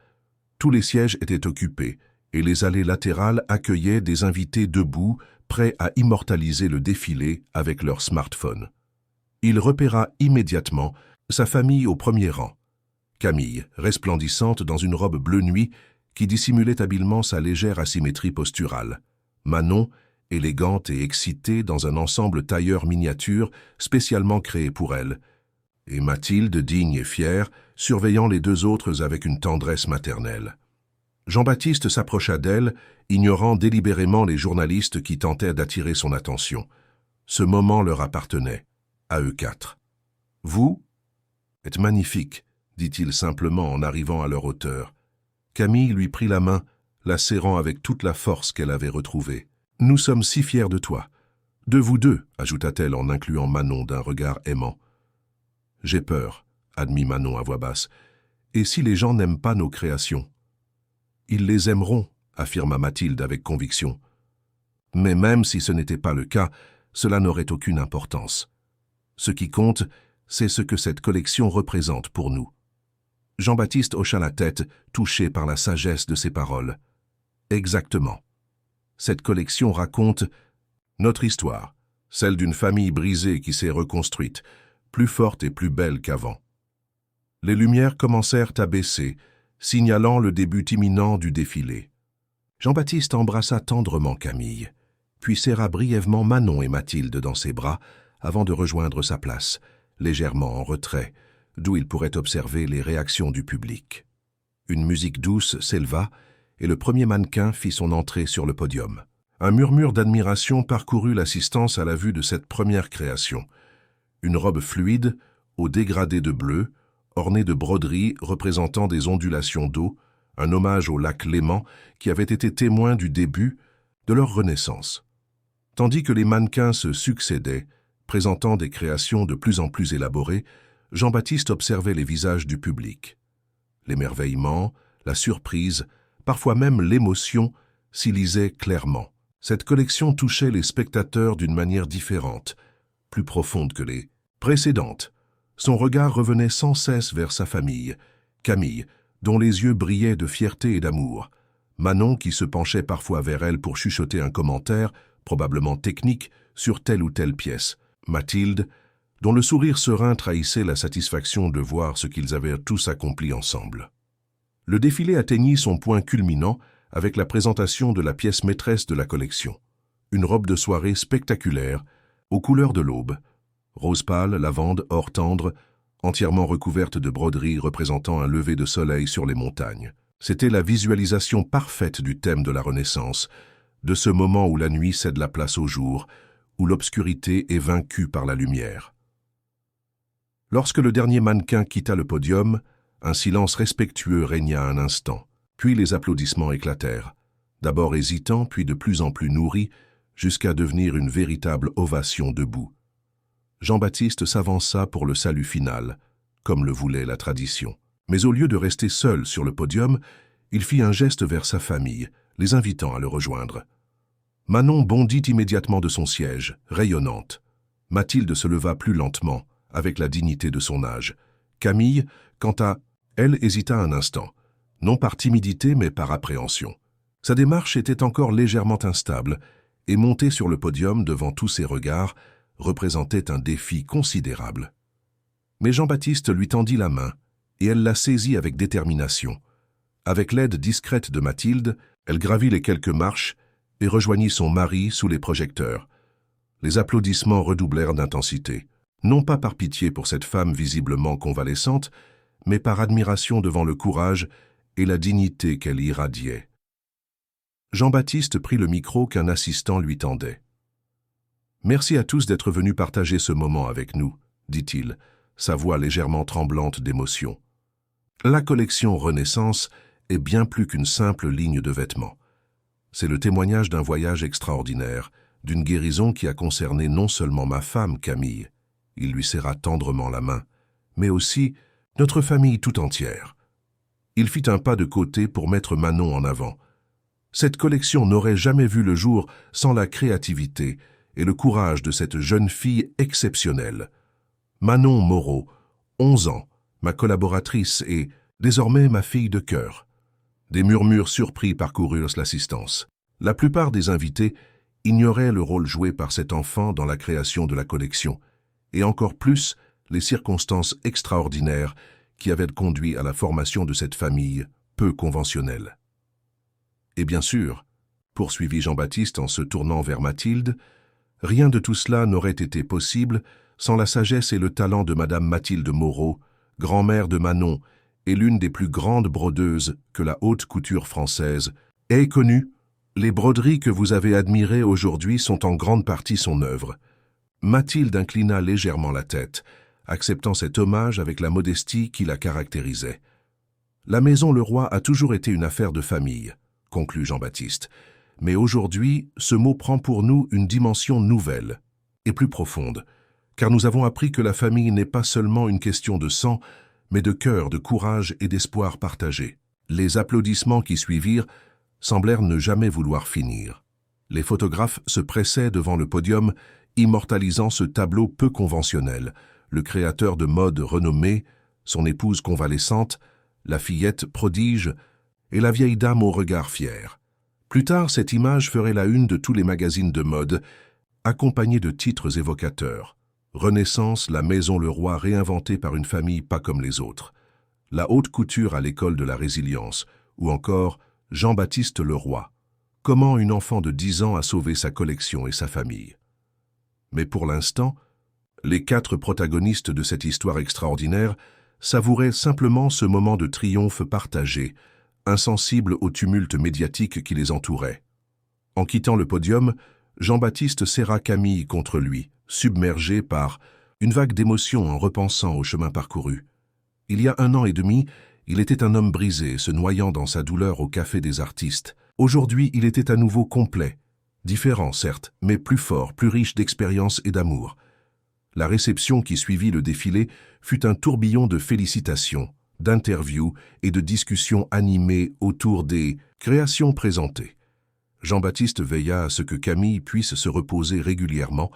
Tous les sièges étaient occupés, et les allées latérales accueillaient des invités debout, prêts à immortaliser le défilé avec leur smartphone. Il repéra immédiatement sa famille au premier rang. Camille, resplendissante dans une robe bleu nuit qui dissimulait habilement sa légère asymétrie posturale. Manon, élégante et excitée dans un ensemble tailleur miniature spécialement créé pour elle. Et Mathilde, digne et fière, surveillant les deux autres avec une tendresse maternelle. Jean-Baptiste s'approcha d'elle, ignorant délibérément les journalistes qui tentaient d'attirer son attention. Ce moment leur appartenait, à eux quatre. « Vous êtes magnifique », dit-il simplement en arrivant à leur hauteur. Camille lui prit la main, la serrant avec toute la force qu'elle avait retrouvée. « Nous sommes si fiers de toi. De vous deux, ajouta-t-elle en incluant Manon d'un regard aimant. « J'ai peur, admit Manon à voix basse. Et si les gens n'aiment pas nos créations ? Ils les aimeront, affirma Mathilde avec conviction. Mais même si ce n'était pas le cas, cela n'aurait aucune importance. Ce qui compte, c'est ce que cette collection représente pour nous. Jean-Baptiste hocha la tête, touché par la sagesse de ses paroles. Exactement. Cette collection raconte notre histoire, celle d'une famille brisée qui s'est reconstruite, plus forte et plus belle qu'avant. Les lumières commencèrent à baisser, signalant le début imminent du défilé. Jean-Baptiste embrassa tendrement Camille, puis serra brièvement Manon et Mathilde dans ses bras avant de rejoindre sa place, légèrement en retrait, d'où il pourrait observer les réactions du public. Une musique douce s'éleva et le premier mannequin fit son entrée sur le podium. Un murmure d'admiration parcourut l'assistance à la vue de cette première création. Une robe fluide, au dégradé de bleu, ornée de broderies représentant des ondulations d'eau, un hommage au lac Léman qui avait été témoin du début de leur renaissance. Tandis que les mannequins se succédaient, présentant des créations de plus en plus élaborées, Jean-Baptiste observait les visages du public. L'émerveillement, la surprise, parfois même l'émotion, s'y lisait clairement. Cette collection touchait les spectateurs d'une manière différente, plus profonde que les précédentes. Son regard revenait sans cesse vers sa famille, Camille, dont les yeux brillaient de fierté et d'amour, Manon qui se penchait parfois vers elle pour chuchoter un commentaire, probablement technique, sur telle ou telle pièce, Mathilde, dont le sourire serein trahissait la satisfaction de voir ce qu'ils avaient tous accompli ensemble. Le défilé atteignit son point culminant avec la présentation de la pièce maîtresse de la collection, une robe de soirée spectaculaire, aux couleurs de l'aube, rose pâle, lavande, or tendre, entièrement recouverte de broderies représentant un lever de soleil sur les montagnes. C'était la visualisation parfaite du thème de la Renaissance, de ce moment où la nuit cède la place au jour, où l'obscurité est vaincue par la lumière. Lorsque le dernier mannequin quitta le podium, un silence respectueux régna un instant, puis les applaudissements éclatèrent, d'abord hésitants, puis de plus en plus nourris, jusqu'à devenir une véritable ovation debout. Jean-Baptiste s'avança pour le salut final, comme le voulait la tradition. Mais au lieu de rester seul sur le podium, il fit un geste vers sa famille, les invitant à le rejoindre. Manon bondit immédiatement de son siège, rayonnante. Mathilde se leva plus lentement, avec la dignité de son âge. Camille, quant à elle, hésita un instant, non par timidité mais par appréhension. Sa démarche était encore légèrement instable, et monter sur le podium devant tous ses regards représentait un défi considérable. Mais Jean-Baptiste lui tendit la main, et elle la saisit avec détermination. Avec l'aide discrète de Mathilde, elle gravit les quelques marches et rejoignit son mari sous les projecteurs. Les applaudissements redoublèrent d'intensité, non pas par pitié pour cette femme visiblement convalescente, mais par admiration devant le courage et la dignité qu'elle irradiait. Jean-Baptiste prit le micro qu'un assistant lui tendait. « Merci à tous d'être venus partager ce moment avec nous, » dit-il, sa voix légèrement tremblante d'émotion. La collection Renaissance est bien plus qu'une simple ligne de vêtements. C'est le témoignage d'un voyage extraordinaire, d'une guérison qui a concerné non seulement ma femme, Camille, il lui serra tendrement la main, mais aussi notre famille tout entière. Il fit un pas de côté pour mettre Manon en avant. Cette collection n'aurait jamais vu le jour sans la créativité et le courage de cette jeune fille exceptionnelle. Manon Moreau, 11 ans, ma collaboratrice et, désormais, ma fille de cœur. Des murmures surpris parcoururent l'assistance. La plupart des invités ignoraient le rôle joué par cet enfant dans la création de la collection, et encore plus les circonstances extraordinaires qui avaient conduit à la formation de cette famille peu conventionnelle. Et bien sûr, poursuivit Jean-Baptiste en se tournant vers Mathilde, rien de tout cela n'aurait été possible sans la sagesse et le talent de Madame Mathilde Moreau, grand-mère de Manon et l'une des plus grandes brodeuses que la haute couture française ait connue. Les broderies que vous avez admirées aujourd'hui sont en grande partie son œuvre. Mathilde inclina légèrement la tête, acceptant cet hommage avec la modestie qui la caractérisait. La maison Leroy a toujours été une affaire de famille, conclut Jean-Baptiste, mais aujourd'hui, ce mot prend pour nous une dimension nouvelle et plus profonde, car nous avons appris que la famille n'est pas seulement une question de sang, mais de cœur, de courage et d'espoir partagé. Les applaudissements qui suivirent semblèrent ne jamais vouloir finir. Les photographes se pressaient devant le podium, immortalisant ce tableau peu conventionnel, le créateur de mode renommé, son épouse convalescente, la fillette prodige et la vieille dame au regard fier. Plus tard, cette image ferait la une de tous les magazines de mode, accompagnée de titres évocateurs. Renaissance, la maison Leroy réinventée par une famille pas comme les autres. La haute couture à l'école de la résilience, ou encore Jean-Baptiste Leroy. Comment une enfant de 10 ans a sauvé sa collection et sa famille. Mais pour l'instant, les 4 protagonistes de cette histoire extraordinaire savouraient simplement ce moment de triomphe partagé, insensibles au tumulte médiatique qui les entourait. En quittant le podium, Jean-Baptiste serra Camille contre lui, submergé par une vague d'émotion en repensant au chemin parcouru. Il y a 1 an et demi, il était un homme brisé, se noyant dans sa douleur au Café des Artistes. Aujourd'hui, il était à nouveau complet, différent certes, mais plus fort, plus riche d'expérience et d'amour. La réception qui suivit le défilé fut un tourbillon de félicitations, d'interviews et de discussions animées autour des créations présentées. Jean-Baptiste veilla à ce que Camille puisse se reposer régulièrement,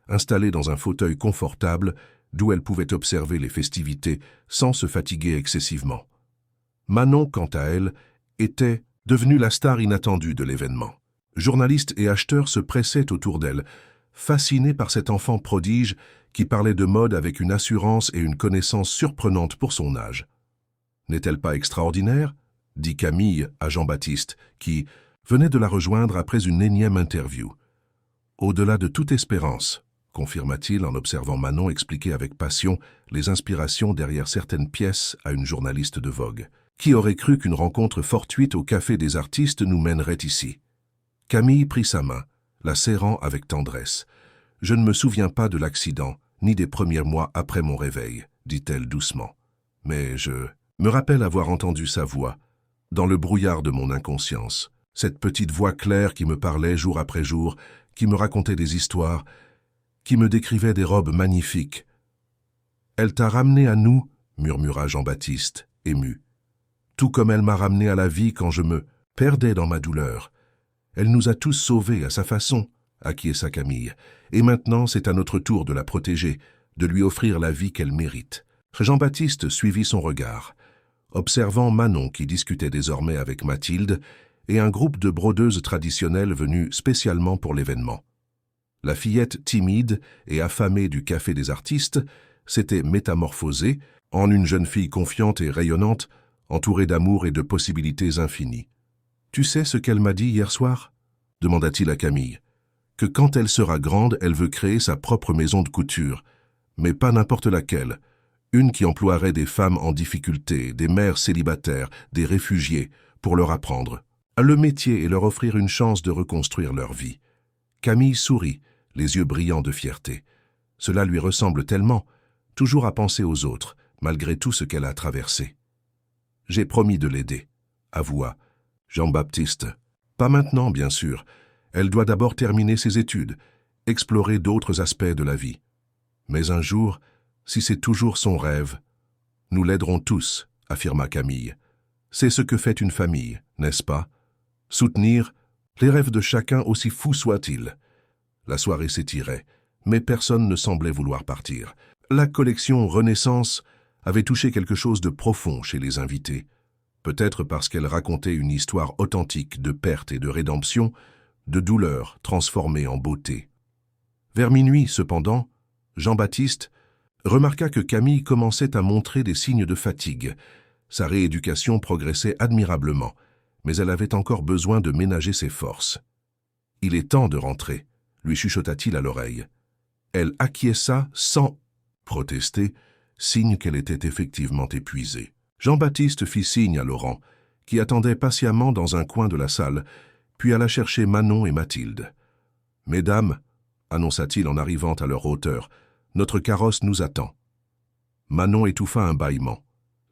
installée dans un fauteuil confortable d'où elle pouvait observer les festivités sans se fatiguer excessivement. Manon, quant à elle, était devenue la star inattendue de l'événement. Journalistes et acheteurs se pressaient autour d'elle, fascinés par cet enfant prodige qui parlait de mode avec une assurance et une connaissance surprenantes pour son âge. « N'est-elle pas extraordinaire ?» dit Camille à Jean-Baptiste, qui venait de la rejoindre après une énième interview. « Au-delà de toute espérance », confirma-t-il en observant Manon expliquer avec passion les inspirations derrière certaines pièces à une journaliste de Vogue. Qui aurait cru qu'une rencontre fortuite au Café des Artistes nous mènerait ici? Camille prit sa main, la serrant avec tendresse. « Je ne me souviens pas de l'accident, ni des premiers mois après mon réveil, dit-elle doucement. Mais je me rappelle avoir entendu sa voix, dans le brouillard de mon inconscience. Cette petite voix claire qui me parlait jour après jour, qui me racontait des histoires, qui me décrivait des robes magnifiques. « Elle t'a ramené à nous, murmura Jean-Baptiste, ému. Tout comme elle m'a ramené à la vie quand je me perdais dans ma douleur. Elle nous a tous sauvés à sa façon, acquiesça Camille. Et maintenant, c'est à notre tour de la protéger, de lui offrir la vie qu'elle mérite. » Jean-Baptiste suivit son regard, observant Manon qui discutait désormais avec Mathilde et un groupe de brodeuses traditionnelles venues spécialement pour l'événement. La fillette timide et affamée du Café des Artistes s'était métamorphosée en une jeune fille confiante et rayonnante, entourée d'amour et de possibilités infinies. « Tu sais ce qu'elle m'a dit hier soir ?» demanda-t-il à Camille. « Que quand elle sera grande, elle veut créer sa propre maison de couture, mais pas n'importe laquelle, une qui emploierait des femmes en difficulté, des mères célibataires, des réfugiés, pour leur apprendre le métier et leur offrir une chance de reconstruire leur vie. » Camille sourit, les yeux brillants de fierté. Cela lui ressemble tellement, toujours à penser aux autres, malgré tout ce qu'elle a traversé. « J'ai promis de l'aider, » avoua Jean-Baptiste. « Pas maintenant, bien sûr. Elle doit d'abord terminer ses études, explorer d'autres aspects de la vie. Mais un jour, si c'est toujours son rêve, nous l'aiderons tous, » affirma Camille. « C'est ce que fait une famille, n'est-ce pas? Soutenir les rêves de chacun, aussi fous soient-ils. » La soirée s'étirait, mais personne ne semblait vouloir partir. La collection Renaissance avait touché quelque chose de profond chez les invités. Peut-être parce qu'elle racontait une histoire authentique de perte et de rédemption, de douleur transformée en beauté. Vers minuit, cependant, Jean-Baptiste remarqua que Camille commençait à montrer des signes de fatigue. Sa rééducation progressait admirablement, mais elle avait encore besoin de ménager ses forces. « Il est temps de rentrer », lui chuchota-t-il à l'oreille. Elle acquiesça sans protester, signe qu'elle était effectivement épuisée. Jean-Baptiste fit signe à Laurent, qui attendait patiemment dans un coin de la salle, puis alla chercher Manon et Mathilde. « Mesdames, » annonça-t-il en arrivant à leur hauteur, « notre carrosse nous attend. » Manon étouffa un bâillement,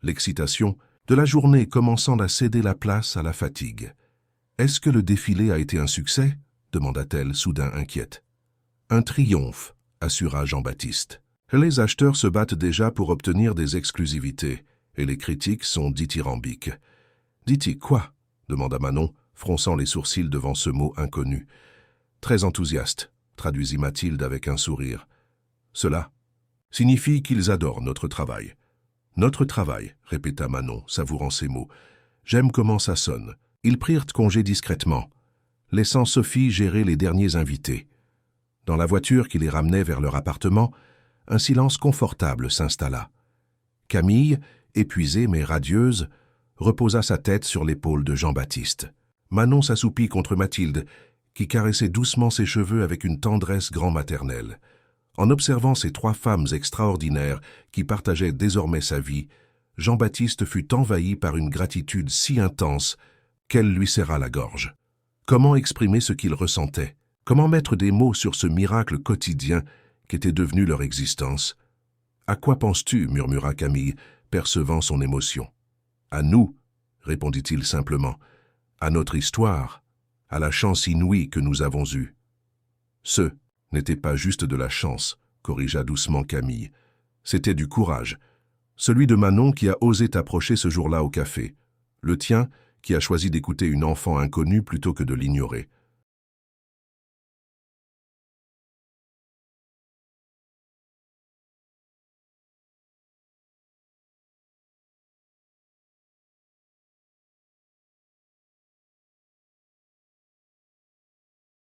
l'excitation de la journée commençant à céder la place à la fatigue. « Est-ce que le défilé a été un succès ?» demanda-t-elle, soudain inquiète. « Un triomphe, » assura Jean-Baptiste. « Les acheteurs se battent déjà pour obtenir des exclusivités, et les critiques sont dithyrambiques. »« Dit-il quoi ?» demanda Manon, fronçant les sourcils devant ce mot inconnu. « Très enthousiaste, » traduisit Mathilde avec un sourire. « Cela signifie qu'ils adorent notre travail. »« Notre travail, » répéta Manon, savourant ces mots. « J'aime comment ça sonne. » Ils prirent congé discrètement, laissant Sophie gérer les derniers invités. Dans la voiture qui les ramenait vers leur appartement, un silence confortable s'installa. Camille, épuisée mais radieuse, reposa sa tête sur l'épaule de Jean-Baptiste. Manon s'assoupit contre Mathilde, qui caressait doucement ses cheveux avec une tendresse grand-maternelle. En observant ces trois femmes extraordinaires qui partageaient désormais sa vie, Jean-Baptiste fut envahi par une gratitude si intense qu'elle lui serra la gorge. Comment exprimer ce qu'il ressentait? Comment mettre des mots sur ce miracle quotidien qu'était devenu leur existence? « À quoi penses-tu » murmura Camille, percevant son émotion. « À nous » répondit-il simplement. « À notre histoire, à la chance inouïe que nous avons eue. » « Ce n'était pas juste de la chance, corrigea doucement Camille. C'était du courage. Celui de Manon qui a osé t'approcher ce jour-là au café. Le tien qui a choisi d'écouter une enfant inconnue plutôt que de l'ignorer.